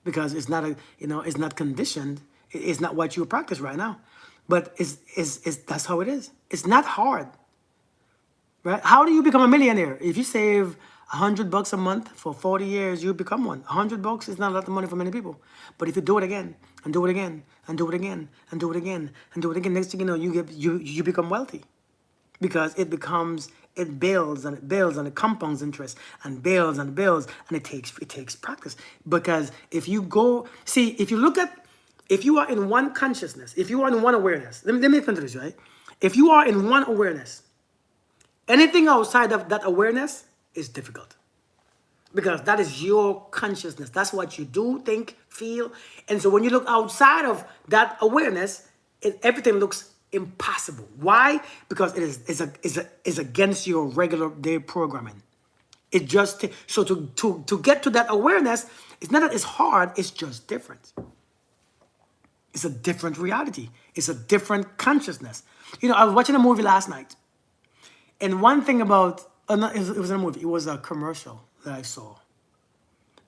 because it's not it's not conditioned. It's not what you practice right now, but that's how it is. It's not hard, right? How do you become a millionaire? If you save $100 a month for 40 years, you become one. $100 is not a lot of money for many people, but if you do it again and do it again and do it again and do it again and do it again, next thing you know, you become wealthy. Because it builds and it builds and it compounds interest and builds and builds, and it takes practice. Because if you are in one consciousness, if you are in one awareness, let me explain this, right? If you are in one awareness, anything outside of that awareness is difficult. Because that is your consciousness. That's what you do, think, feel. And so when you look outside of that awareness, everything looks impossible. Why? Because it is against your regular day programming. It just so to get to that awareness, it's not that it's hard, it's just different. It's a different reality. It's a different consciousness. I was watching a movie last night, And one thing about, no, it was in a movie. It was a commercial that I saw.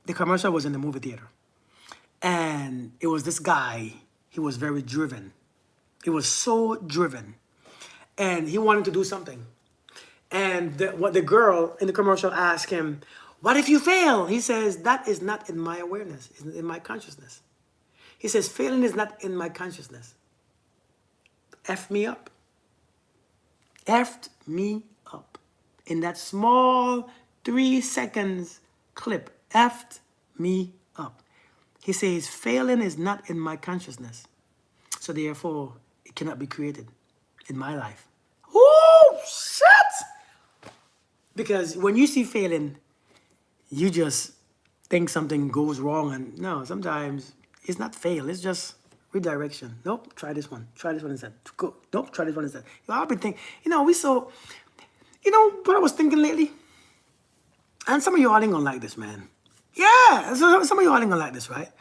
The commercial was in the movie theater. And it was this guy. He was very driven. He was so driven. And he wanted to do something. And what the girl in the commercial asked him, what if you fail? He says, that is not in my awareness, it's in my consciousness. He says, failing is not in my consciousness. F me up. F'd me up. In that small 3 seconds clip, F'd me up. He says, failing is not in my consciousness. So therefore, it cannot be created in my life. Oh, shit! Because when you see failing, you just think something goes wrong. And no, sometimes it's not fail. It's just redirection. Nope, try this one. Try this one instead. Go. Nope, try this one instead. I've been thinking, what I was thinking lately? And some of you all ain't gonna like this, man. Yeah, some of you all ain't gonna like this, right?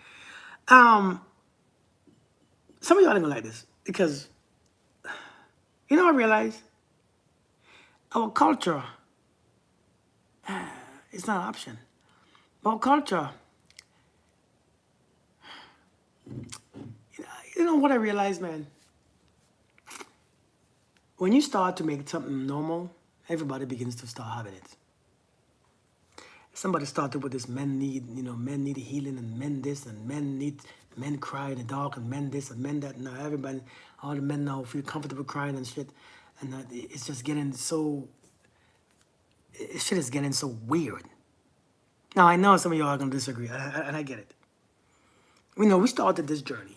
Some of you all ain't gonna like this. Because, I realize our culture, it's not an option. Our culture, what I realized, man? When you start to make something normal, everybody begins to start having it. Somebody started with this men need healing, and men this, and men cry in the dark, and men this, and men that. Now everybody, all the men now feel comfortable crying and shit. And it's just getting so, shit is getting so weird. Now I know some of y'all are going to disagree, and I get it. We started this journey.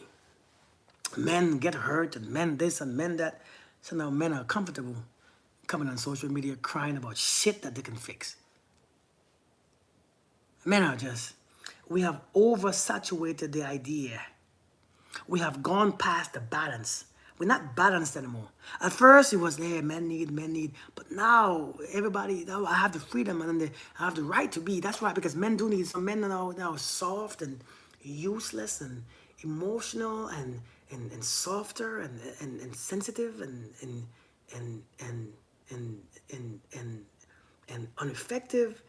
Men get hurt, and men this, and men that. So now men are comfortable coming on social media crying about shit that they can fix. Men are we have oversaturated the idea. We have gone past the balance. We're not balanced anymore. At first it was, hey, men need. But now now I have the freedom and I have the right to be. That's right, because men do need. Some men are now soft and useless and emotional and softer and sensitive and ineffective.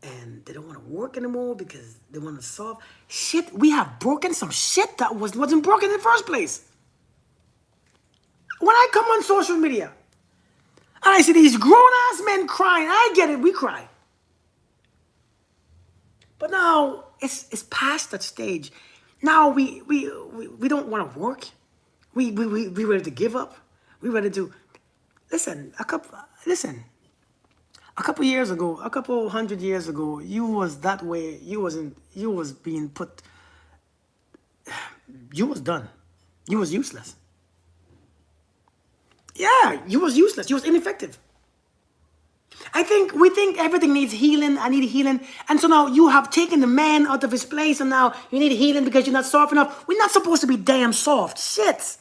And they don't want to work anymore because they want to solve shit. We have broken some shit that wasn't broken in the first place. When I come on social media and I see these grown-ass men crying, I get it, we cry. But now it's past that stage. Now we don't want to work. We ready to give up. We ready to listen. A couple years ago, a couple hundred years ago, you was that way. You was being put. You was done. You was useless. Yeah, you was useless. You was ineffective. We think everything needs healing. I need healing. And so now you have taken the man out of his place, and now you need healing because you're not soft enough. We're not supposed to be damn soft. Shit.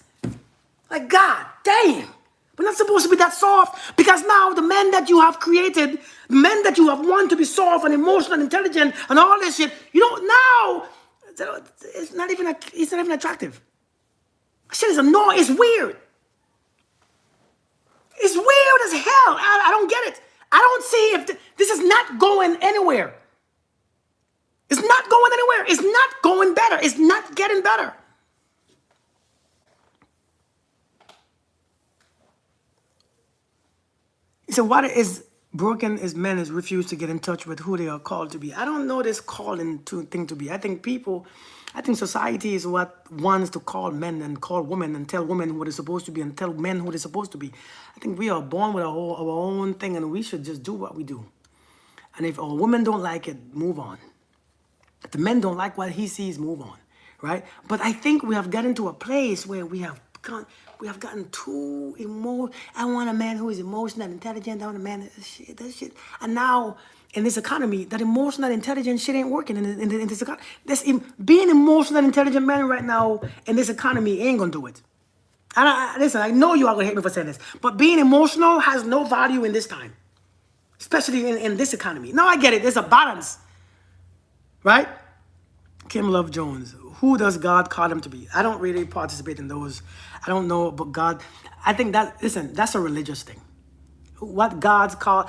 Like, God damn. We're not supposed to be that soft, because now the men that you have created, the men that you have wanted to be soft and emotional and intelligent and all this shit, now it's not even attractive. Shit is annoying. It's weird. It's weird as hell. I don't get it. I don't see if this is not going anywhere. It's not going anywhere. It's not going better. It's not getting better. So what is broken is men is refuse to get in touch with who they are called to be. I don't know this calling thing to be. I think society is what wants to call men and call women and tell women what they're supposed to be and tell men who they're supposed to be. I think we are born with our own thing, and we should just do what we do. And if our women don't like it, move on. If the men don't like what he sees, move on, right? But I think we have gotten to a place where we have gotten too emotional. I want a man who is emotional and intelligent. I want a man that shit. And now, in this economy, that emotional and intelligent shit ain't working in this economy. Being emotional and intelligent man right now in this economy ain't gonna do it. And listen, I know you are gonna hate me for saying this, but being emotional has no value in this time, especially in this economy. Now I get it. There's a balance, right? Kim Love Jones. Who does God call him to be? I don't really participate in those. I don't know, but God, I think that's a religious thing. what God's called.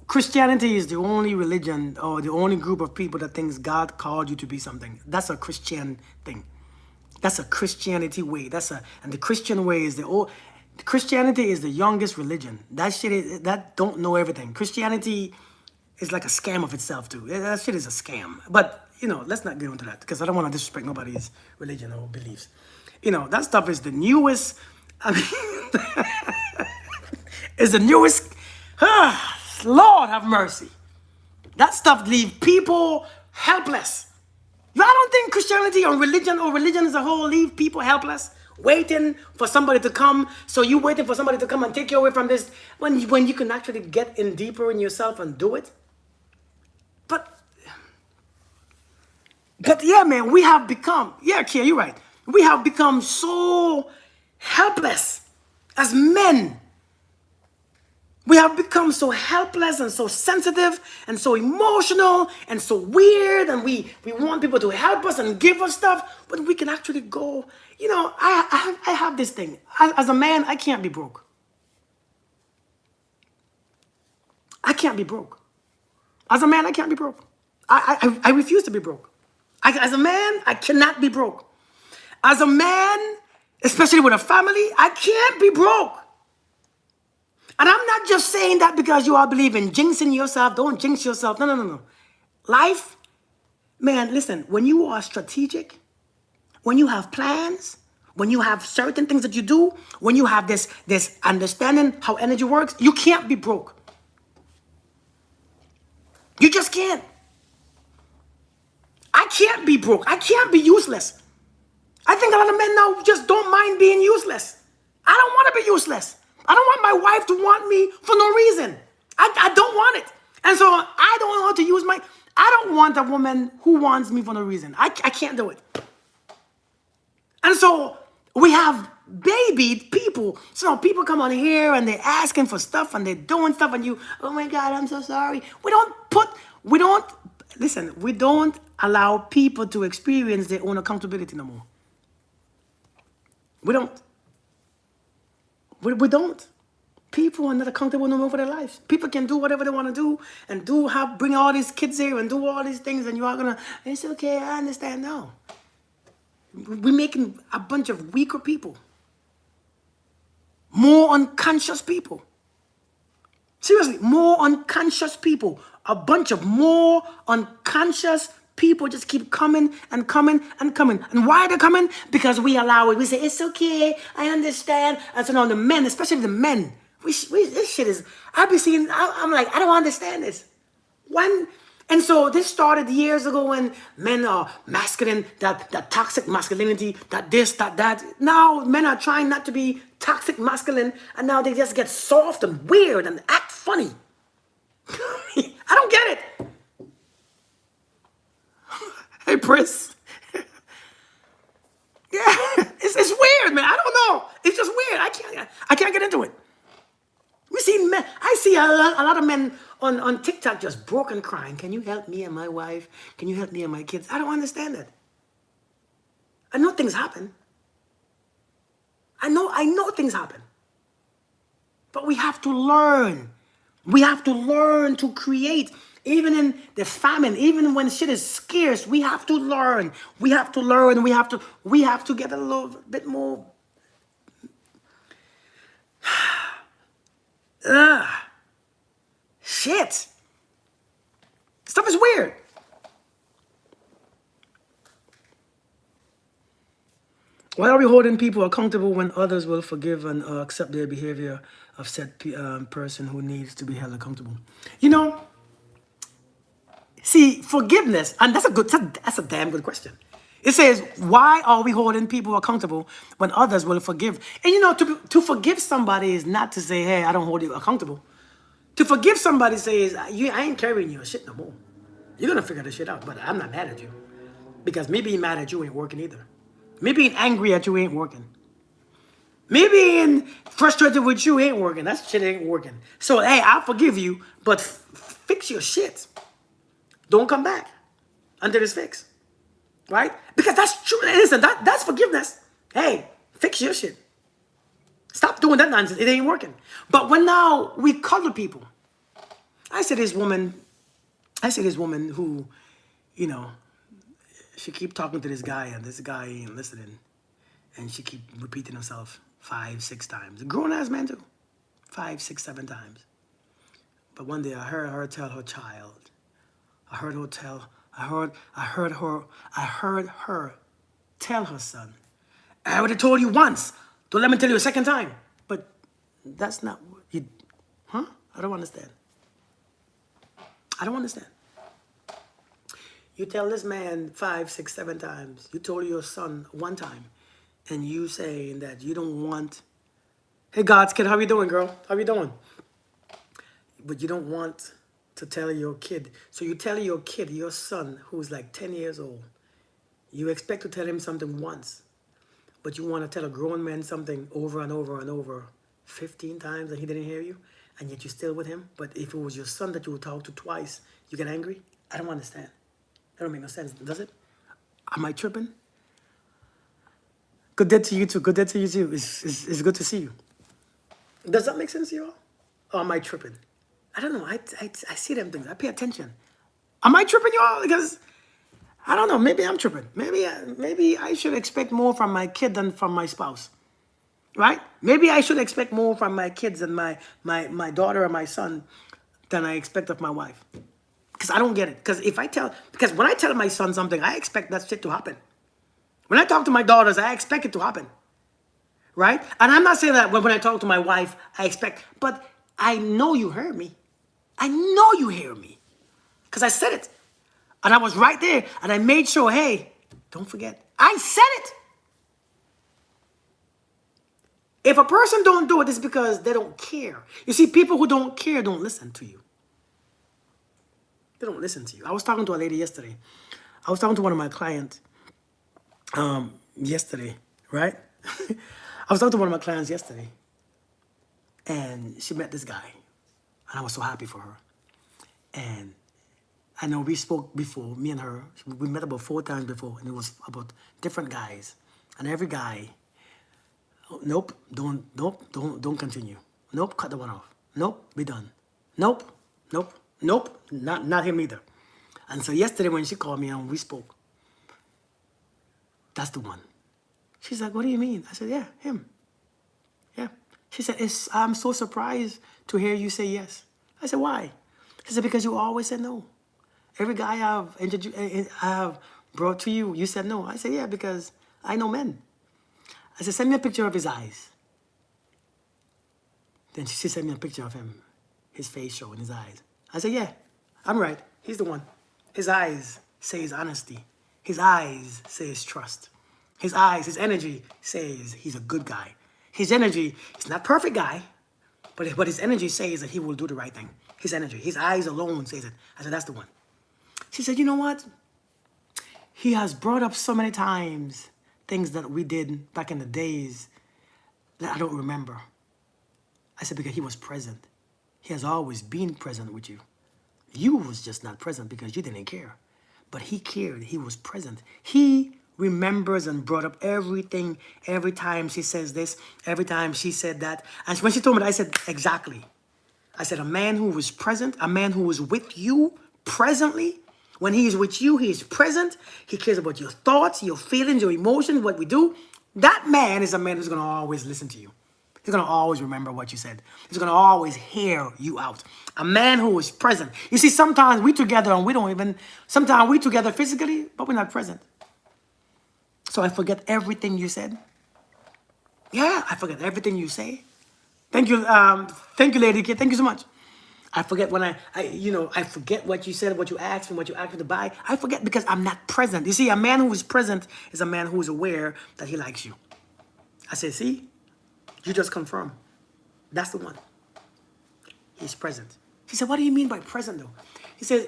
Christianity is the only religion or the only group of people that thinks God called you to be something. That's a Christian thing. That's a Christianity way. And the Christian way is the old. Christianity is the youngest religion. That shit is, that don't know everything. Christianity is like a scam of itself too. That shit is a scam. But let's not get into that because I don't want to disrespect nobody's religion or beliefs. That stuff is the newest. I mean, is the newest. Lord have mercy. That stuff leave people helpless. I don't think Christianity or religion as a whole leave people helpless, waiting for somebody to come. So you waiting for somebody to come and take you away from this when you can actually get in deeper in yourself and do it. But yeah, man, we have become, Kia, you're right. We have become so helpless as men. We have become so helpless and so sensitive and so emotional and so weird, and we want people to help us and give us stuff, but we can actually go. I have this thing. As a man, I can't be broke. I can't be broke. As a man, I can't be broke. I refuse to be broke. As a man, I cannot be broke. As a man, especially with a family, I can't be broke. And I'm not just saying that because you all believe in jinxing yourself. Don't jinx yourself. No. Life, man, listen, when you are strategic, when you have plans, when you have certain things that you do, when you have this understanding how energy works, you can't be broke. You just can't. I can't be broke. I can't be useless. I think a lot of men now just don't mind being useless. I don't want to be useless. I don't want my wife to want me for no reason. I don't want it. And so I don't know how to use I don't want a woman who wants me for no reason. I can't do it. And so we have babied people. So people come on here and they're asking for stuff and they're doing stuff and oh my God, I'm so sorry. We don't allow people to experience their own accountability no more. We don't. We don't. People are not accountable no more for their lives. People can do whatever they want to do and bring all these kids here and do all these things, and you are gonna. It's okay. I understand now. We're making a bunch of weaker people, more unconscious people. Seriously, more unconscious people. A bunch of more unconscious people just keep coming and coming and coming. And why are they coming? Because we allow it. We say, it's okay, I understand. And so now the men, especially the men, this shit is, I'll be seeing, I'm like, I don't understand this. And so this started years ago when men are masculine, that toxic masculinity, that this, that. Now men are trying not to be toxic masculine, and now they just get soft and weird and act funny. I don't get it. Hey, Prince. Yeah, it's weird, man. I don't know. It's just weird. I can't get into it. I see a lot of men on TikTok just broken crying. Can you help me and my wife? Can you help me and my kids? I don't understand it. I know things happen. I know things happen. But we have to learn. We have to learn to create. Even in the famine, even when shit is scarce, we have to learn. We have to learn. We have to get a little bit more. Shit. Stuff is weird. Why are we holding people accountable when others will forgive and accept their behavior of said person who needs to be held accountable? See, forgiveness, and that's a damn good question. It says, why are we holding people accountable when others will forgive? And to forgive somebody is not to say, hey, I don't hold you accountable. To forgive somebody says, I ain't carrying your shit no more. You're going to figure this shit out, but I'm not mad at you. Because me being mad at you ain't working either. Me being angry at you ain't working. Me being frustrated with you ain't working. That shit ain't working. So, hey, I'll forgive you, but fix your shit. Don't come back until it's fixed. Right? Because that's true. Listen, that's forgiveness. Hey, fix your shit. Stop doing that nonsense. It ain't working. But when now we cuddle people, I see this woman, who, you know, she keep talking to this guy and this guy ain't listening. And she keep repeating herself 5, 6 times. A grown-ass man too. 5, 6, 7 times. But one day I heard her tell her child. I heard her tell her son, I already told you once. Don't let me tell you a second time. But that's not what you, huh? I don't understand. I don't understand. You tell this man 5, 6, 7 times. You told your son one time. And you saying that you don't want, hey God's kid, how you doing, girl? How you doing? But you don't want to tell your kid. So you tell your kid, your son, who's like 10 years old, you expect to tell him something once, but you want to tell a grown man something over and over and over 15 times and he didn't hear you, and yet you're still with him. But if it was your son that you would talk to twice, you get angry? I don't understand. That don't make no sense, does it? Am I tripping? Good day to you too. Good day to you too. It's good to see you. Does that make sense to you all? Or am I tripping? I don't know. I see them things. I pay attention. Am I tripping, y'all? Because I don't know. Maybe I'm tripping. Maybe I should expect more from my kid than from my spouse, right? Maybe I should expect more from my kids and my daughter or my son than I expect of my wife. Because I don't get it. Because when I tell my son something, I expect that shit to happen. When I talk to my daughters, I expect it to happen, right? And I'm not saying that when I talk to my wife, I expect, but I know you heard me. I know you hear me because I said it. And I was right there and I made sure, hey, don't forget, I said it. If a person don't do it, it's because they don't care. You see, people who don't care don't listen to you. They don't listen to you. I was talking to a lady yesterday. I was talking to one of my clients yesterday, right? I was talking to one of my clients yesterday and she met this guy and I was so happy for her. And I know we spoke before, me and her, we met about 4 times before, and it was about different guys. And every guy, oh, nope, don't continue. Nope, cut the one off. Nope, be done. Nope, not him either. And so yesterday when she called me and we spoke, that's the one. She's like, what do you mean? I said, yeah, him. Yeah. She said, I'm so surprised to hear you say yes. I said, why? She said, because you always said no. Every guy I have brought to you, you said no. I said, yeah, because I know men. I said, send me a picture of his eyes. Then she sent me a picture of him, his face showing his eyes. I said, yeah, I'm right. He's the one. His eyes say his honesty. His eyes say his trust. His eyes, his energy says he's a good guy. His energy, he's not a perfect guy, but his energy says that he will do the right thing. His energy, his eyes alone says it. I said, that's the one. She said, you know what? He has brought up so many times things that we did back in the days that I don't remember. I said, because he was present. He has always been present with you. You was just not present because you didn't care. But he cared. He was present. He remembers and brought up everything every time she says this, every time she said that. And when she told me that, I said, exactly. I said, a man who was present, a man who was with you presently, when he is with you, he is present. He cares about your thoughts, your feelings, your emotions, what we do. That man is a man who's going to always listen to you. He's going to always remember what you said. He's going to always hear you out. A man who is present. You see, sometimes we together and we don't even, sometimes we together physically, but we're not present. So I forget everything you said. Yeah, I forget everything you say. Thank you, Lady Kid. Thank you so much. I forget when I forget what you said, what you asked, and what you asked me to buy. I forget because I'm not present. You see, a man who is present is a man who is aware that he likes you. I said, see, you just confirm. That's the one. He's present. She said, what do you mean by present, though?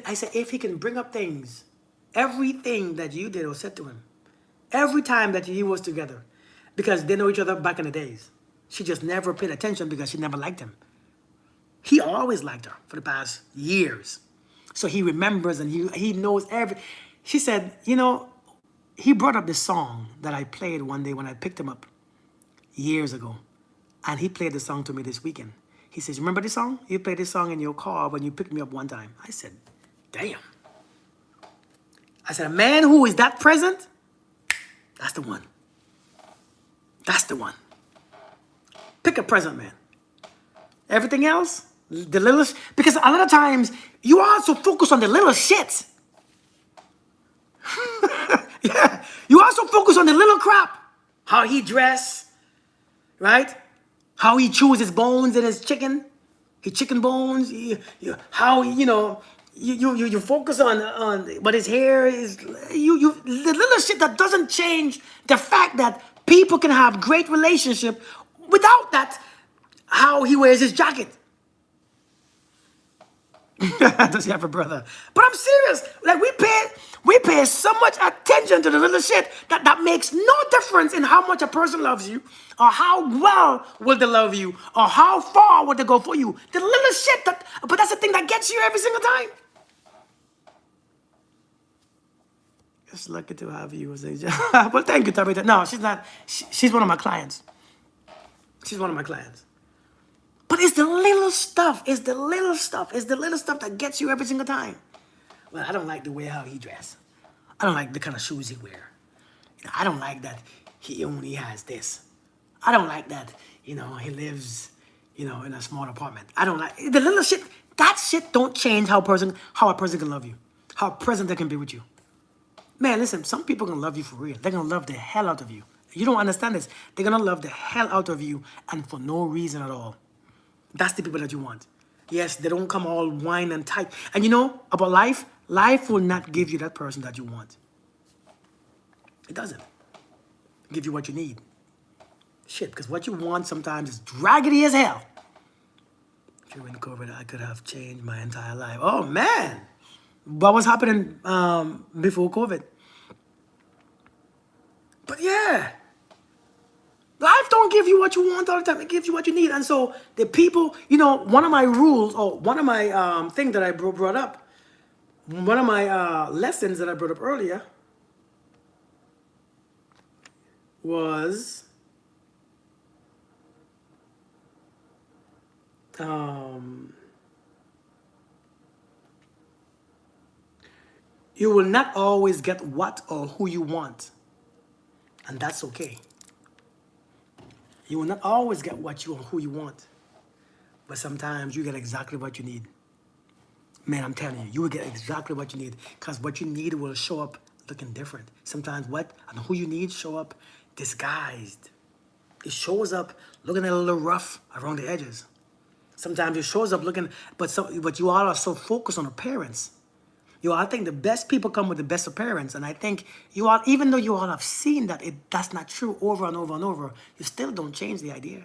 I said, if he can bring up things, everything that you did or said to him, every time that he was together, because they know each other back in the days. She just never paid attention because she never liked him. He always liked her for the past years. So he remembers and he knows every. She said, you know, he brought up this song that I played one day when I picked him up years ago. And he played the song to me this weekend. He says, remember this song? You played this song in your car when you picked me up one time. I said, damn. I said, a man who is that present, that's the one. That's the one. Pick a present, man. Everything else, the little, because a lot of times you also focus on the little shit. Yeah, you also focus on the little crap. How he dress, right? How he chews his bones in his chicken, bones. How you focus on what his hair is. The little shit that doesn't change the fact that people can have great relationship without that. How he wears his jacket. Does he have a brother? But I'm serious. Like we pay so much attention to the little shit that makes no difference in how much a person loves you, or how well will they love you, or how far would they go for you. The little shit but that's the thing that gets you every single time. It's lucky to have you as a well, thank you, Tabitha. No, she's not. She's one of my clients. She's one of my clients. But it's the little stuff. It's the little stuff. It's the little stuff that gets you every single time. Well, I don't like the way how he dress. I don't like the kind of shoes he wear. I don't like that he only has this. I don't like that, he lives, in a small apartment. I don't like the little shit. That shit don't change how a person can love you. How present they can be with you. Man, listen, some people can love you for real. They're going to love the hell out of you. You don't understand this. They're going to love the hell out of you and for no reason at all. That's the people that you want. Yes, they don't come all wine and tight. And about life will not give you that person that you want. It doesn't give you what you need. Shit, because what you want sometimes is raggedy as hell. During COVID, I could have changed my entire life. Oh, man. What was happening before COVID? But yeah. Life don't give you what you want all the time. It gives you what you need. And so the people, one of my rules, or one of my things that I brought up, one of my lessons that I brought up earlier was you will not always get what or who you want. And that's okay. You will not always get what you or who you want. But sometimes you get exactly what you need. Man, I'm telling you, you will get exactly what you need. Because what you need will show up looking different. Sometimes what and who you need show up disguised. It shows up looking a little rough around the edges. Sometimes it shows up looking, but you all are so focused on appearance. I think the best people come with the best appearance. And I think you all, even though you all have seen that that's not true over and over and over, you still don't change the idea.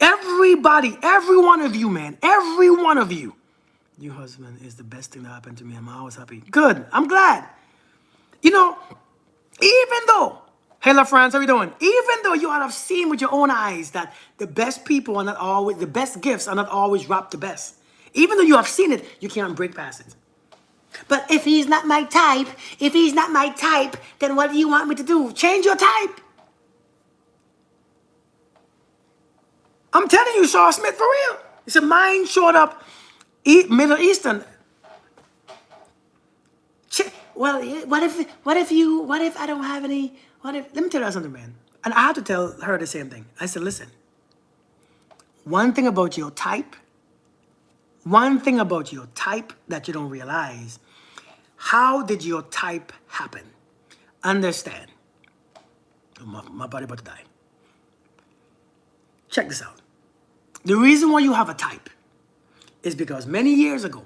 Everybody, every one of you, man, every one of you, your husband is the best thing that happened to me. I'm always happy. Good. I'm glad. Even though, hello, friends, how you doing? Even though you all have seen with your own eyes that the best people are not always, the best gifts are not always wrapped the best. Even though you have seen it, you can't break past it. But if he's not my type, then what do you want me to do? Change your type. I'm telling you, Shaw Smith, for real. He said, mine showed up Middle Eastern. Well, what if I don't have any, let me tell you something, man. And I had to tell her the same thing. I said, listen, one thing about your type that you don't realize, how did your type happen? Understand. My body about to die. Check this out. The reason why you have a type is because many years ago,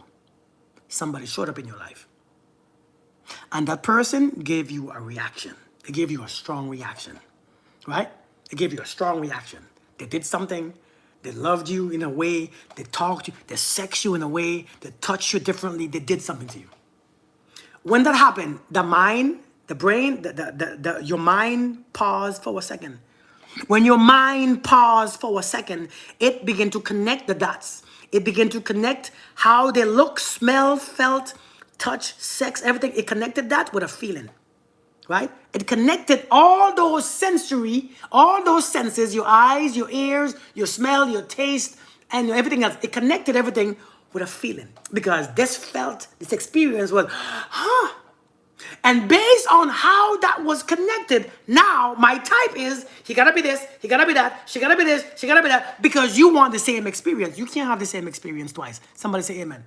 somebody showed up in your life. And that person gave you a reaction. They gave you a strong reaction, right? They gave you a strong reaction. They did something. They loved you in a way. They talked to you. They sexed you in a way. They touched you differently. They did something to you. When that happened, the mind, the brain, your mind paused for a second. When your mind paused for a second, it began to connect the dots. It began to connect how they look, smell, felt, touch, sex, everything. It connected that with a feeling. right? It connected all those all those senses, your eyes, your ears, your smell, your taste, and everything else. It connected everything with a feeling because this experience was, huh? And based on how that was connected, now my type is, he gotta be this, he gotta be that, she gotta be this, she gotta be that, because you want the same experience. You can't have the same experience twice. Somebody say amen.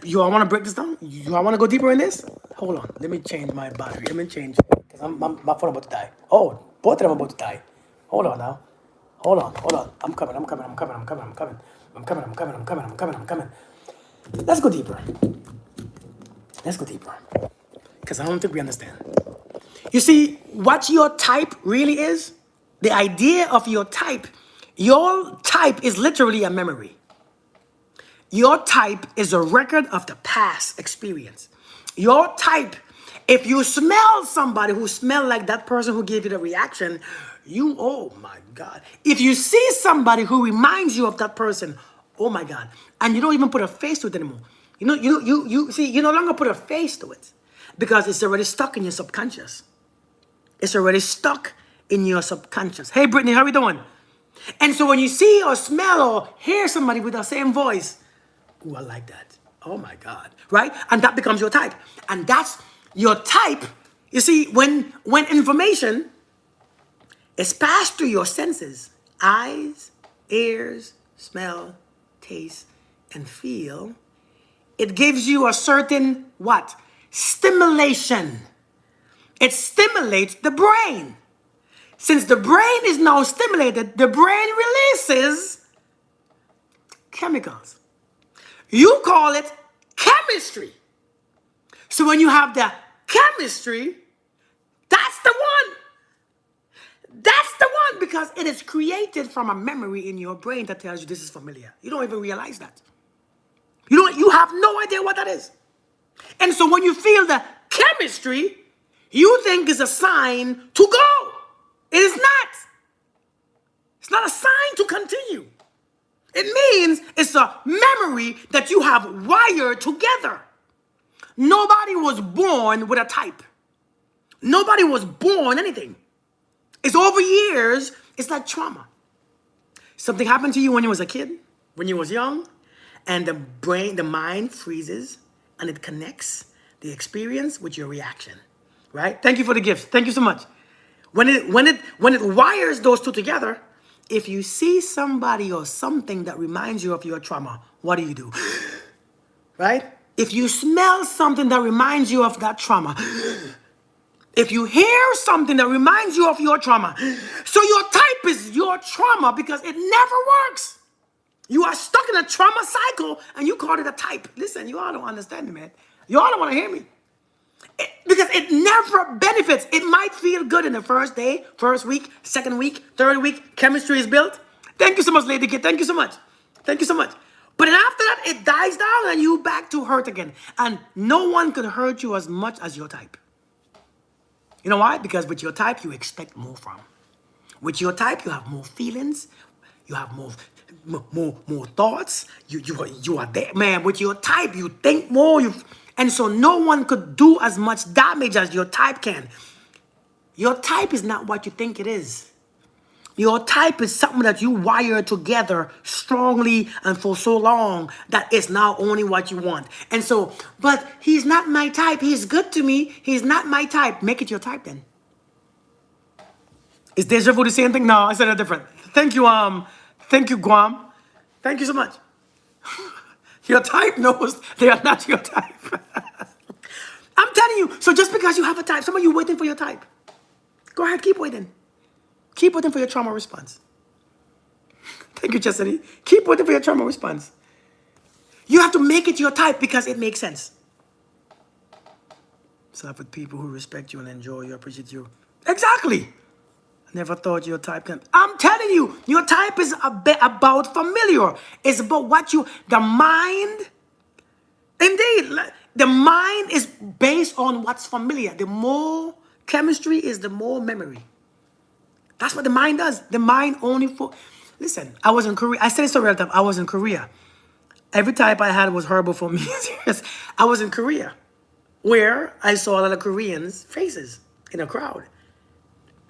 You all want to break this down? You all want to go deeper in this? Hold on. Let me change my battery. Let me change. Because my phone about to die. Oh, both of them about to die. Hold on now. Hold on. I'm coming. Let's go deeper. Because I don't think we understand. You see, what your type really is, the idea of your type is literally a memory. Your type is a record of the past experience. Your type, if you smell somebody who smelled like that person who gave you the reaction, oh my God. If you see somebody who reminds you of that person, oh my God. And you don't even put a face to it anymore. You no longer put a face to it because it's already stuck in your subconscious. It's already stuck in your subconscious. Hey, Brittany, how are we doing? And so when you see or smell or hear somebody with the same voice, ooh, I like that. Oh my God, right? And that becomes your type. And that's your type. You see, when information is passed through your senses, eyes, ears, smell, taste, and feel, it gives you a certain what? Stimulation. It stimulates the brain. Since the brain is now stimulated, the brain releases chemicals. You call it chemistry. So when you have the chemistry, that's the one. That's the one because it is created from a memory in your brain that tells you this is familiar. You don't even realize that. You have no idea what that is. And so when you feel the chemistry, you think it's a sign to go. It is not. It's not a sign to continue. It means it's a memory that you have wired together. Nobody was born with a type. Nobody was born anything. It's over years. It's like trauma. Something happened to you when you was a kid, when you was young, and the mind freezes and it connects the experience with your reaction, right? Thank you for the gift. Thank you so much. When it wires those two together, if you see somebody or something that reminds you of your trauma, what do? Right? If you smell something that reminds you of that trauma, if you hear something that reminds you of your trauma, so your type is your trauma because it never works. You are stuck in a trauma cycle and you call it a type. Listen, you all don't understand me, man. You all don't want to hear me. Because it never benefits. It might feel good in the first day, first week, second week, third week. Chemistry is built. Thank you so much, Lady Kid. Thank you so much. Thank you so much. But then after that, it dies down and you back to hurt again. And no one could hurt you as much as your type. You know why? Because with your type, you expect more from. With your type, you have more feelings. You have more thoughts. You are there. Man, with your type, you think more. And so no one could do as much damage as your type can. Your type is not what you think it is. Your type is something that you wire together strongly and for so long that it's now only what you want. And so, but he's not my type. He's good to me. He's not my type. Make it your type then. Is deja vu the same thing? No, I said it different. Thank you, Guam. Thank you so much. Your type knows they are not your type. I'm telling you, so just because you have a type, some of you waiting for your type. Go ahead, keep waiting. Keep waiting for your trauma response. Thank you, Chastity. Keep waiting for your trauma response. You have to make it your type because it makes sense. Stop with people who respect you and enjoy you, appreciate you. Exactly. Never thought your type can. I'm telling you, your type is a bit about familiar. It's about the mind. Indeed, the mind is based on what's familiar. The more chemistry is, the more memory. That's what the mind does. The mind only listen, I was in Korea. I say this all the time. I was in Korea. Every type I had was horrible for me. I was in Korea. where I saw a lot of Koreans' faces in a crowd.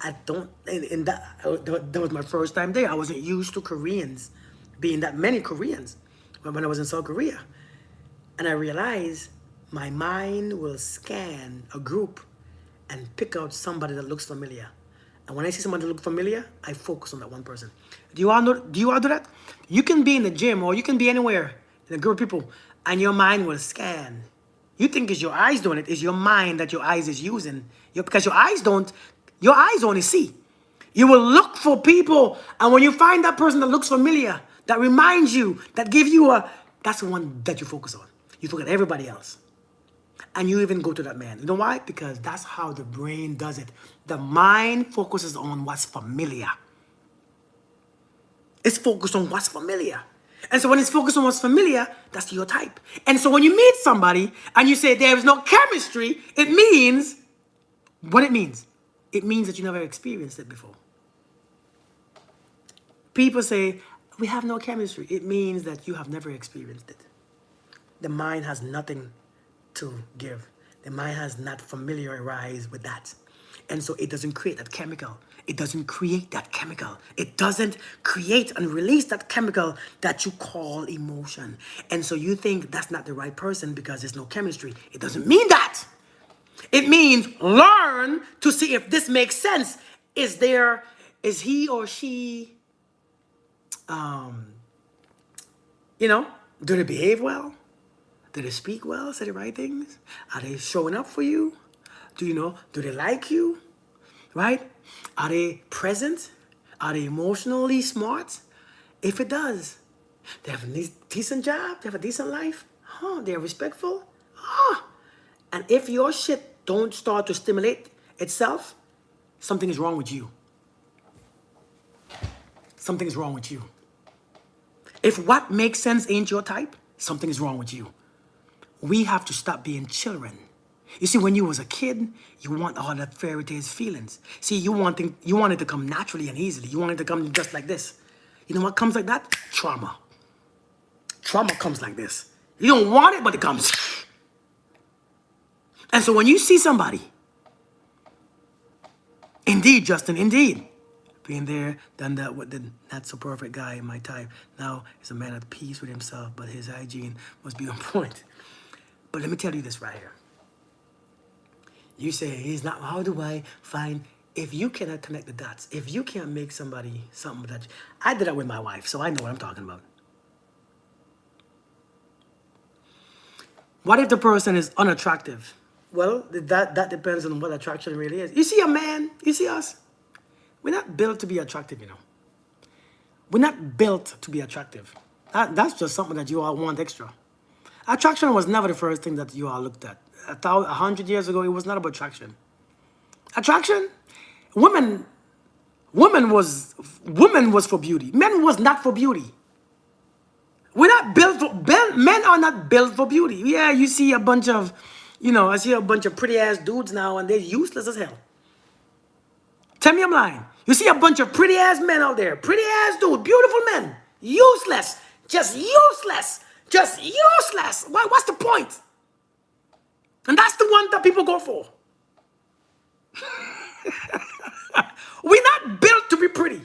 I don't, and that was my first time there. I wasn't used to Koreans being that many Koreans when I was in South Korea. And I realized my mind will scan a group and pick out somebody that looks familiar. And when I see somebody that looks familiar, I focus on that one person. Do you all do that? You can be in the gym or you can be anywhere in a group of people and your mind will scan. You think it's your eyes doing it, it's your mind that your eyes is using. Because your eyes only see. You will look for people, and when you find that person that looks familiar, that reminds you, that give you that's the one that you focus on. You forget everybody else. And you even go to that man. You know why? Because that's how the brain does it. The mind focuses on what's familiar. It's focused on what's familiar. And so when it's focused on what's familiar, that's your type. And so when you meet somebody and you say there is no chemistry, it means, what it means? It means that you never experienced it before. People say, we have no chemistry. It means that you have never experienced it. The mind has nothing to give. The mind has not familiarized with that. And so it doesn't create that chemical. It doesn't create that chemical. It doesn't create and release that chemical that you call emotion. And so you think that's not the right person because there's no chemistry. It doesn't mean that. It means learn to see if this makes sense. Is he or she, do they behave well? Do they speak well? Say the right things? Are they showing up for you? Do they like you? Right? Are they present? Are they emotionally smart? If it does, they have a decent job, they have a decent life. They're respectful. And if your shit don't start to stimulate itself, something is wrong with you. Something is wrong with you. If what makes sense ain't your type, something is wrong with you. We have to stop being children. You see, when you was a kid, you want all that fairy tales feelings. See, you want it to come naturally and easily. You want it to come just like this. You know what comes like that? Trauma. Trauma comes like this. You don't want it, but it comes. And so when you see somebody, indeed, Justin, indeed, being there, done that with the not so perfect guy in my type. Now he's a man at peace with himself, but his hygiene must be on point. But let me tell you this right here. You say, he's not, how do I find, if you cannot connect the dots, if you can't make somebody something that, I did that with my wife, so I know what I'm talking about. What if the person is unattractive? Well, that depends on what attraction really is. You see a man, you see us, we're not built to be attractive, We're not built to be attractive. That's just something that you all want extra. Attraction was never the first thing that you all looked at. 100 years ago, it was not about attraction. Attraction, women was for beauty. Men was not for beauty. We're not built for, men are not built for beauty. Yeah, you see a bunch of, I see a bunch of pretty ass dudes now and they're useless as hell. Tell me I'm lying. You see a bunch of pretty ass men out there, pretty ass dudes, beautiful men, useless, just useless, just useless. What's the point? And that's the one that people go for. We're not built to be pretty.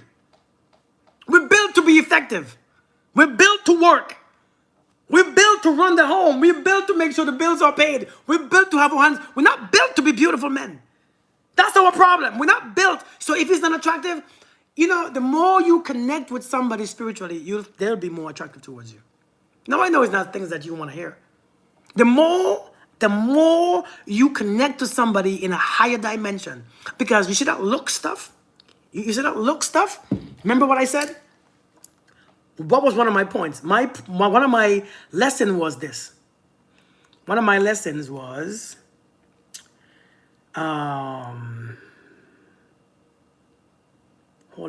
We're built to be effective. We're built to work. We're built to run the home. We're built to make sure the bills are paid. We're built to have our hands. We're not built to be beautiful men. That's our problem. We're not built. So if it's not attractive, the more you connect with somebody spiritually, they'll be more attractive towards you. Now I know it's not things that you want to hear. The more you connect to somebody in a higher dimension, because you see that look stuff. You see that look stuff. Remember what I said? What was one of my points? One of my lessons was this. One of my lessons was, hold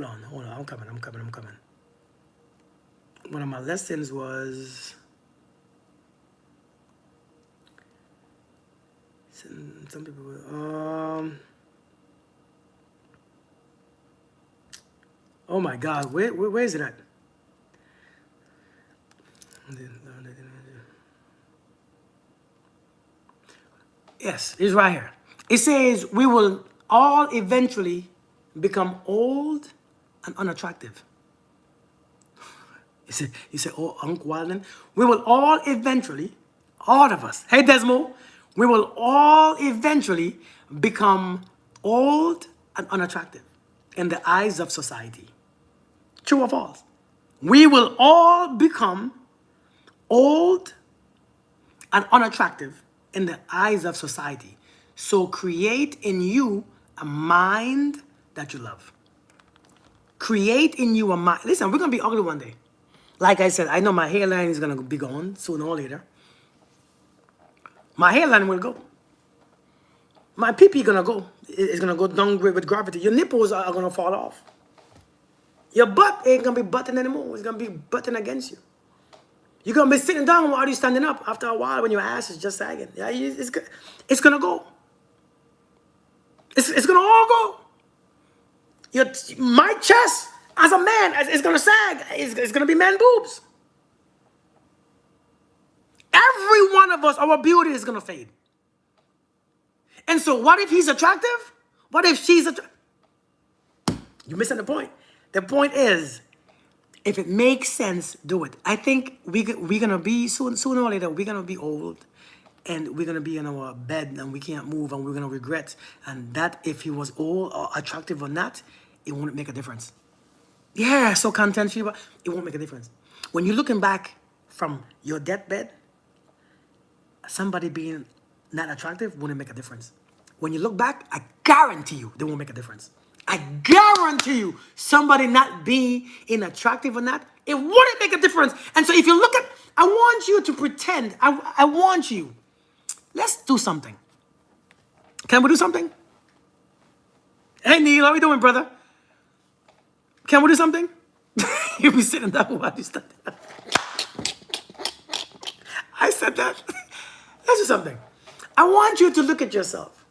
on, I'm coming. One of my lessons was, some people, oh my God, where is it at? Yes, it's right here. It says we will all eventually become old and unattractive. You say, oh, Uncle Walden, we will all eventually, all of us, hey Desmo, we will all eventually become old and unattractive in the eyes of society. True or false? We will all become old and unattractive in the eyes of society. So create in you a mind that you love. Create in you a mind. Listen, we're going to be ugly one day. Like I said, I know my hairline is going to be gone sooner or later. My hairline will go. My pee-pee going to go. It's going to go down with gravity. Your nipples are going to fall off. Your butt ain't going to be butting anymore. It's going to be butting against you. You're going to be sitting down while you're standing up after a while when your ass is just sagging. Yeah, it's going to go. It's going to all go. My chest as a man is going to sag. It's going to be man boobs. Every one of us, our beauty is going to fade. And so what if he's attractive? What if she's attractive? You're missing the point. The point is, if it makes sense, do it. I think we're going to be, sooner or later, we're going to be old. And we're going to be in our bed and we can't move and we're going to regret. And that if he was old or attractive or not, it won't make a difference. Yeah, so content fever, it won't make a difference. When you're looking back from your deathbed, somebody being not attractive wouldn't make a difference. When you look back, I guarantee you they won't make a difference. I guarantee you somebody not being attractive or not, it wouldn't make a difference. And so if you look at, I want you to pretend, I want you, let's do something. Can we do something? Hey Neil, how we doing, brother? Can we do something? You'll be sitting down while you stand there. I said that. Let's do something. I want you to look at yourself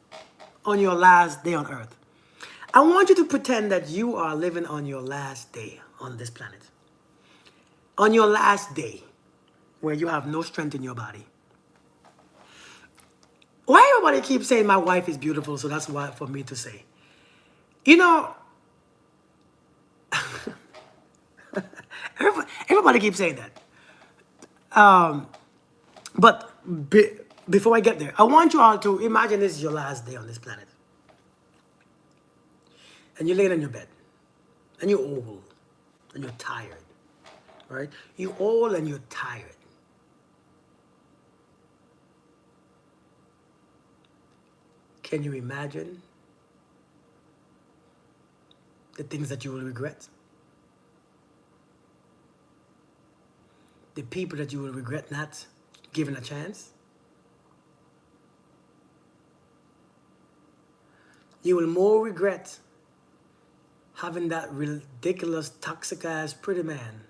on your last day on earth. I want you to pretend that you are living on your last day on this planet. On your last day, where you have no strength in your body. Why everybody keeps saying my wife is beautiful, so that's why for me to say. You know, everybody keeps saying that. But before I get there, I want you all to imagine this is your last day on this planet. And you're laying in your bed. And you're old. And you're tired. Right? You're old and you're tired. Can you imagine the things that you will regret? The people that you will regret not giving a chance? You will more regret having that ridiculous, toxic-ass pretty man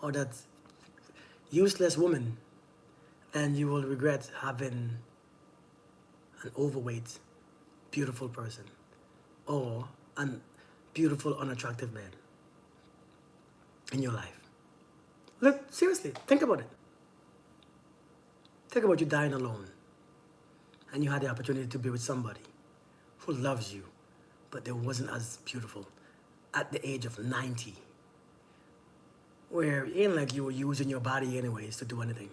or that useless woman than you will regret having an overweight, beautiful person or a beautiful, unattractive man in your life. Look, seriously, think about it. Think about you dying alone and you had the opportunity to be with somebody who loves you, but they wasn't as beautiful at the age of 90, where it ain't like you were using your body anyways to do anything.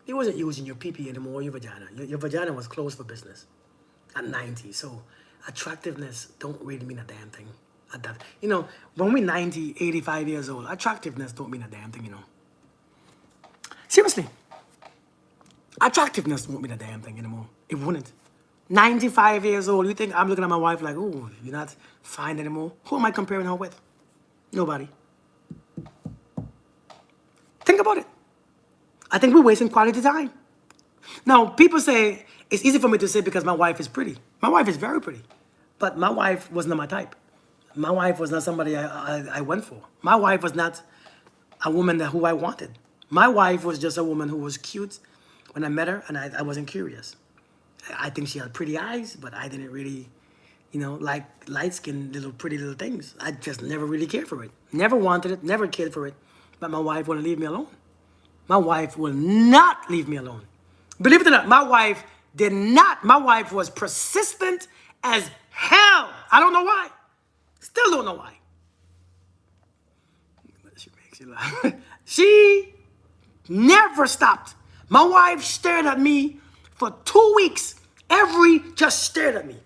You wasn't using your pee-pee anymore, or your vagina. Your vagina was closed for business at 90. So attractiveness don't really mean a damn thing at that. You know, when we're 90, 85 years old, attractiveness don't mean a damn thing, you know. Seriously. Attractiveness won't mean a damn thing anymore. It wouldn't. 95 years old, you think I'm looking at my wife like, oh, you're not fine anymore? Who am I comparing her with? Nobody. Think about it. I think we're wasting quality time. Now, people say, it's easy for me to say because my wife is pretty. My wife is very pretty. But my wife was not my type. My wife was not somebody I went for. My wife was not a woman who I wanted. My wife was just a woman who was cute when I met her, and I wasn't curious. I think she had pretty eyes, but I didn't really, you know, like light-skinned little pretty little things. I just never really cared for it. Never wanted it, never cared for it. But my wife wouldn't leave me alone. My wife will not leave me alone. Believe it or not, my wife did not. My wife was persistent as hell. I don't know why. Still don't know why. She makes you laugh. She never stopped. My wife stared at me for 2 weeks. Just stared at me.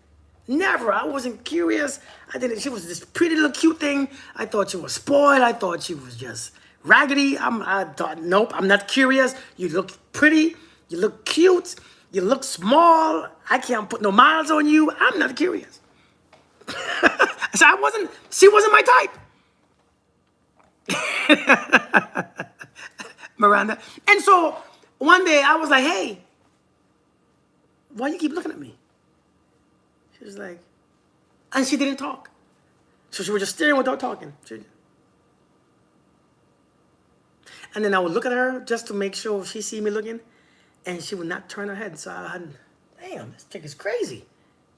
Never. I wasn't curious. I didn't. She was this pretty little cute thing. I thought she was spoiled. I thought she was just raggedy. I thought, nope, I'm not curious. You look pretty. You look cute. You look small. I can't put no miles on you. I'm not curious. So she wasn't my type. Miranda. And so one day I was like, hey, why you keep looking at me? She was like, and she didn't talk. So she was just staring without talking. And then I would look at her just to make sure she see me looking, and she would not turn her head. So I had, damn, this chick is crazy.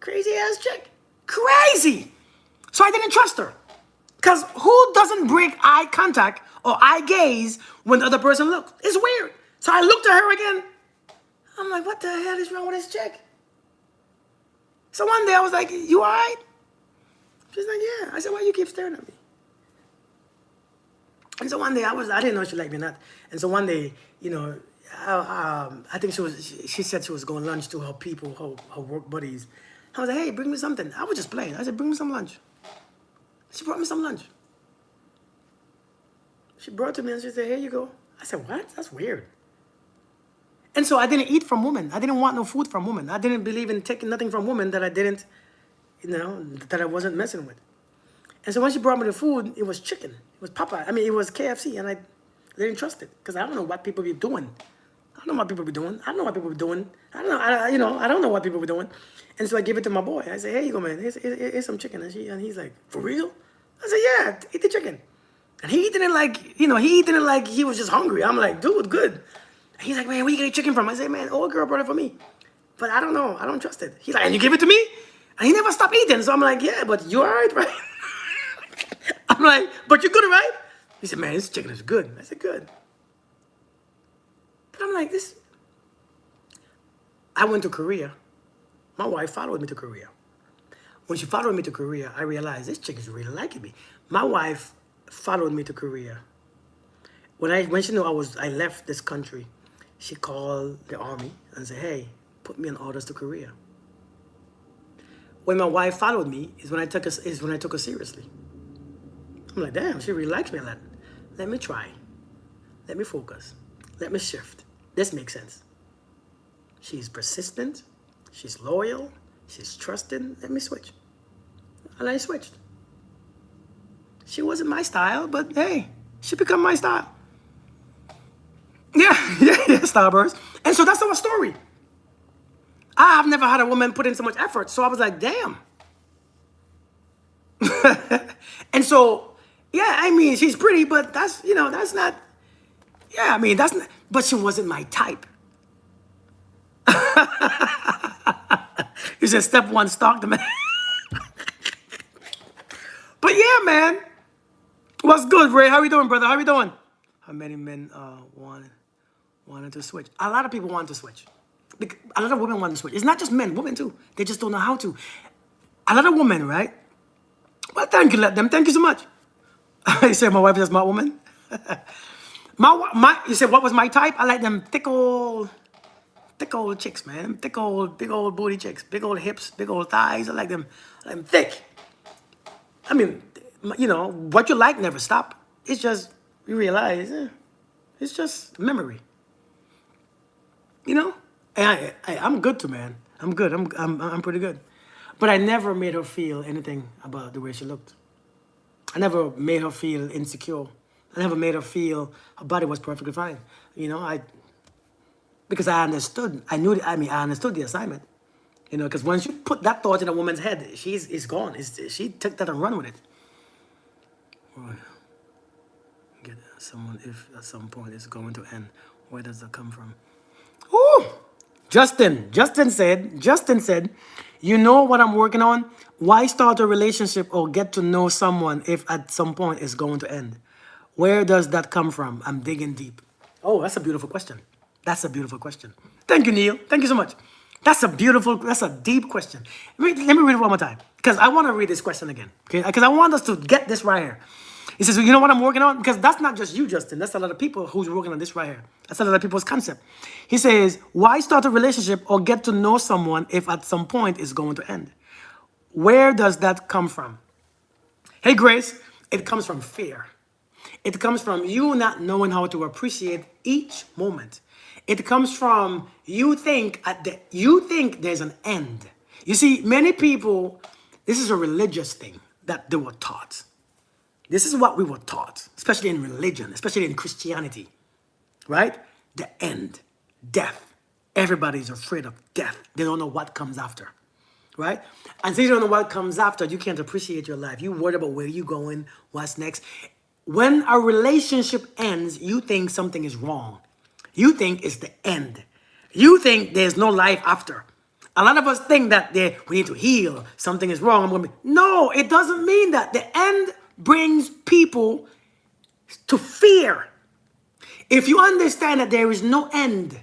Crazy ass chick. Crazy. So I didn't trust her. Because who doesn't break eye contact or eye gaze when the other person looks? It's weird. So I looked at her again. I'm like, what the hell is wrong with this chick? So one day I was like, you all right? She's like, yeah. I said, why you keep staring at me? And so one day I didn't know she liked me or not. And so one day, you know, I think she said she was going lunch to her people, her work buddies. I was like, hey, bring me something. I was just playing. I said, bring me some lunch. She brought me some lunch. She brought it to me and she said, here you go. I said, what? That's weird. And so I didn't eat from women. I didn't want no food from women. I didn't believe in taking nothing from women that I didn't, you know, that I wasn't messing with. And so when she brought me the food, it was chicken. It was Popeye. I mean, it was KFC. And I didn't trust it because I don't know what people be doing. I don't know what people be doing. I don't know what people be doing. I don't know. I don't know what people be doing. And so I give it to my boy. I say, here you go, man. Here's some chicken. And he's like, for real? I said, yeah, eat the chicken. And he eating it like, you know, he was just hungry. I'm like, dude, good. And he's like, man, where you get your chicken from? I say, man, old girl brought it for me. But I don't know. I don't trust it. He's like, and you give it to me? And he never stopped eating. So I'm like, yeah, but you all right, right? I'm like, but you good, right? He said, man, this chicken is good. I said, good. But I'm like, I went to Korea. My wife followed me to Korea. When she followed me to Korea, I realized this chick is really liking me. My wife followed me to Korea. When she knew I left this country, she called the army and said, hey, put me on orders to Korea. When my wife followed me is when I took her seriously. I'm like, damn, she really likes me a lot. Let me try. Let me focus. Let me shift. This makes sense. She's persistent. She's loyal. She's trusting. Let me switch. And I switched. She wasn't my style, but hey, she became my style. Yeah, Starburst. And so that's our story. I have never had a woman put in so much effort. So I was like, damn. And so, yeah, I mean, she's pretty, but that's not, yeah, I mean, that's not, but she wasn't my type. You said step one, stalk the man. But yeah, man. What's good, Ray? How you doing, brother? How you doing? How many men wanted to switch? A lot of people want to switch. A lot of women want to switch. It's not just men, women too. They just don't know how to. A lot of women, right? Well, thank you, let them. Thank you so much. You said my wife is a smart woman? You said what was my type? I like them thick old chicks, man. Big old booty chicks. Big old hips, big old thighs. I like them thick. I mean, you know, what you like never stop. It's just, you realize, it's just memory. You know? And I'm good too, man. I'm good. I'm pretty good. But I never made her feel anything about the way she looked. I never made her feel insecure. I never made her feel her body was perfectly fine. You know, because I understood. I understood the assignment. You know, because once you put that thought in a woman's head, it's gone. She took that and run with it. Get someone if at some point it's going to end. Where does that come from? Ooh! Justin said, you know what I'm working on? Why start a relationship or get to know someone if at some point it's going to end? Where does that come from? I'm digging deep. Oh, that's a beautiful question. That's a beautiful question. Thank you, Neil. Thank you so much. That's a deep question. Let me read it one more time because I want to read this question again. Okay, because I want us to get this right here. He says, well, you know what I'm working on? Because that's not just you, Justin. That's a lot of people who's working on this right here. That's a lot of people's concept. He says, why start a relationship or get to know someone if at some point it's going to end? Where does that come from? Hey, Grace, it comes from fear. It comes from you not knowing how to appreciate each moment. It comes from you think there's an end. You see, many people, this is a religious thing that they were taught. This is what we were taught, especially in religion, especially in Christianity, right? The end, death. Everybody's afraid of death. They don't know what comes after, right? And since you don't know what comes after, you can't appreciate your life. You worry about where you're going, what's next. When a relationship ends, you think something is wrong. You think it's the end. You think there's no life after. A lot of us think that we need to heal. Something is wrong. No, it doesn't mean that. The end brings people to fear. If you understand that there is no end.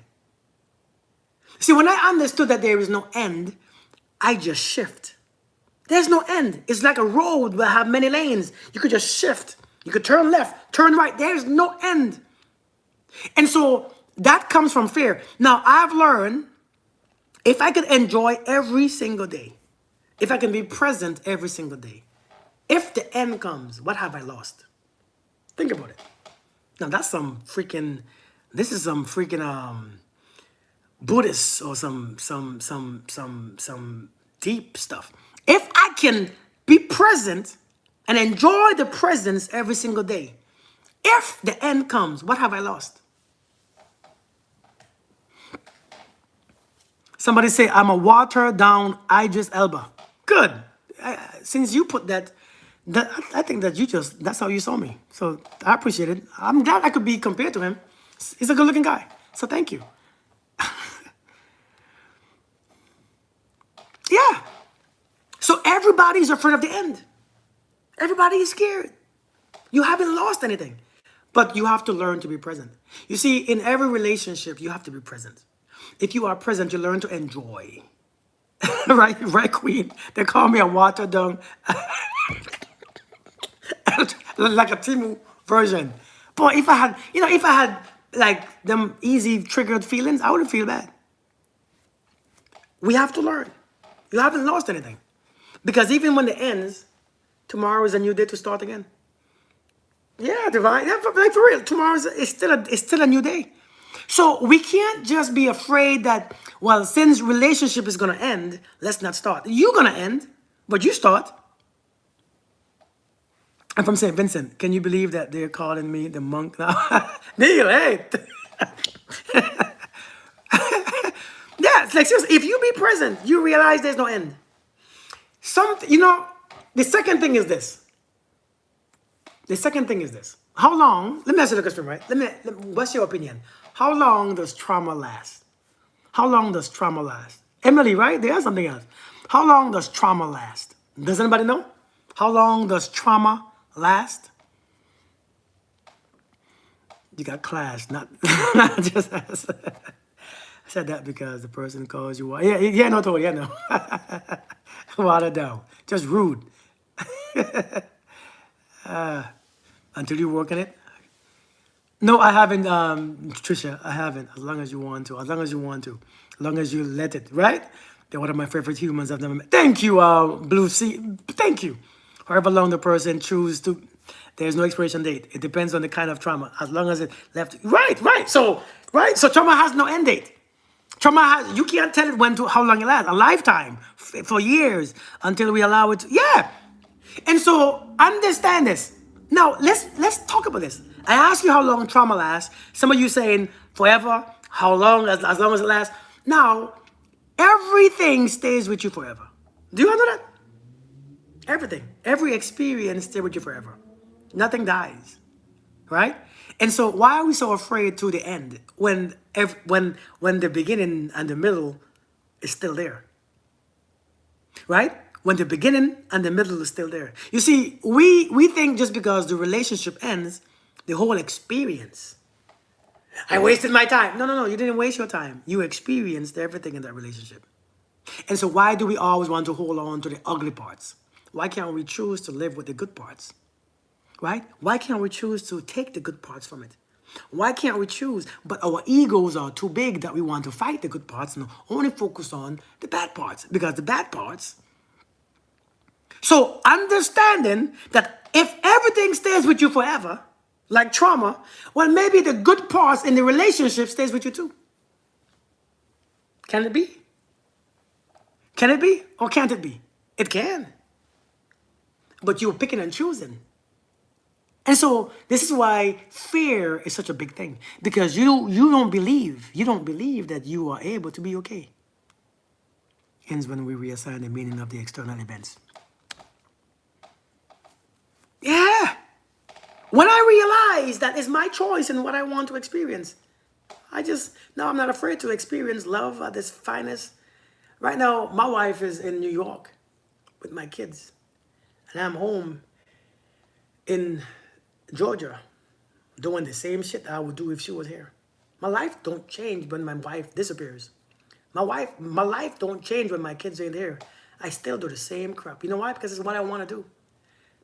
See, when I understood that there is no end, I just shift. There's no end. It's like a road that have many lanes. You could just shift. You could turn left, turn right. There's no end. And so that comes from fear. Now, I've learned if I could enjoy every single day, if I can be present every single day, if the end comes, what have I lost? Think about it. Now, this is some freaking Buddhist or some deep stuff. If I can be present and enjoy the presence every single day, if the end comes, what have I lost? Somebody say, I'm a watered down Idris Elba. Good. Since you put that, I think that that's how you saw me. So I appreciate it. I'm glad I could be compared to him. He's a good looking guy. So thank you. Yeah. So everybody's afraid of the end. Everybody is scared. You haven't lost anything. But you have to learn to be present. You see, in every relationship, you have to be present. If you are present, you learn to enjoy. Right, Queen? They call me a watered down, like a Timu version. But if I had like them easy triggered feelings, I wouldn't feel bad. We have to learn. You haven't lost anything. Because even when it ends, tomorrow is a new day to start again. Yeah, divine. Yeah, like for real. Tomorrow is still a new day. So we can't just be afraid that, well, since relationship is going to end, let's not start. You're going to end, but you start. I'm from St. Vincent. Can you believe that they're calling me the monk now? Neil, hey. Yeah, it's like seriously, if you be present, you realize there's no end. The second thing is this. How long, let me ask you the question, right? What's your opinion? How long does trauma last? How long does trauma last? Emily, right? There's something else. How long does trauma last? Does anybody know? How long does trauma last? You got class, not just as. I said that because the person calls you. Yeah, no, totally, yeah, no. Water down. Just rude. Until you work in it. No, I haven't, Trisha. I haven't. As long as you want to. As long as you want to. As long as you let it, right? They're one of my favorite humans I've never met. Thank you, Blue Sea. Thank you. However long the person chooses to, there's no expiration date. It depends on the kind of trauma. As long as it left. Right. So trauma has no end date. You can't tell it how long it lasts. A lifetime. For years. Until we allow it to. Yeah. And so, understand this. Now, let's talk about this. I asked you how long trauma lasts. Some of you saying forever. How long? As long as it lasts. Now, everything stays with you forever. Do you know that? Everything. Every experience stays with you forever. Nothing dies. Right? And so, why are we so afraid to the end when the beginning and the middle is still there? Right? When the beginning and the middle is still there. You see, we think just because the relationship ends, the whole experience I wasted my time. No, no, no. You didn't waste your time. You experienced everything in that relationship. And so why do we always want to hold on to the ugly parts? Why can't we choose to live with the good parts? Right? Why can't we choose to take the good parts from it? Why can't we choose? But our egos are too big that we want to fight the good parts and only focus on the bad parts. Because the bad parts. So understanding that if everything stays with you forever, like trauma, well, maybe the good parts in the relationship stays with you too. Can it be? Can it be? Or can't it be? It can. But you're picking and choosing. And so this is why fear is such a big thing. Because you don't believe that you are able to be okay. Ends when we reassign the meaning of the external events. Yeah. When I realize that it's my choice and what I want to experience, now I'm not afraid to experience love at its finest. Right now, my wife is in New York with my kids. And I'm home in Georgia doing the same shit I would do if she was here. My life don't change when my wife disappears. My life don't change when my kids ain't here. I still do the same crap. You know why? Because it's what I want to do.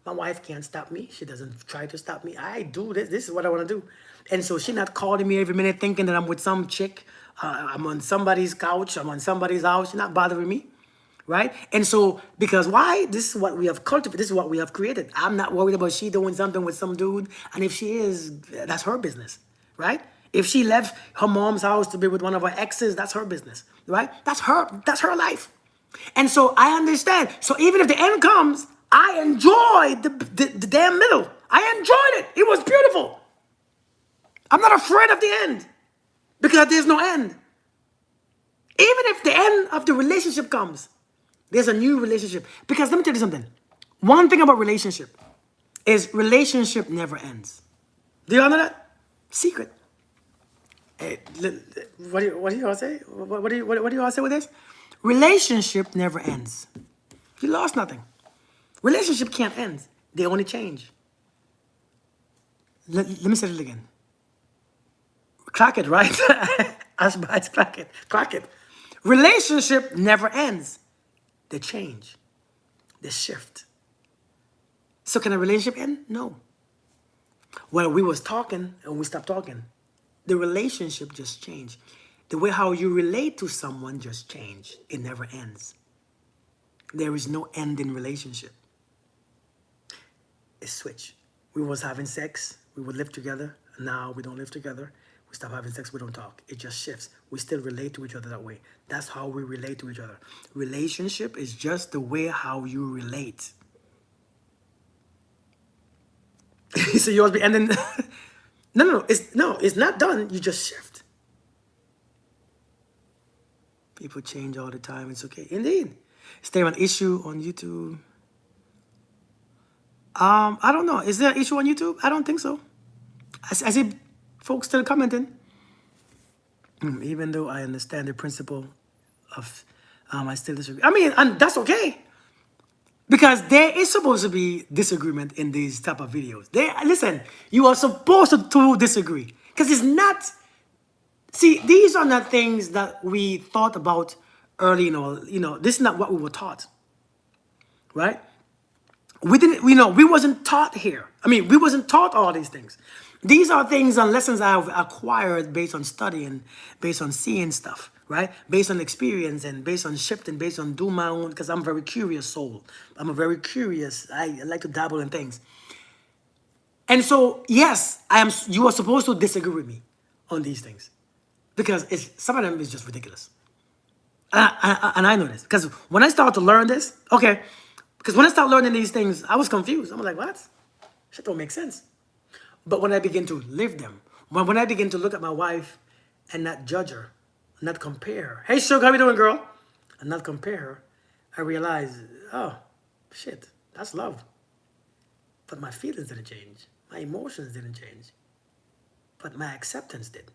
My wife can't stop me. She doesn't try to stop me. I do this. This is what I want to do. And so she's not calling me every minute thinking that I'm with some chick. I'm on somebody's couch. I'm on somebody's house. She's not bothering me. Right? And so, because why? This is what we have cultivated. This is what we have created. I'm not worried about she doing something with some dude. And if she is, that's her business. Right? If she left her mom's house to be with one of her exes, that's her business. Right? That's her life. And so I understand. So even if the end comes, I enjoyed the damn middle. I enjoyed it. It was beautiful. I'm not afraid of the end because there's no end. Even if the end of the relationship comes, there's a new relationship. Because let me tell you something. One thing about relationship is relationship never ends. Do you all know that? Secret. Hey, what do you all say? What do you all say with this? Relationship never ends. You lost nothing. Relationship can't end. They only change. Let me say it again. Clock it, right? It's clock it. Clock it. Relationship never ends. They change. They shift. So can a relationship end? No. Well, we was talking and we stopped talking. The relationship just changed. The way how you relate to someone just changed. It never ends. There is no end in relationship. It's switch. We was having sex. We would live together. Now we don't live together. We stop having sex. We don't talk. It just shifts. We still relate to each other that way. That's how we relate to each other. Relationship is just the way how you relate. So yours be ending. No. It's not done. You just shift. People change all the time. It's okay. Indeed. Is there an issue on YouTube? I don't know. Is there an issue on YouTube? I don't think so. I see folks still commenting. Even though I understand the principle of, I still disagree. I mean, and that's okay. Because there is supposed to be disagreement in these type of videos. Listen, you are supposed to disagree. Because it's not, see, these are not things that we thought about early, this is not what we were taught. Right? We wasn't taught here. I mean, we wasn't taught all these things. These are things and lessons I've acquired based on studying, based on seeing stuff, right? Based on experience and based on shifting, based on doing my own, because I'm a very curious soul. I'm a very curious, I like to dabble in things. And so, yes, you are supposed to disagree with me on these things. Because some of them is just ridiculous. And I know this. Because when I start to learn this, because when I started learning these things, I was confused. I'm like, what? Shit don't make sense. But when I begin to live them, when I begin to look at my wife and not judge her, not compare her. Hey, Sugar, how you doing, girl? And not compare her, I realize, oh, shit, that's love. But my feelings didn't change. My emotions didn't change. But my acceptance did.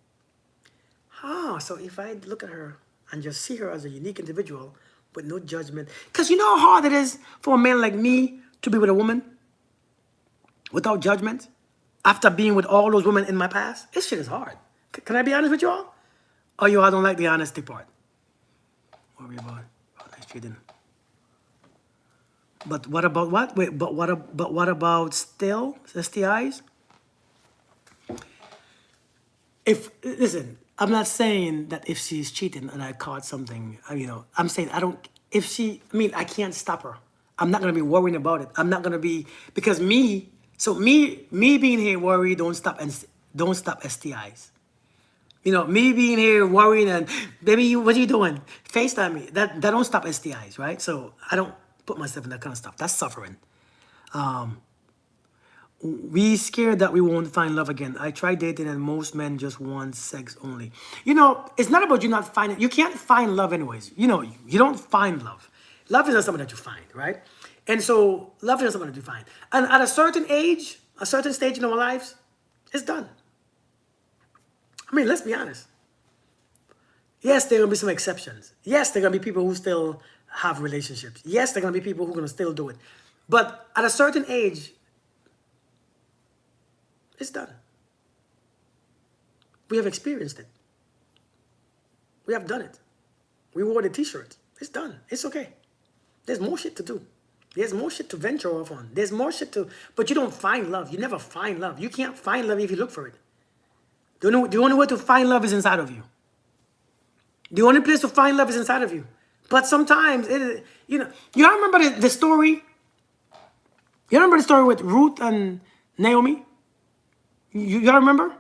So if I look at her and just see her as a unique individual with no judgment, because you know how hard it is for a man like me to be with a woman without judgment? After being with all those women in my past, this shit is hard. Can I be honest with you all? Or you all don't like the honesty part? Worry about nice cheating. But what about what? Wait, but what about still STIs? If listen, I'm not saying that if she's cheating and I caught something, I'm saying I don't. If she, I mean, I can't stop her. I'm not gonna be worrying about it. I'm not gonna be because me. So me being here worried don't stop STIs. Me being here worrying and baby, what are you doing? FaceTime me. That don't stop STIs, right? So I don't put myself in that kind of stuff. That's suffering. We scared that we won't find love again. I tried dating and most men just want sex only. It's not about you not finding. You can't find love anyways. You don't find love. Love is not something that you find, right? And so love is not something that you find. And at a certain age, a certain stage in our lives, it's done. I mean, let's be honest. Yes, there are going to be some exceptions. Yes, there are going to be people who still have relationships. Yes, there are going to be people who are going to still do it. But at a certain age, it's done. We have experienced it. We have done it. We wore the t-shirt. It's done. It's okay. There's more shit to do. There's more shit to venture off on. There's more shit to... But you don't find love. You never find love. You can't find love if you look for it. The only way to find love is inside of you. The only place to find love is inside of you. But sometimes, you remember the story? You remember the story with Ruth and Naomi? Y'all remember?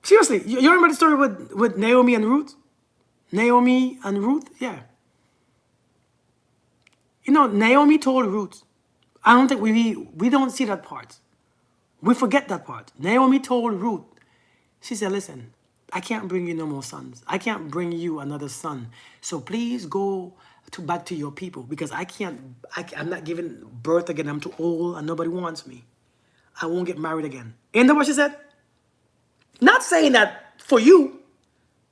Seriously, you remember the story with Naomi and Ruth? Naomi and Ruth? Yeah. Naomi told Ruth. I don't think we don't see that part. We forget that part. Naomi told Ruth. She said, listen, I can't bring you no more sons. I can't bring you another son. So please go back to your people because I'm not giving birth again. I'm too old and nobody wants me. I won't get married again. Ain't that what she said? Not saying that for you,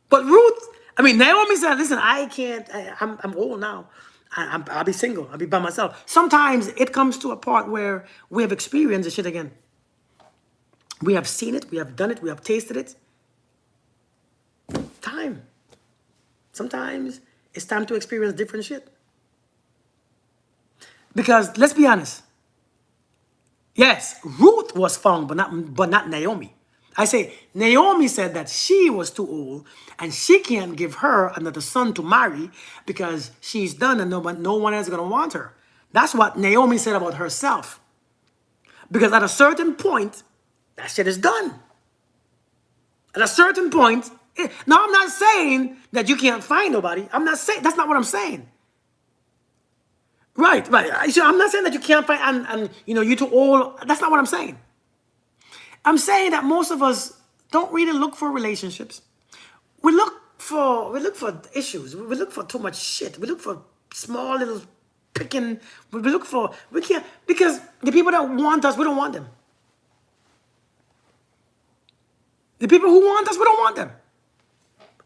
but Naomi said, listen, I can't, I'm old now. I'll be single. I'll be by myself. Sometimes it comes to a part where we have experienced the shit again. We have seen it. We have done it. We have tasted it. Time. Sometimes it's time to experience different shit. Because let's be honest. Yes, Ruth was found, but not Naomi. I say Naomi said that she was too old and she can't give her another son to marry because she's done and no one else is gonna want her. That's what Naomi said about herself. Because at a certain point, that shit is done. At a certain point, now I'm not saying that you can't find nobody. I'm not saying, that's not what I'm saying. Right. So I'm not saying that you can't find, and you're too old. That's not what I'm saying. I'm saying that most of us don't really look for relationships. We look for issues. We look for too much shit. We look for small little picking. We can't, because the people that want us, we don't want them. The people who want us, we don't want them.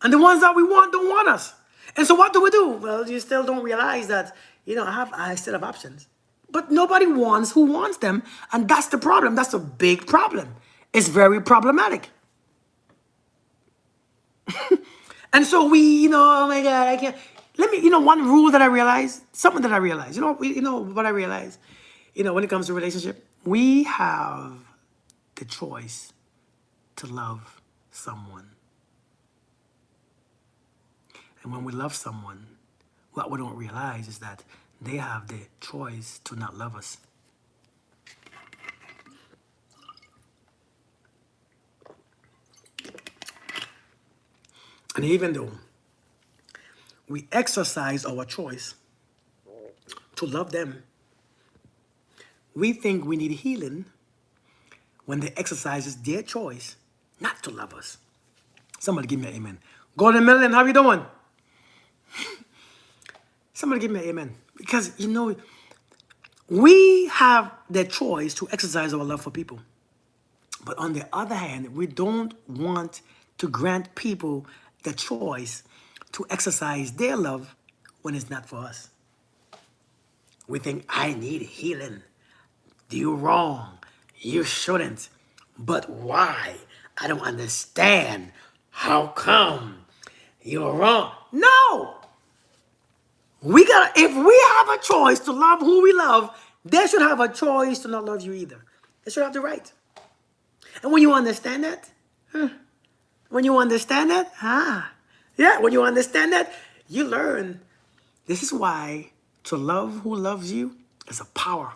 And the ones that we want don't want us. And so what do we do? Well, you still don't realize that, I still have options. But nobody wants who wants them. And that's the problem. That's a big problem. It's very problematic. And so oh my God, I can't. Let me, one rule that I realized, something that I realized, what I realized, when it comes to relationship, we have the choice to love someone. And when we love someone, what we don't realize is that they have the choice to not love us. And even though we exercise our choice to love them, we think we need healing when they exercise their choice not to love us. Somebody give me an amen. Golden Melon, how you doing? Somebody give me an amen. Because, we have the choice to exercise our love for people. But on the other hand, we don't want to grant people the choice to exercise their love when it's not for us. We think, I need healing. You're wrong. You shouldn't. But why? I don't understand. How come? You're wrong. No! If we have a choice to love who we love, they should have a choice to not love you either. They should have the right. And when you understand that, when you understand that, when you understand that, you learn. This is why to love who loves you is a power.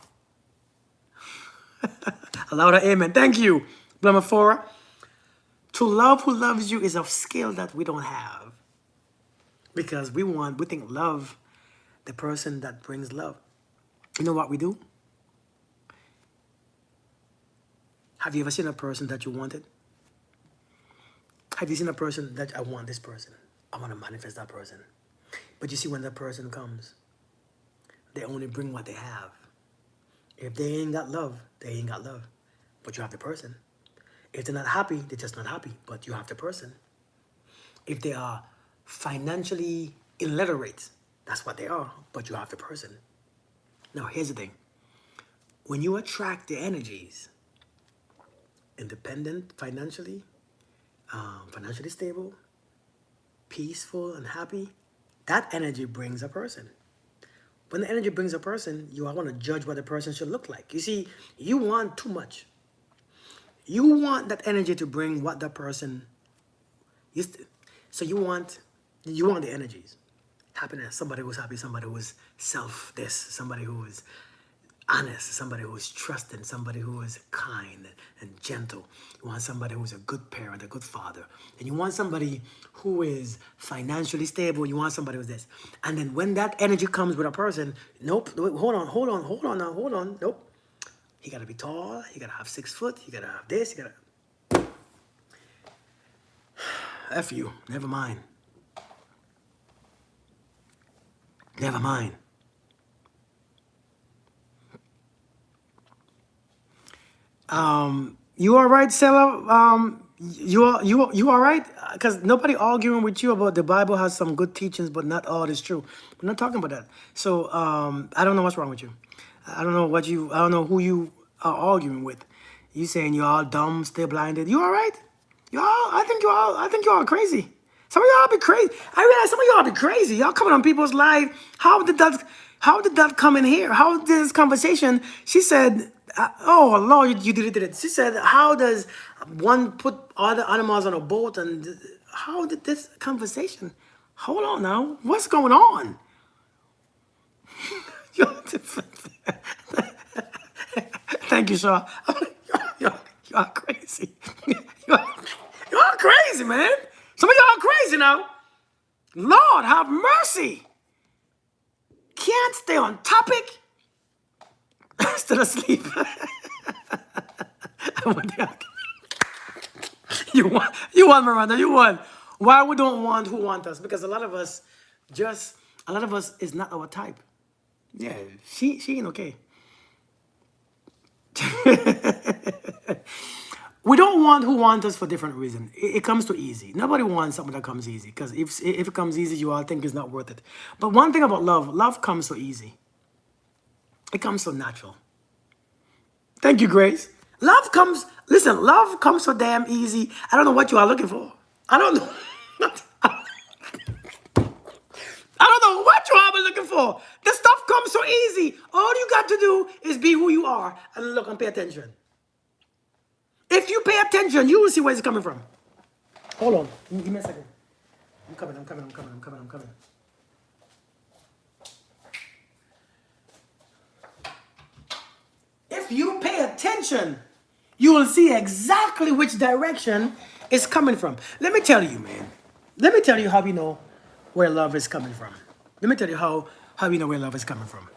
A louder amen. Thank you, Blamafora. To love who loves you is a skill that we don't have. Because we think love, the person that brings love. You know what we do? Have you ever seen a person that you wanted? Have you seen a person that I want this person? I want to manifest that person. But you see, when that person comes, they only bring what they have. If they ain't got love, they ain't got love. But you have the person. If they're not happy, they're just not happy. But you have the person. If they are financially illiterate, that's what they are. But you have the person. Now, here's the thing. When you attract the energies, independent financially, financially stable, peaceful and happy, that energy brings a person. When the energy brings a person, you want to judge what the person should look like. You see, you want too much. You want that energy to bring what the person used to. So you want the energies. Happiness, somebody who's happy, somebody who's self-this, somebody who is honest, somebody who is trusting, somebody who is kind and gentle. You want somebody who's a good parent, a good father. And you want somebody who is financially stable. You want somebody who's this. And then when that energy comes with a person, nope, hold on, nope. He gotta be tall, he gotta have 6 foot, he gotta have this, he gotta... F you, never mind. Never mind. You all right, Stella? You all right? Because nobody arguing with you about the Bible has some good teachings, but not all is true. We're not talking about that. So I don't know what's wrong with you. I don't know who you are arguing with. You saying you're all dumb, still blinded. You all right? I think you all crazy. Some of y'all be crazy. I realize some of y'all be crazy. Y'all coming on people's live. How did that come in here? How did this conversation? She said, oh Lord, you did it. She said, how does one put other animals on a boat? And how did this conversation? Hold on now. What's going on? Thank you, Shaw. Y'all crazy. Y'all crazy, man. Some of y'all crazy now. Lord, have mercy. Can't stay on topic. Still asleep. You won, Miranda. You won. Why we don't want who want us? Because a lot of us is not our type. Yeah, she ain't okay. We don't want who want us for different reasons. It comes too easy. Nobody wants something that comes easy. Because if it comes easy, you all think it's not worth it. But one thing about love comes so easy. It comes so natural. Thank you, Grace. Love comes so damn easy. I don't know what you are looking for. I don't know. I don't know what you are looking for. The stuff comes so easy. All you got to do is be who you are and look and pay attention. If you pay attention, you will see where it's coming from. Hold on. Give me a second. I'm coming. If you pay attention, you will see exactly which direction it's coming from. Let me tell you, man. Let me tell you how we know where love is coming from. Let me tell you how we know where love is coming from.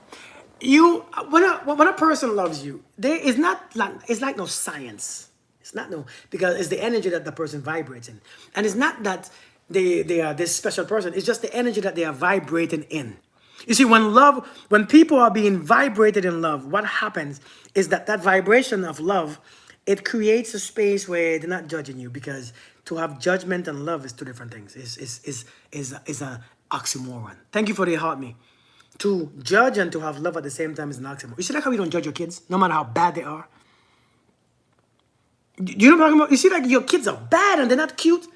When a person loves you, it's like no science. It's not because it's the energy that the person vibrates in. And it's not that they are this special person. It's just the energy that they are vibrating in. You see, when people are being vibrated in love, what happens is that vibration of love, it creates a space where they're not judging you, because to have judgment and love is two different things. Is an oxymoron. Thank you for the heart me. To judge and to have love at the same time is an oxymoron. You see like how we don't judge your kids, no matter how bad they are? You know what I'm talking about? You see, like your kids are bad and they're not cute,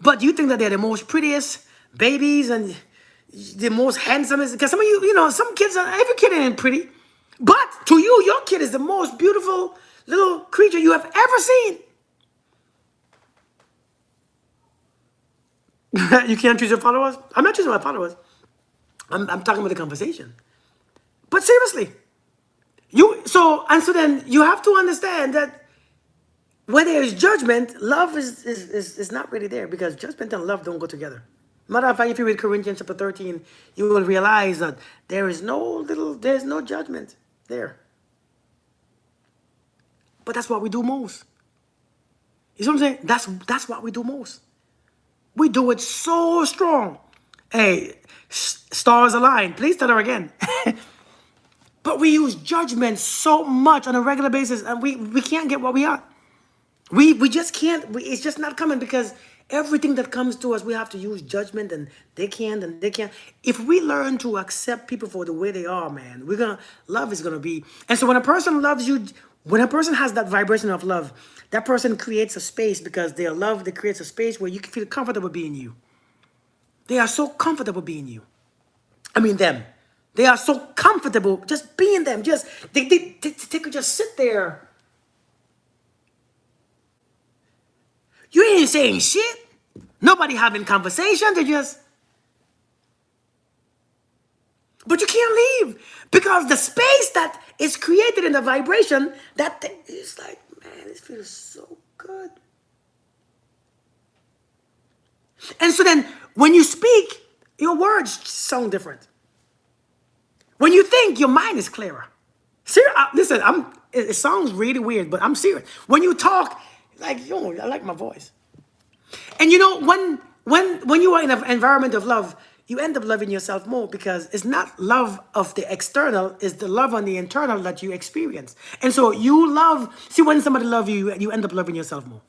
but you think that they're the most prettiest babies and the most handsomest. Because some of you, some kids are, every kid ain't pretty. But to you, your kid is the most beautiful little creature you have ever seen. You can't choose your followers? I'm not choosing my followers. I'm talking about the conversation. But seriously, so then you have to understand that when there is judgment, love is not really there, because judgment and love don't go together. Matter of fact, if you read Corinthians chapter 13, you will realize that there's no judgment there. But that's what we do most. You see what I'm saying? That's what we do most. We do it so strong. Hey, stars align. Please tell her again. But we use judgment so much on a regular basis, and we can't get what we are. We just can't. It's just not coming, because everything that comes to us, we have to use judgment, and they can't, and they can't. If we learn to accept people for the way they are, man, love is gonna be. And so when a person loves you, when a person has that vibration of love, that person creates a space, because their love, they creates a space where you can feel comfortable being you. They are so comfortable being you. I mean them. They are so comfortable just being them. Just they could just sit there. You ain't saying shit. Nobody having conversation. They just. But you can't leave, because the space that is created in the vibration, that thing is like, man, this feels so good. And so then when you speak, your words sound different. When you think, your mind is clearer. Listen, it sounds really weird, but I'm serious. When you talk, like, I like my voice. And when you are in an environment of love, you end up loving yourself more, because it's not love of the external, it's the love on the internal that you experience. And so when somebody loves you, you end up loving yourself more.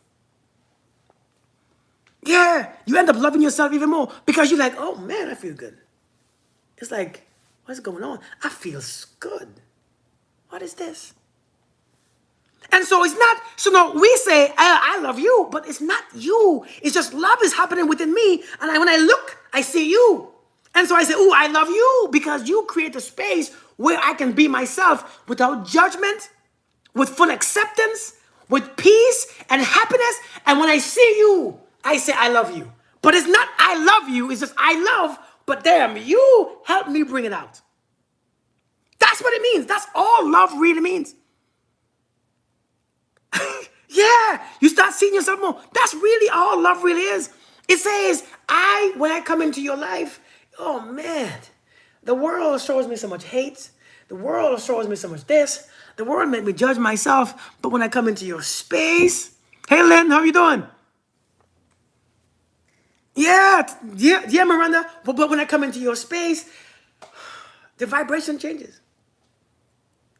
Yeah, you end up loving yourself even more, because you're like, oh man, I feel good. It's like, what's going on? I feel good. What is this? And so it's not, so no, we say, I love you, but it's not you. It's just love is happening within me. And when I look, I see you. And so I say, oh, I love you, because you create a space where I can be myself without judgment, with full acceptance, with peace and happiness. And when I see you, I say, I love you. But it's not I love you, it's just I love, but damn, you help me bring it out. That's what it means. That's all love really means. Yeah, you start seeing yourself more. That's really all love really is. It says, when I come into your life, oh man, the world shows me so much hate. The world shows me so much this. The world made me judge myself. But when I come into your space, hey Lynn, how you doing? Yeah, Miranda. But when I come into your space, the vibration changes.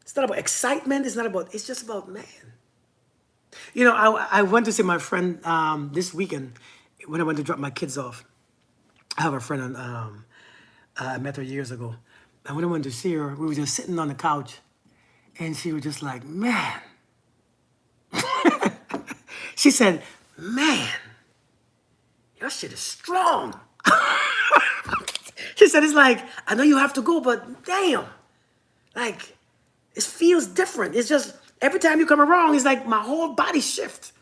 It's not about excitement. It's just about, man. I went to see my friend this weekend when I went to drop my kids off. I have a friend, I met her years ago. And when I went to see her, we were just sitting on the couch, and she was just like, man. She said, man, your shit is strong. She said, it's like, I know you have to go, but damn, like, it feels different. It's just, every time you come around, it's like my whole body shifts.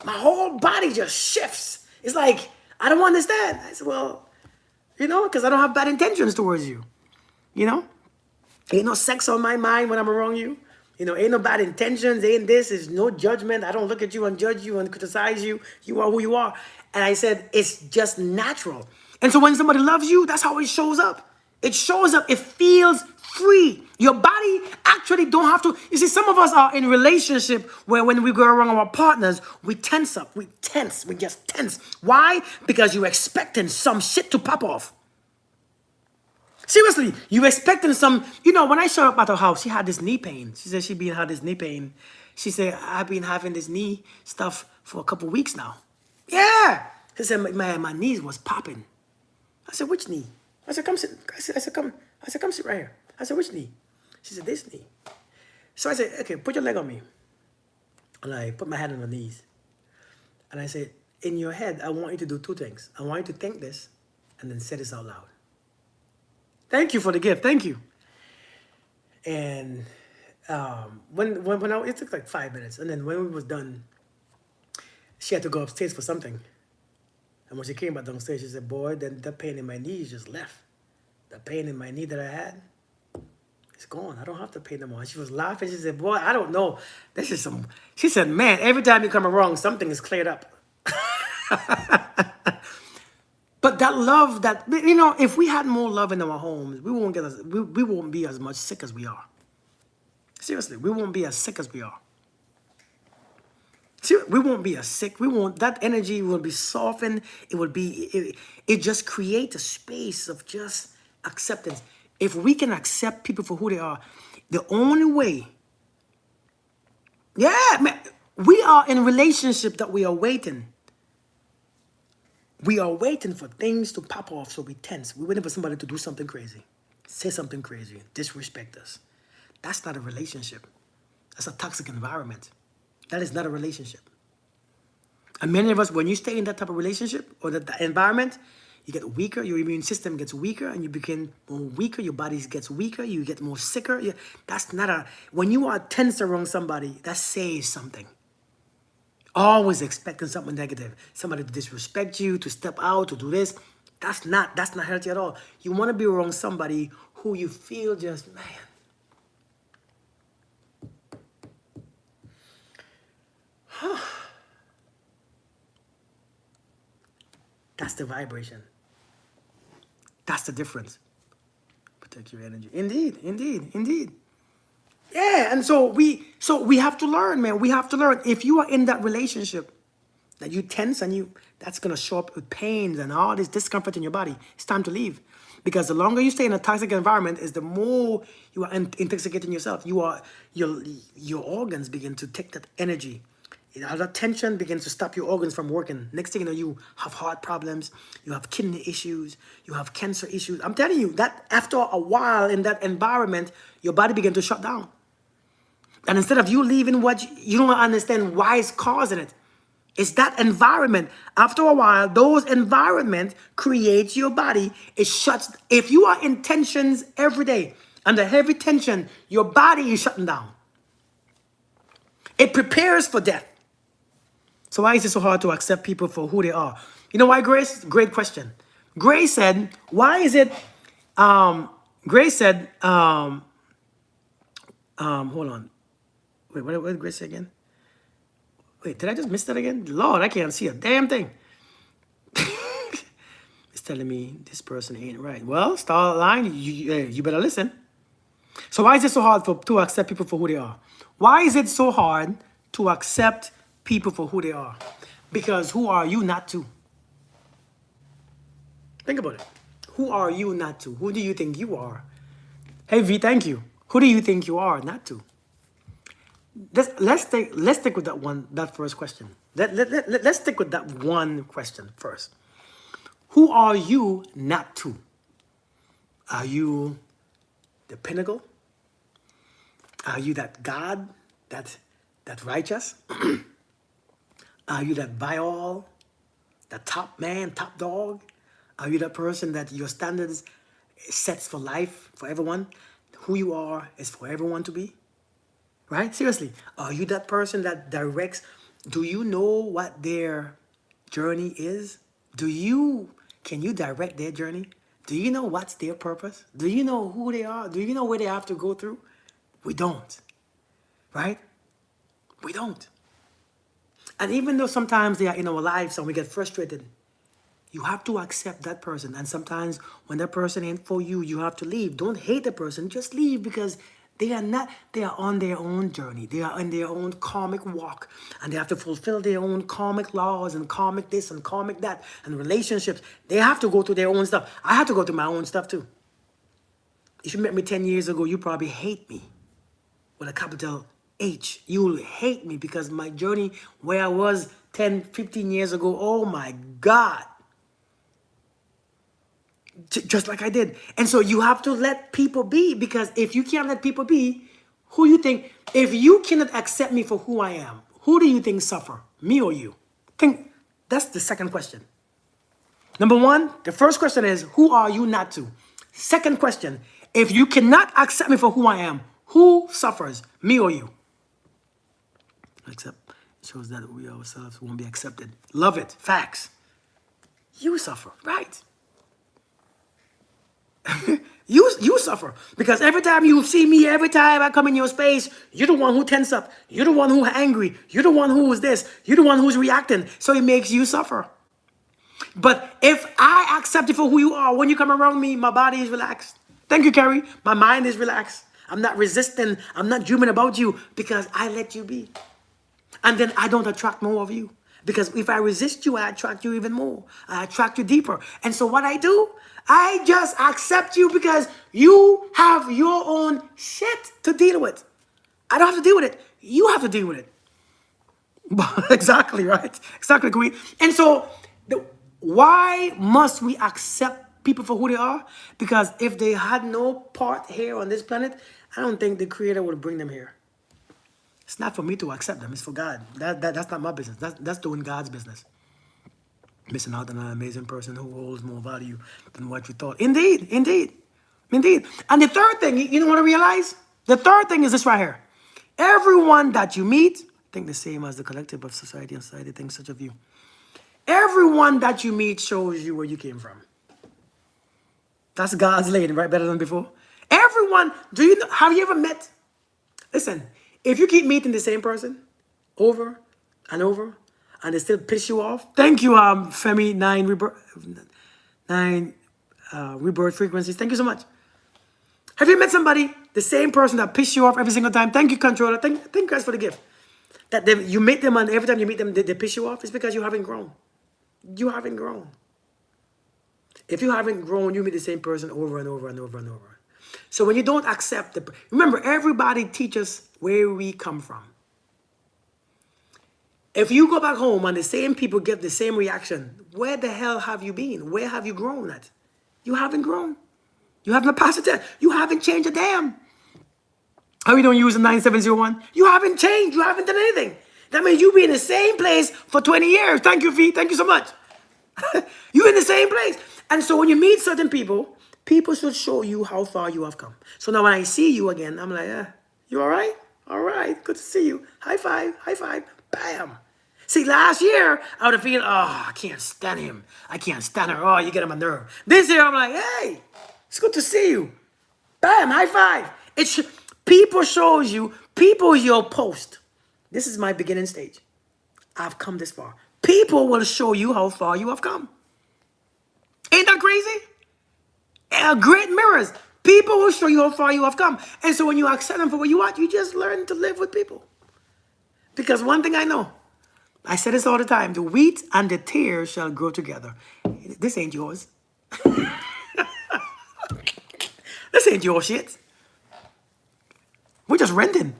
My whole body just shifts. It's like, I don't understand. I said, well, because I don't have bad intentions towards you. Ain't no sex on my mind when I'm around you. Ain't no bad intentions. Ain't this. Is no judgment. I don't look at you and judge you and criticize you. You are who you are. And I said, it's just natural. And so when somebody loves you, that's how it shows up. It shows up. It feels free. Your body actually don't have to. You see, some of us are in relationship where when we go around our partners, we tense up. We tense. We just tense. Why? Because you're expecting some shit to pop off. Seriously, you expecting some, when I showed up at her house, she had this knee pain. She said had this knee pain. She said, I've been having this knee stuff for a couple weeks now. Yeah. She said, my knees was popping. I said, which knee? I said, come sit. I said, come sit right here. I said, which knee? She said, this knee. So I said, okay, put your leg on me. And I put my hand on my knees. And I said, in your head, I want you to do two things. I want you to think this and then say this out loud. Thank you for the gift. Thank you. And it took like 5 minutes. And then when we was done, she had to go upstairs for something. And when she came back downstairs, she said, boy, then the pain in my knees just left. The pain in my knee that I had, it's gone. I don't have the pain no more. And she was laughing. She said, boy, I don't know. This is some, she said, man, every time you come around, something is cleared up. But that love, that, you know, if we had more love in our homes, we won't be as much sick as we are. Seriously, we won't be as sick as we are. See, we won't be as sick. We won't, that energy will be softened. It will be, it just creates a space of just acceptance. If we can accept people for who they are, the only way, yeah, man, we are in a relationship that we are waiting. We are waiting for things to pop off, so we tense. We're waiting for somebody to do something crazy, say something crazy, disrespect us. That's not a relationship. That's a toxic environment. That is not a relationship. And many of us, when you stay in that type of relationship or that environment, you get weaker, your immune system gets weaker, and you become more weaker, your body gets weaker, you get more sicker. That's not a, when you are tense around somebody, that says something. Always expecting something negative, somebody to disrespect you, to step out, to do this. That's not healthy at all. You want to be around somebody who you feel just, man. That's the vibration. That's the difference. Protect your energy. Indeed, indeed, indeed. Yeah, and so we have to learn, man. We have to learn. If you are in that relationship that you tense and that's gonna show up with pains and all this discomfort in your body, it's time to leave. Because the longer you stay in a toxic environment, is the more you are intoxicating yourself. Your organs begin to take that energy. That tension begins to stop your organs from working. Next thing you know, you have heart problems, you have kidney issues, you have cancer issues. I'm telling you that after a while in that environment, your body begins to shut down. And instead of you leaving what you don't understand why it's causing it. It's that environment. After a while, those environment creates your body. It shuts. If you are in tensions every day, under heavy tension, your body is shutting down. It prepares for death. So why is it so hard to accept people for who they are? You know why, Grace? Great question. Grace said, why is it, Grace said, hold on. Wait, what did Grace say again? Wait, did I just miss that again? Lord, I can't see a damn thing. It's telling me this person ain't right. Well, start line, you better listen. So why is it so hard to accept people for who they are? Why is it so hard to accept people for who they are? Because who are you not to? Think about it. Who are you not to? Who do you think you are? Hey V, thank you. Who do you think you are not to? Let's stick with that first question. Let's stick with that one question first. Who are you not to? Are you the pinnacle? Are you that God, that righteous? Are you that by all, the top man, top dog? Are you that person that your standards sets for life, for everyone? Who you are is for everyone to be? Right? Seriously, are you that person that directs? Do you know what their journey is? Can you direct their journey? Do you know what's their purpose? Do you know who they are? Do you know where they have to go through? We don't, right? We don't. And even though sometimes they are in our lives and we get frustrated, you have to accept that person. And sometimes when that person ain't for you, you have to leave. Don't hate the person, just leave, because they are on their own journey. They are on their own karmic walk. And they have to fulfill their own karmic laws and karmic this and karmic that and relationships. They have to go through their own stuff. I have to go through my own stuff too. If you met me 10 years ago, you probably hate me with a capital H. You'll hate me because my journey where I was 10, 15 years ago, oh my God. Just like I did. And so you have to let people be, because if you can't let people be, who you think, if you cannot accept me for who I am, who do you think suffer? Me or you? Think that's the second question. Number one, the first question is, who are you not to? Second question, if you cannot accept me for who I am, who suffers? Me or you? Except it shows that we ourselves won't be accepted. Love it. Facts. You suffer, right? You suffer because every time you see me, every time I come in your space, you're the one who tense up. You're the one who's angry. You're the one who is this. You're the one who's reacting. So it makes you suffer. But if I accept you for who you are, when you come around me, my body is relaxed. Thank you, Carrie. My mind is relaxed. I'm not resisting. I'm not human about you because I let you be. And then I don't attract more of you. Because if I resist you, I attract you even more. I attract you deeper. And so what I do, I just accept you because you have your own shit to deal with. I don't have to deal with it. You have to deal with it. Exactly, right? Exactly, Queen. And so why must we accept people for who they are? Because if they had no part here on this planet, I don't think the Creator would bring them here. It's not for me to accept them. It's for God. That's not my business. That's doing God's business. Missing out on an amazing person who holds more value than what you thought. Indeed, indeed, indeed. And the third thing, you don't want to realize? The third thing is this right here. Everyone that you meet, think the same as the collective of society, and society thinks such of you. Everyone that you meet shows you where you came from. That's God's lady, right? Better than before. Everyone, have you ever met? Listen, if you keep meeting the same person over and over, and they still piss you off, thank you, Femi 9 rebirth frequencies. Thank you so much. Have you met somebody, the same person that pissed you off every single time? Thank you, controller. Thank you guys for the gift. That you meet them, and every time you meet them, they piss you off. It's because you haven't grown. You haven't grown. If you haven't grown, you meet the same person over and over and over and over. So when you don't accept remember, everybody teaches where we come from. If you go back home and the same people give the same reaction, where the hell have you been? Where have you grown at? You haven't grown. You haven't passed the test. You haven't changed a damn. How you don't use the 9701? You haven't changed. You haven't done anything. That means you be in the same place for 20 years. Thank you, Fee. Thank you so much. You're in the same place. And so when you meet certain people, people should show you how far you have come. So now when I see you again, I'm like, you all right? All right. Good to see you. High five. High five. Bam. See, last year, I would have felt, I can't stand him. I can't stand her. Oh, you get on my nerve. This year, I'm like, hey, it's good to see you. Bam, high five. People shows you, people is your post. This is my beginning stage. I've come this far. People will show you how far you have come. Ain't that crazy? Great mirrors. People will show you how far you have come. And so when you accept them for what you want, you just learn to live with people. Because one thing I know, I say this all the time, the wheat and the tear shall grow together. This ain't yours. This ain't your shit. We're just renting.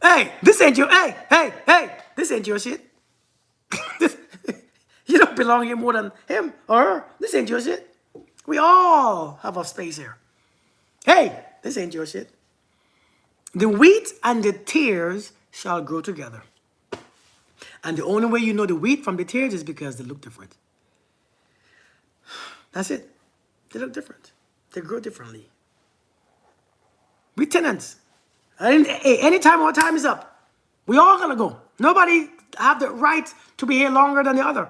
Hey, this ain't your, hey, this ain't your shit. You don't belong here more than him or her. This ain't your shit. We all have a space here. Hey, this ain't your shit. The wheat and the tears shall grow together. And the only way you know the wheat from the tears is because they look different. That's it. They look different. They grow differently. We tenants. Anytime our time is up, we all gonna go. Nobody have the right to be here longer than the other.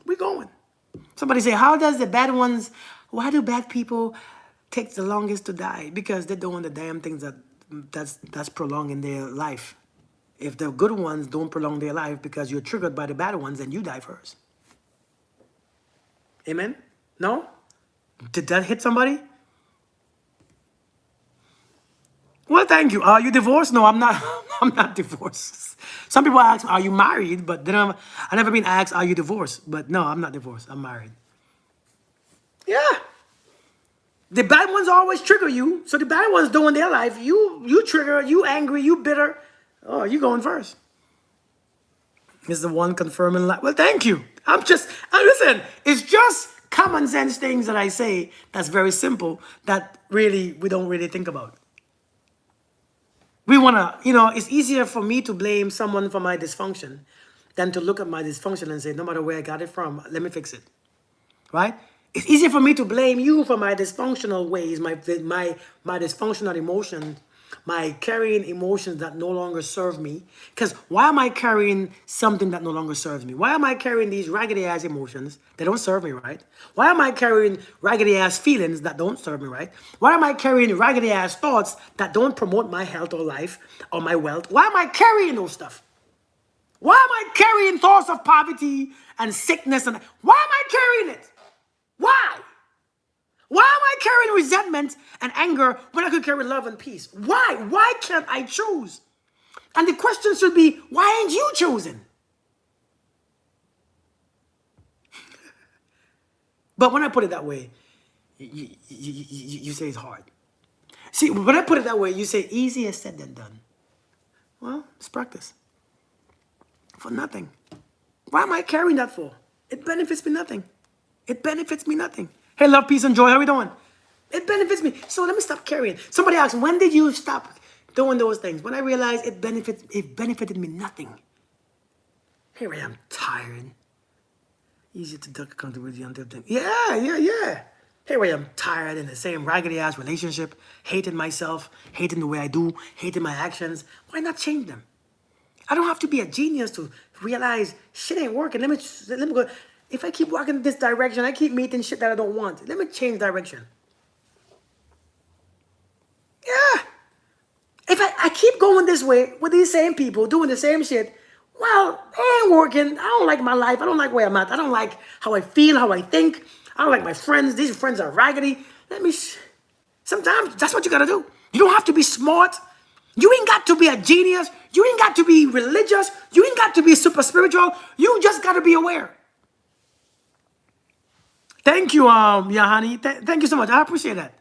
We going. Somebody say, why do bad people take the longest to die? Because they're doing the damn things that's prolonging their life. If the good ones don't prolong their life because you're triggered by the bad ones, then you die first. Amen? No? Did that hit somebody? Well, thank you. Are you divorced? No, I'm not. I'm not divorced. Some people ask, are you married? But then I've never been asked, are you divorced? But no, I'm not divorced. I'm married. Yeah. The bad ones always trigger you. So the bad ones doing their life, you trigger, you angry, you bitter. Oh, you going first. Is the one confirming life. Well, thank you. Listen, it's just common sense things that I say that's very simple that really we don't really think about. We want to, it's easier for me to blame someone for my dysfunction than to look at my dysfunction and say, no matter where I got it from, let me fix it. Right? It's easier for me to blame you for my dysfunctional ways, my dysfunctional emotions, my carrying emotions that no longer serve me. Because why am I carrying something that no longer serves me? Why am I carrying these raggedy ass emotions that don't serve me right? Why am I carrying raggedy ass feelings that don't serve me right? Why am I carrying raggedy ass thoughts that don't promote my health or life or my wealth? Why am I carrying those stuff? Why am I carrying thoughts of poverty and sickness? And why am I carrying it? Why? Why am I carrying resentment and anger when I could carry love and peace? Why? Why can't I choose? And the question should be, why ain't you choosing? But when I put it that way, you say it's hard. See, when I put it that way, you say easier said than done. Well, it's practice. For nothing. Why am I carrying that for? It benefits me nothing. It benefits me nothing. Hey, love, peace, and joy. How we doing? It benefits me. So let me stop carrying. Somebody asked, when did you stop doing those things? When I realized it benefited me nothing. Here I am, tired. Easy to duck accountability until then. Yeah. Here I am, tired in the same raggedy ass relationship, hating myself, hating the way I do, hating my actions. Why not change them? I don't have to be a genius to realize shit ain't working. Let me go. If I keep walking in this direction, I keep meeting shit that I don't want. Let me change direction. Yeah. If I keep going this way with these same people doing the same shit, well, it ain't working. I don't like my life. I don't like where I'm at. I don't like how I feel, how I think. I don't like my friends. These friends are raggedy. Sometimes that's what you gotta do. You don't have to be smart. You ain't got to be a genius. You ain't got to be religious. You ain't got to be super spiritual. You just got to be aware. Thank you, Yahani. Thank you so much. I appreciate that.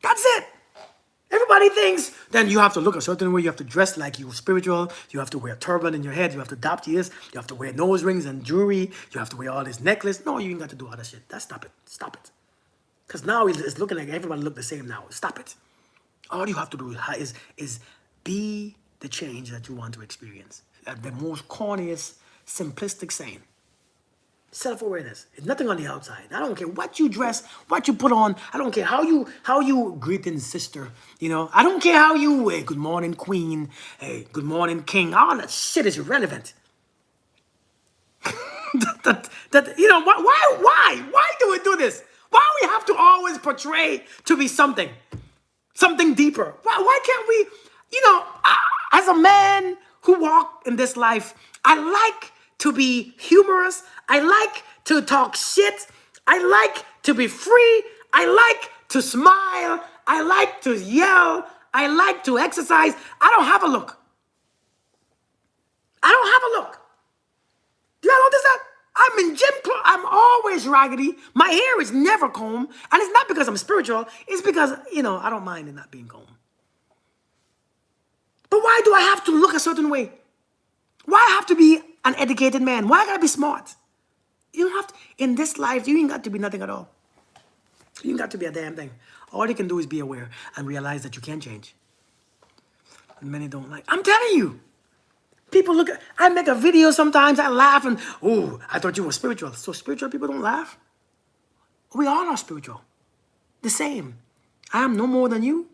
That's it. Everybody thinks then you have to look a certain way. You have to dress like you're spiritual. You have to wear a turban in your head. You have to adopt ears. You have to wear nose rings and jewelry. You have to wear all this necklace. No, you ain't got to do all that shit. Stop it. Stop it. Because now it's looking like everybody look the same now. Stop it. All you have to do is be the change that you want to experience. At the most corniest, simplistic saying. Self-awareness. It's nothing on the outside. I don't care what you dress, what you put on. I don't care how you greeting sister. I don't care how you good morning queen, hey, good morning king. All that shit is irrelevant. Why do we do this? Why do we have to always portray to be something deeper? Why can't we, as a man who walk in this life, I like to be humorous. I like to talk shit. I like to be free. I like to smile. I like to yell. I like to exercise. I don't have a look. I don't have a look. Do y'all notice that? I'm in gym clothes. I'm always raggedy. My hair is never combed. And it's not because I'm spiritual. It's because, I don't mind it not being combed. But why do I have to look a certain way? Why I have to be an educated man? Why I gotta be smart? You don't have to. In this life, you ain't got to be nothing at all. You ain't got to be a damn thing. All you can do is be aware and realize that you can change. And many don't like. I'm telling you. People look at, I make a video sometimes, I laugh and, oh, I thought you were spiritual. So spiritual people don't laugh? We all are spiritual. The same. I am no more than you.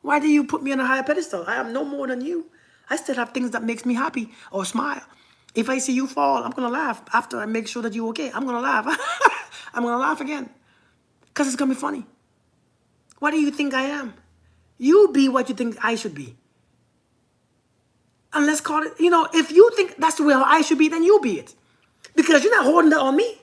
Why do you put me on a higher pedestal? I am no more than you. I still have things that makes me happy or smile. If I see you fall, I'm going to laugh. After I make sure that you're okay, I'm going to laugh. I'm going to laugh again. Because it's going to be funny. What do you think I am? You be what you think I should be. And let's call it, if you think that's the way I should be, then you be it. Because you're not holding that on me.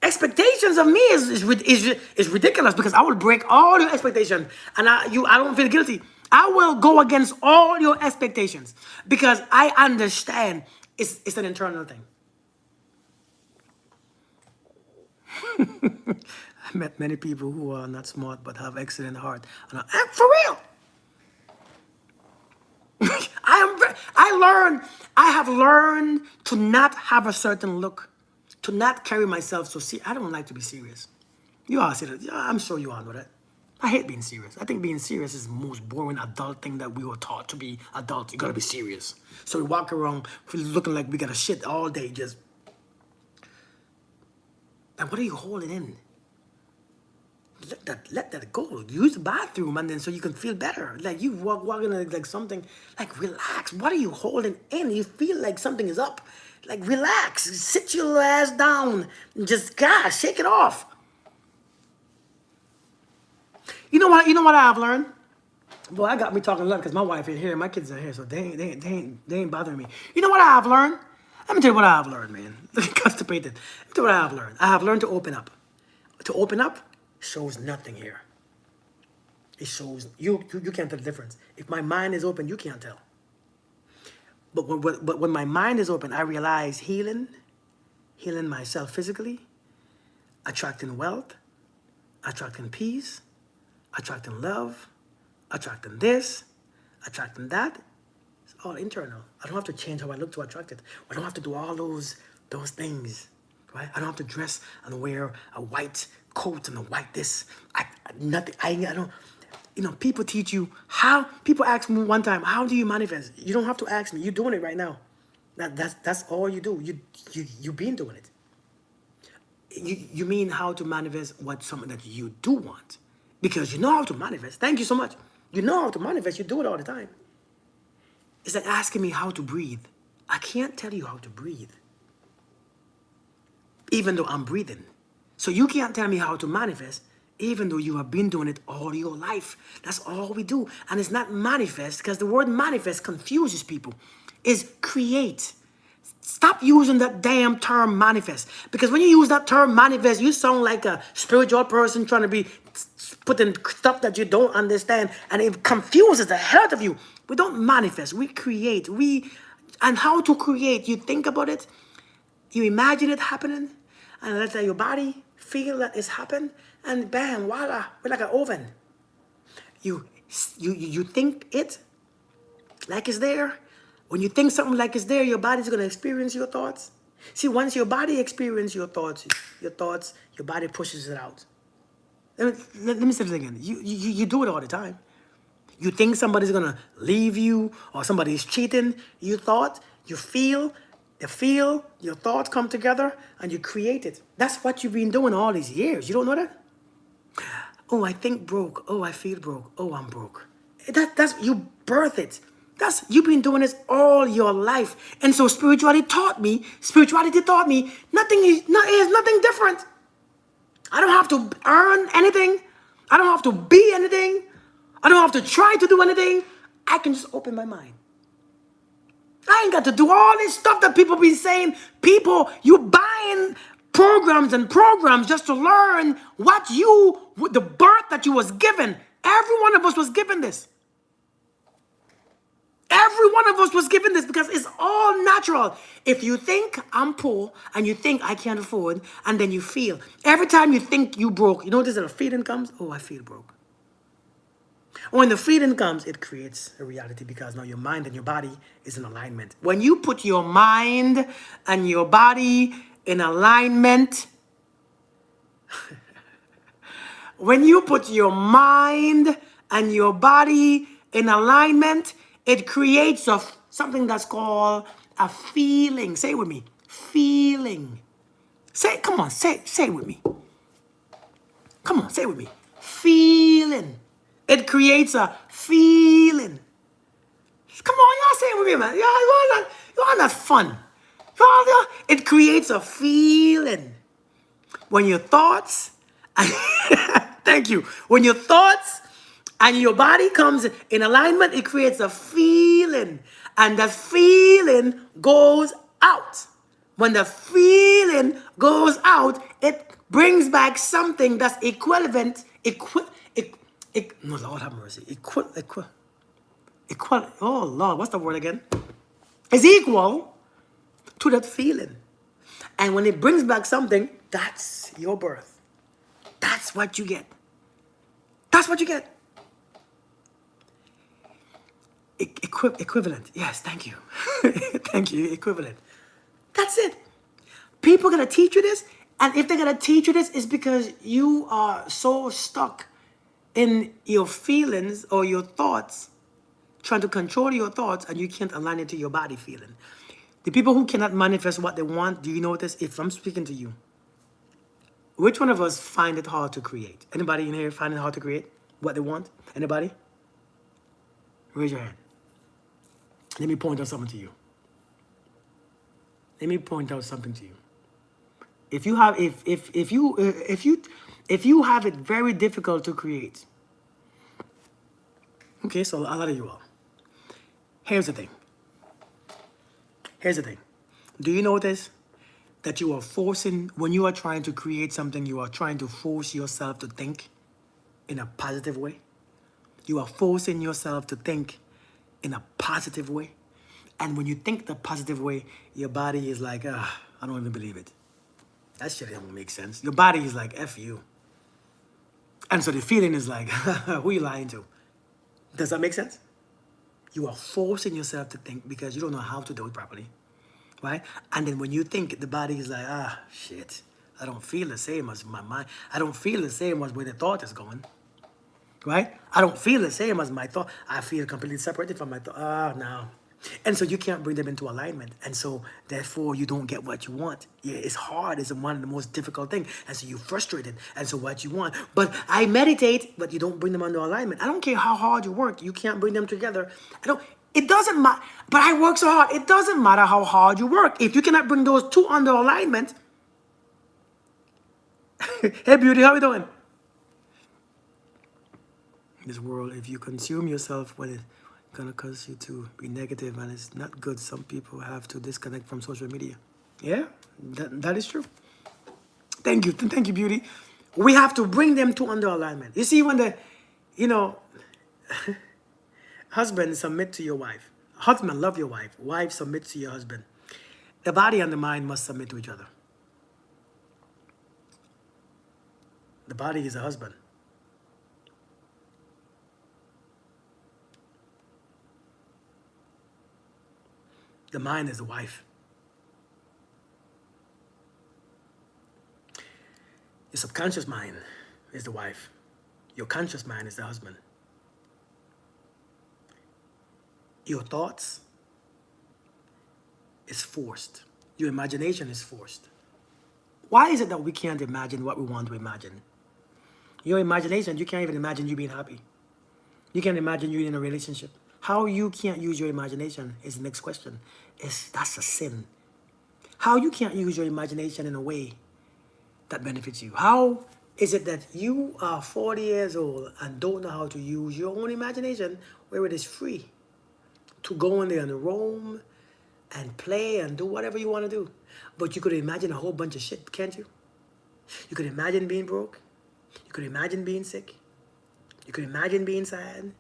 Expectations of me is ridiculous because I will break all your expectations. And I don't feel guilty. I will go against all your expectations because I understand it's an internal thing. I met many people who are not smart but have excellent heart. And for real. I have learned to not have a certain look, to not carry myself so serious. I don't like to be serious. You all say that. Yeah, I'm sure you all know that. I hate being serious. I think being serious is the most boring adult thing that we were taught to be adults. You gotta be serious. So we walk around looking like we got a shit all day, just. And what are you holding in? Let that go. Use the bathroom, and then so you can feel better. Like you walking like something. Like relax. What are you holding in? You feel like something is up. Like relax. Sit your ass down. And just gosh, shake it off. You know what? You know what I've learned. Boy, I got me talking a lot because my wife ain't here, my kids are here, so they ain't bothering me. You know what I've learned? Let me tell you what I've learned, man. Constipated. Let me tell you what I've learned. I have learned to open up. To open up shows nothing here. It shows you can't tell the difference. If my mind is open, you can't tell. But when my mind is open, I realize healing myself physically, attracting wealth, attracting peace, attracting love, attracting this, attracting that. It's all internal. I don't have to change how I look to attract it. I don't have to do all those things, right? I don't have to dress and wear a white coat and a white this. Nothing. I don't. You know, people teach you how. People ask me one time, "How do you manifest?" You don't have to ask me. You're doing it right now. That's all you do. You've been doing it. You mean how to manifest what something that you do want, because you know how to manifest. Thank you so much. You know how to manifest. You do it all the time. It's like asking me how to breathe. I can't tell you how to breathe, even though I'm breathing. So you can't tell me how to manifest, even though you have been doing it all your life. That's all we do. And it's not manifest, because the word manifest confuses people. It's create. Stop using that damn term manifest. Because when you use that term manifest, you sound like a spiritual person trying to be putting stuff that you don't understand, and it confuses the hell out of you. We don't manifest, we create. And how to create, you think about it, you imagine it happening, and let your body feel that it's happened, and bam, voila, we're like an oven. You think it like it's there. When you think something like it's there, your body's going to experience your thoughts. See, once your body experiences your thoughts, your body pushes it out. Let me say this again. You do it all the time. You think somebody's going to leave you or somebody's cheating. You feel, your thoughts come together and you create it. That's what you've been doing all these years. You don't know that? Oh, I think broke. Oh, I feel broke. Oh, I'm broke. That's you birth it. You've been doing this all your life. And so spirituality taught me nothing is nothing different. I don't have to earn anything. I don't have to be anything. I don't have to try to do anything. I can just open my mind. I ain't got to do all this stuff that people be saying. People, you buying programs and programs just to learn the birth that you was given. Every one of us was given this. Every one of us was given this because it's all natural. If you think I'm poor and you think I can't afford, and then you feel, every time you think you broke, you notice that a feeling comes, oh, I feel broke. When the feeling comes, it creates a reality because now your mind and your body is in alignment. When you put your mind and your body in alignment, when you put your mind and your body in alignment, it creates something that's called a feeling. Say it with me. Feeling. Come on, say it with me. Come on, say it with me. Feeling. It creates a feeling. Come on, y'all say it with me, man. Y'all not fun. It creates a feeling. When your thoughts, thank you. When your thoughts and your body comes in alignment, it creates a feeling. And the feeling goes out. When the feeling goes out, it brings back something that's equivalent. No, Lord have mercy. Oh, Lord, what's the word again? It's equal to that feeling. And when it brings back something, that's your birth. That's what you get. That's what you get. Equivalent. Yes, thank you. Thank you. Equivalent. That's it. People are going to teach you this. And if they're going to teach you this, it's because you are so stuck in your feelings or your thoughts, trying to control your thoughts, and you can't align it to your body feeling. The people who cannot manifest what they want, do you notice? If I'm speaking to you, which one of us find it hard to create? Anybody in here find it hard to create what they want? Anybody? Raise your hand. Let me point out something to you. Let me point out something to you. If you have if you have it very difficult to create, okay, so a lot of you are. Here's the thing. Here's the thing. Do you notice that you are forcing, when you are trying to create something, you are trying to force yourself to think in a positive way? You are forcing yourself to think in a positive way. And when you think the positive way, your body is like, I don't even believe it. That shit don't make sense. Your body is like, F you. And so the feeling is like, who you lying to? Does that make sense? You are forcing yourself to think because you don't know how to do it properly, right? And then when you think, the body is like, shit, I don't feel the same as my mind. I don't feel the same as where the thought is going, right? I don't feel the same as my thought. I feel completely separated from my thought. No. And so you can't bring them into alignment. And so therefore you don't get what you want. Yeah, it's hard. It's one of the most difficult things. And so you're frustrated. And so what you want. But I meditate, but you don't bring them under alignment. I don't care how hard you work. You can't bring them together. It doesn't matter. But I work so hard. It doesn't matter how hard you work. If you cannot bring those two under alignment. Hey, beauty, how you doing? This world, if you consume yourself when it's gonna cause you to be negative, and it's not good. Some people have to disconnect from social media. Yeah, that is true. Thank you, beauty. We have to bring them to under alignment. You see, when husband submit to your wife, husband love your wife, wife submit to your husband. The body and the mind must submit to each other. The body is a husband. The mind is the wife. Your subconscious mind is the wife. Your conscious mind is the husband. Your thoughts is forced. Your imagination is forced. Why is it that we can't imagine what we want to imagine? Your imagination, you can't even imagine you being happy. You can't imagine you in a relationship. How you can't use your imagination is the next question. That's a sin. How you can't use your imagination in a way that benefits you? How is it that you are 40 years old and don't know how to use your own imagination where it is free to go in there and roam and play and do whatever you want to do? But you could imagine a whole bunch of shit, can't you? You could imagine being broke. You could imagine being sick. You could imagine being sad.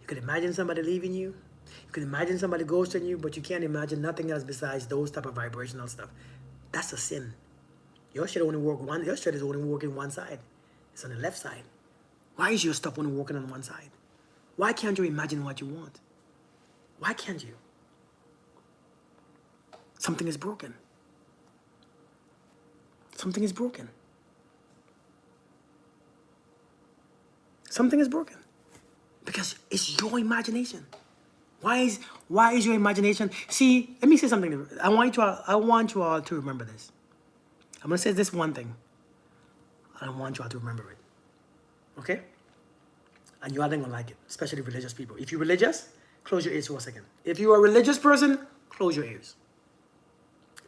You could imagine somebody leaving you. You could imagine somebody ghosting you, but you can't imagine nothing else besides those type of vibrational stuff. That's a sin. Your shit only work one. Your shit is only working one side. It's on the left side. Why is your stuff only working on one side? Why can't you imagine what you want? Why can't you? Something is broken. Something is broken. Something is broken. Because it's your imagination. Why is your imagination? See, let me say something. I want you all to remember this. I'm gonna say this one thing. I want you all to remember it. Okay? And you all ain't gonna like it, especially religious people. If you're religious, close your ears for a second. If you're a religious person, close your ears.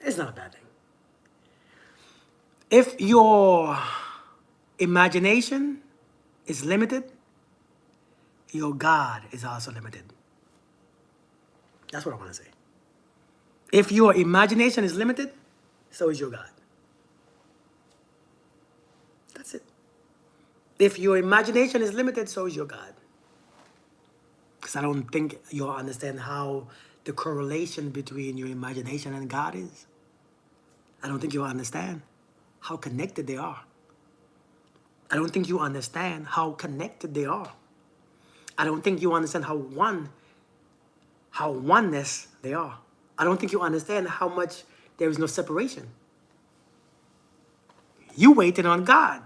It's not a bad thing. If your imagination is limited, your God is also limited. That's what I want to say. If your imagination is limited, so is your God. That's it. If your imagination is limited, so is your God. Because I don't think you'll understand how the correlation between your imagination and God is. I don't think you'll understand how connected they are. I don't think you understand how connected they are. I don't think you understand how oneness they are. I don't think you understand how much there is no separation. You waiting on God.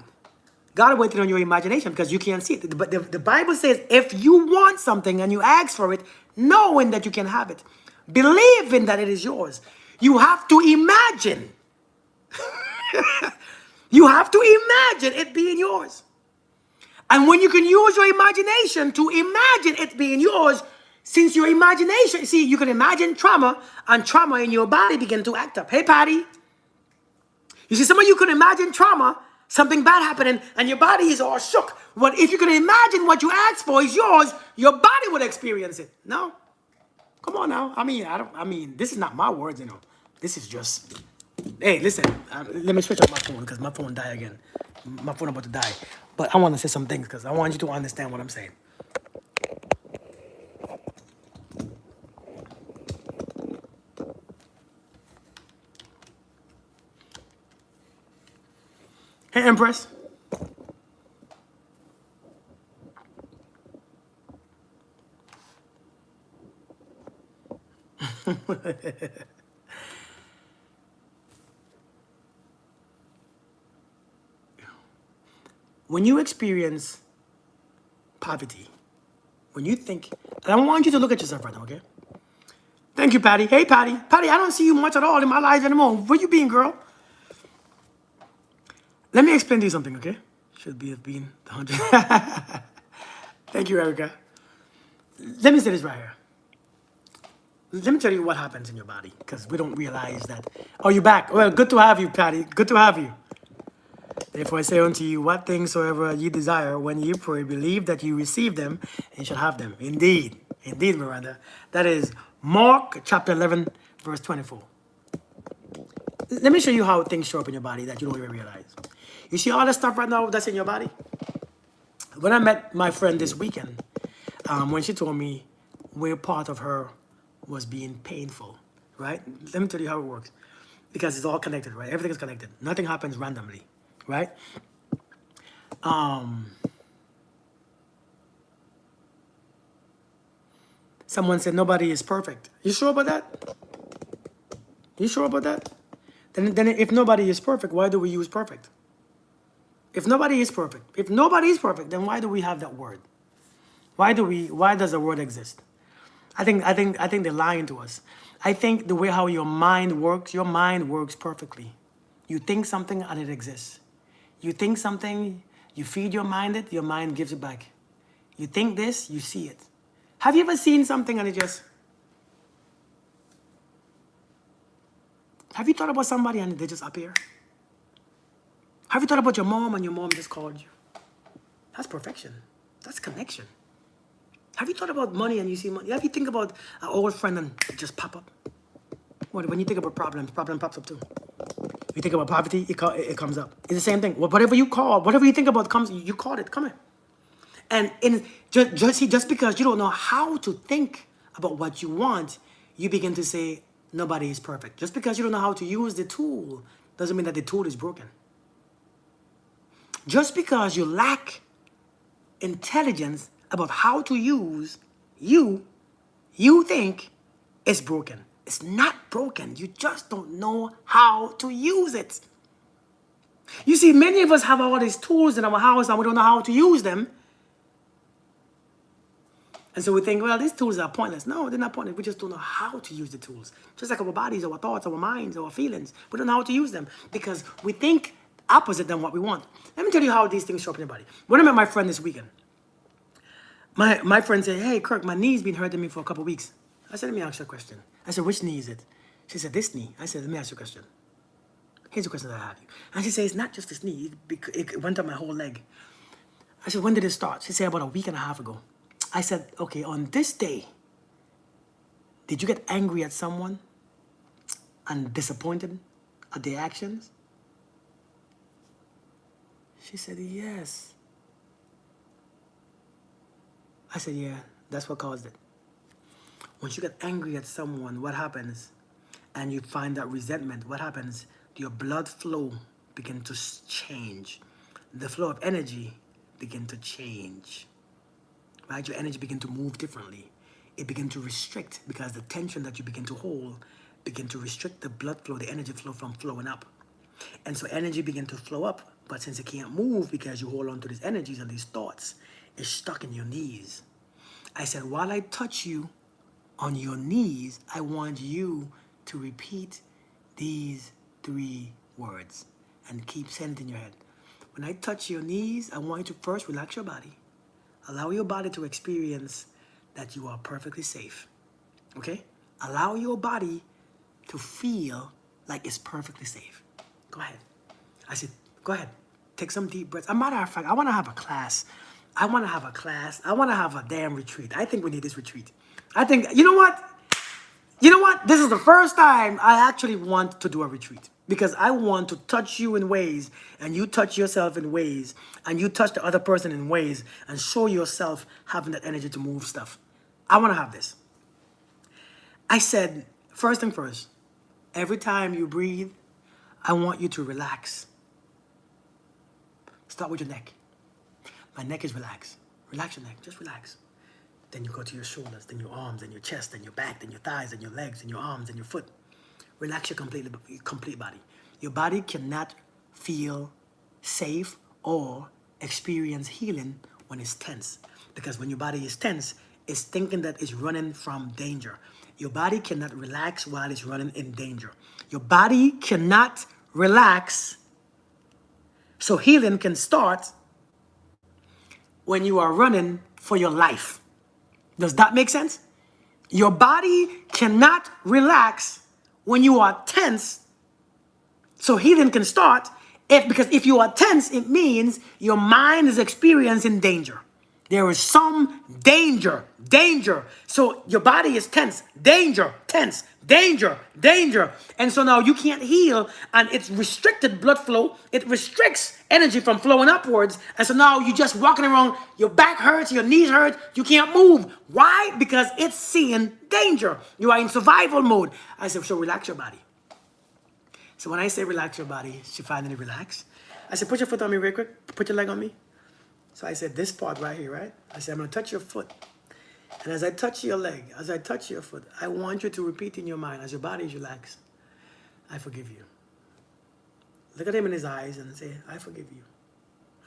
God waiting on your imagination because you can't see it. But the Bible says if you want something and you ask for it, knowing that you can have it, believing that it is yours, you have to imagine. You have to imagine it being yours. And when you can use your imagination to imagine it being yours, since your imagination, see, you can imagine trauma, and trauma in your body begin to act up. Hey, Patty. You see, some of you can imagine trauma, something bad happening, and your body is all shook. But if you can imagine what you asked for is yours, your body will experience it. No? Come on now. I mean, this is not my words, you know. This is just, hey, listen, let me switch off my phone because my phone died again. My phone about to die. But I want to say some things because I want you to understand what I'm saying. Hey, Empress. When you experience poverty, when you think, and I want you to look at yourself right now, okay? Thank you, Patty. Hey, Patty. Patty, I don't see you much at all in my life anymore. Where you been, girl? Let me explain to you something, okay? Should be have been the 100. Thank you, Erica. Let me say this right here. Let me tell you what happens in your body, because we don't realize that. Oh, you back? Well, good to have you, Patty. Good to have you. Therefore I say unto you, what things soever ye desire, when ye pray, believe that you receive them, and shall have them. Indeed. Indeed, Miranda. That is Mark chapter 11, verse 24. Let me show you how things show up in your body that you don't even realize. You see all the stuff right now that's in your body? When I met my friend this weekend, when she told me where part of her was being painful, right? Let me tell you how it works. Because it's all connected, right? Everything is connected. Nothing happens randomly, right? Someone said nobody is perfect. You sure about that? You sure about that? Then if nobody is perfect, why do we use perfect? If nobody is perfect, then why do we have that word? Why does the word exist? I think they're lying to us. I think the way how your mind works perfectly. You think something and it exists. You think something, you feed your mind gives it back. You think this, you see it. Have you ever seen something and it just... Have you thought about somebody and they just appear? Have you thought about your mom and your mom just called you? That's perfection. That's connection. Have you thought about money and you see money? Have you think about an old friend and it just pop up? When you think about problems, problem pops up too. You think about poverty, it comes up. It's the same thing. Whatever you think about comes, you call it, come here. And just because you don't know how to think about what you want, you begin to say, nobody is perfect. Just because you don't know how to use the tool, doesn't mean that the tool is broken. Just because you lack intelligence about how to use, you think it's broken. It's not broken. You just don't know how to use it. You see, many of us have all these tools in our house and we don't know how to use them. And so we think, well, these tools are pointless. No, they're not pointless. We just don't know how to use the tools. Just like our bodies, our thoughts, our minds, our feelings. We don't know how to use them because we think opposite than what we want. Let me tell you how these things show up in your body. When I met my friend this weekend, my friend said, hey, Kirk, my knee's been hurting me for a couple of weeks. I said, let me ask you a question. I said, which knee is it? She said, this knee. I said, let me ask you a question. Here's a question that I have. And she said, it's not just this knee. It went up my whole leg. I said, when did it start? She said, about a week and a half ago. I said, okay, on this day, did you get angry at someone and disappointed at their actions? She said, yes. I said, yeah, that's what caused it. Once you get angry at someone, what happens? And you find that resentment, what happens? Your blood flow begins to change. The flow of energy begins to change. Right? Your energy begins to move differently. It begins to restrict because the tension that you begin to hold begin to restrict the blood flow, the energy flow from flowing up. And so energy begins to flow up, But since it can't move because you hold on to these energies and these thoughts, it's stuck in your knees. I said, while I touch you on your knees, I want you to repeat these 3 words and keep saying it in your head. When I touch your knees, I want you to first relax your body. Allow your body to experience that you are perfectly safe. Okay? Allow your body to feel like it's perfectly safe. Go ahead. I said, go ahead. Take some deep breaths. As a matter of fact, I want to have a class. I want to have a class. I want to have a damn retreat. I think we need this retreat. I think, you know what? You know what? This is the first time I actually want to do a retreat because I want to touch you in ways and you touch yourself in ways and you touch the other person in ways and show yourself having that energy to move stuff. I want to have this. I said, first thing first, every time you breathe, I want you to relax. Start with your neck. My neck is relaxed. Relax your neck, just relax. Then you go to your shoulders, then your arms, then your chest, then your back, then your thighs, then your legs, then your arms, then your foot. Relax your complete body. Your body cannot feel safe or experience healing when it's tense. Because when your body is tense, it's thinking that it's running from danger. Your body cannot relax while it's running in danger. Your body cannot relax so healing can start when you are running for your life. Does that make sense? Your body cannot relax when you are tense, so healing can start. Because if you are tense, it means your mind is experiencing danger. There is some danger. So your body is tense, tense, danger. And so now you can't heal, and it's restricted blood flow. It restricts energy from flowing upwards. And so now you're just walking around, your back hurts, your knees hurt, you can't move. Why? Because it's seeing danger. You are in survival mode. I said, so relax your body. So when I say relax your body, she finally relaxed. I said, put your foot on me real quick. Put your leg on me. So I said, this part right here, right? I said, I'm going to touch your foot. And as I touch your leg, as I touch your foot, I want you to repeat in your mind, as your body is relaxed, I forgive you. Look at him in his eyes and say, I forgive you.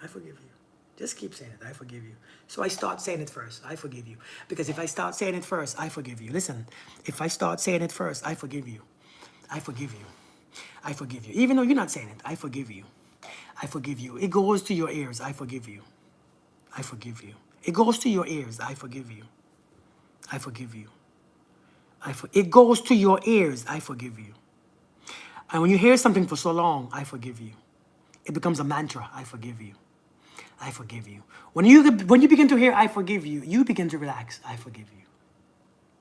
I forgive you. Just keep saying it, I forgive you. So I start saying it first, I forgive you. Because if I start saying it first, I forgive you. Listen, if I start saying it first, I forgive you. I forgive you. I forgive you. Even though you're not saying it, I forgive you. I forgive you. It goes to your ears, I forgive you. I forgive you. It goes to your ears, I forgive you. I forgive you. It goes to your ears, I forgive you. And when you hear something for so long, I forgive you. It becomes a mantra, I forgive you. I forgive you. When you begin to hear I forgive you, you begin to relax, I forgive you.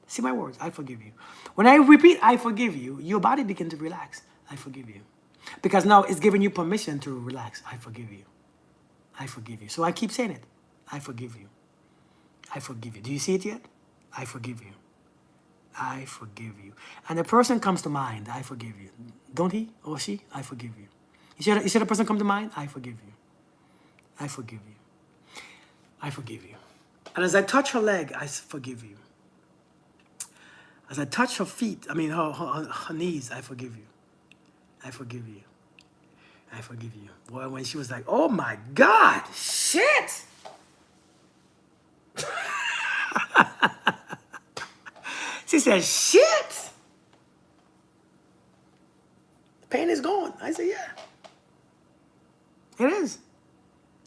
See my words, I forgive you. When I repeat I forgive you, your body begins to relax, I forgive you. Because now it's giving you permission to relax, I forgive you. I forgive you. So I keep saying it, I forgive you. I forgive you. Do you see it yet? I forgive you. I forgive you. And the person comes to mind, I forgive you. Don't he or she? I forgive you. You see the person come to mind? I forgive you. I forgive you. I forgive you. And as I touch her leg, I forgive you. As I touch her feet, her knees, I forgive you. I forgive you. I forgive you. Boy, when she was like, oh my God, shit! She said, shit! Pain is gone. I said, yeah. It is.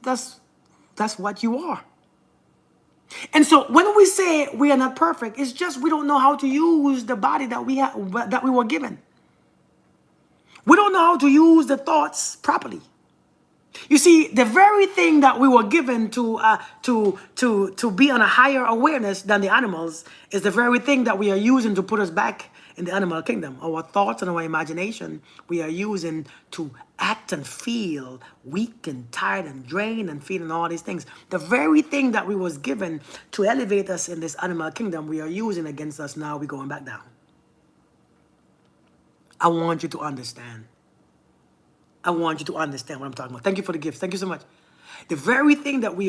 That's what you are. And so when we say we are not perfect, it's just we don't know how to use the body that we were given. We don't know how to use the thoughts properly. You see, the very thing that we were given to be on a higher awareness than the animals is the very thing that we are using to put us back in the animal kingdom. Our thoughts and our imagination we are using to act and feel weak and tired and drained and feeling all these things. The very thing that we was given to elevate us in this animal kingdom we are using against us now. We're going back down. I want you to understand. I want you to understand what I'm talking about. Thank you for the gifts. Thank you so much. The very thing that we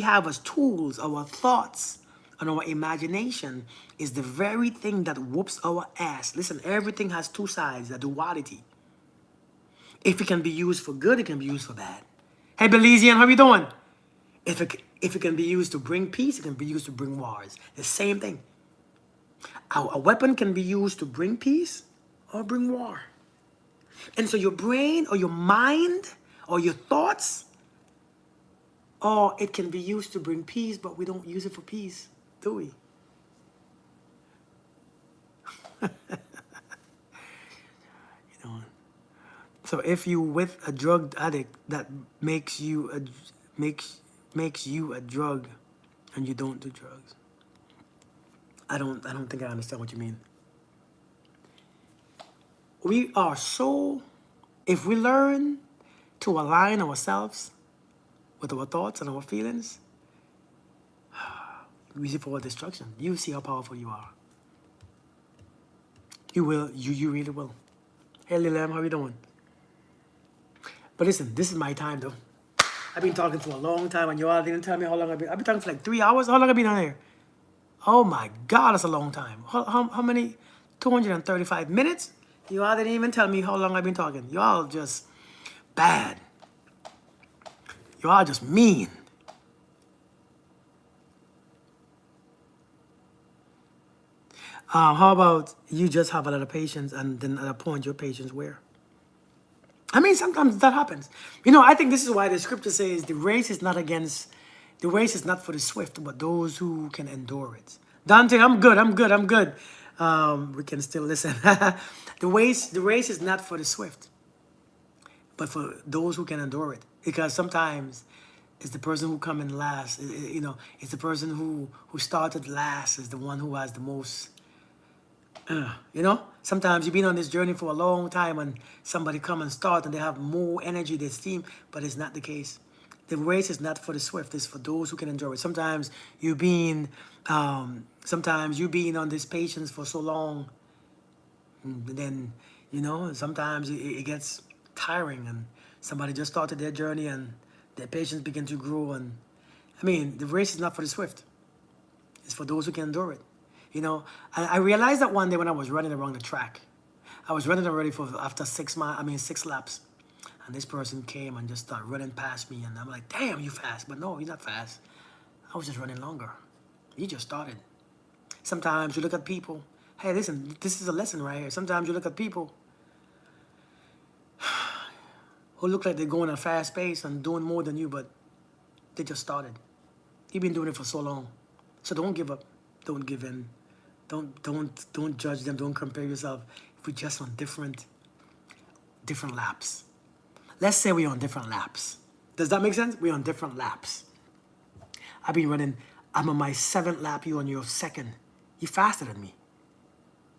have as tools, our thoughts and our imagination, is the very thing that whoops our ass. Listen, everything has two sides, the duality. If it can be used for good, it can be used for bad. Hey, Belizean, how you doing? If it can be used to bring peace, it can be used to bring wars. The same thing. A weapon can be used to bring peace or bring war. And so your brain or your mind or your thoughts, or it can be used to bring peace, but we don't use it for peace, do we? You know. So if you with a drug addict that makes you makes you a drug, and you don't do drugs, I don't think I understand what you mean. We are so, if we learn to align ourselves with our thoughts and our feelings, we see for destruction. You see how powerful you are. You will, you really will. Hey Lilam, how you doing? But listen, this is my time though. I've been talking for a long time and you all didn't tell me how long I've been talking for like 3 hours. How long have I been on here? Oh my God, that's a long time. How many? 235 minutes? You all didn't even tell me how long I've been talking. You all just bad. You all just mean. How about you just have a lot of patience and then at a point your patience wear? I mean, sometimes that happens. You know, I think this is why the scripture says the race is not for the swift, but those who can endure it. Dante, I'm good. We can still listen. The race is not for the swift, but for those who can endure it. Because sometimes it's the person who come in last. You know, it's the person who started last is the one who has the most. You know, sometimes you've been on this journey for a long time and somebody come and start and they have more energy, they steam, but it's not the case. The race is not for the swift, it's for those who can endure it. Sometimes you being on this patience for so long, and then, you know, sometimes it gets tiring and somebody just started their journey and their patience begin to grow. And I mean, the race is not for the swift. It's for those who can endure it. You know, I realized that one day when I was running around the track. I was running already after 6 laps. And this person came and just started running past me. And I'm like, damn, you fast. But no, you're not fast. I was just running longer. You just started. Sometimes you look at people. Hey, listen, this is a lesson right here. Sometimes you look at people who look like they're going at a fast pace and doing more than you, but they just started. You've been doing it for so long. So don't give up. Don't give in. Don't judge them. Don't compare yourself. We're just on different laps. Let's say we're on different laps. Does that make sense? We're on different laps. I've been running. I'm on my 7th lap. You on your 2nd. You faster than me.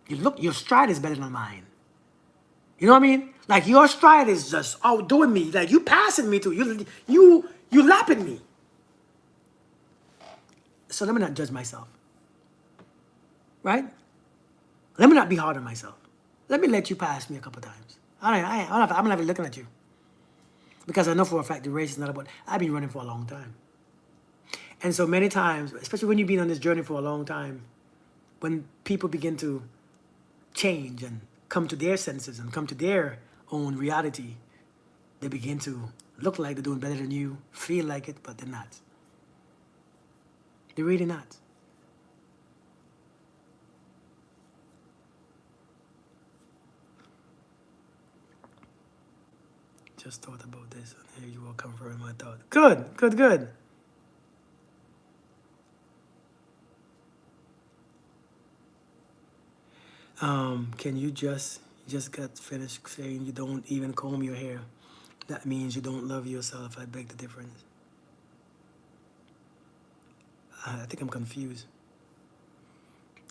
Your stride is better than mine. You know what I mean? Like your stride is just outdoing me. Like you passing me too. You lapping me. So let me not judge myself. Right? Let me not be hard on myself. Let me let you pass me a couple times. I'm not even looking at you. Because I know for a fact the race is not about, I've been running for a long time. And so many times, especially when you've been on this journey for a long time, when people begin to change and come to their senses and come to their own reality, they begin to look like they're doing better than you, feel like it, but they're not. They're really not. Just thought about this, and here you will confirm my thought. Good. Can you just got finished saying you don't even comb your hair? That means you don't love yourself. I beg the difference. I think I'm confused.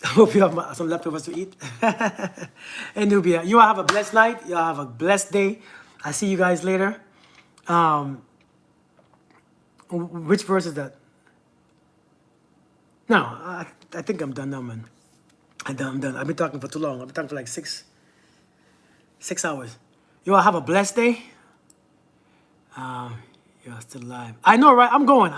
I hope you have some leftovers to eat. Hey, Nubia, you all have a blessed night. You all have a blessed day. I see you guys later. Which verse is that? No, I think I'm done now, man. I'm done. I've been talking for too long. I've been talking for like 6 hours. You all have a blessed day. You're still alive. I know, right? I'm going.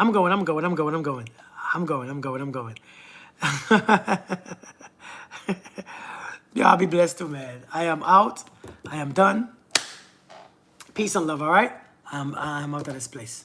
Yeah, I'll be blessed too, man. I am out. I am done. Peace and love, all right? I'm out of this place.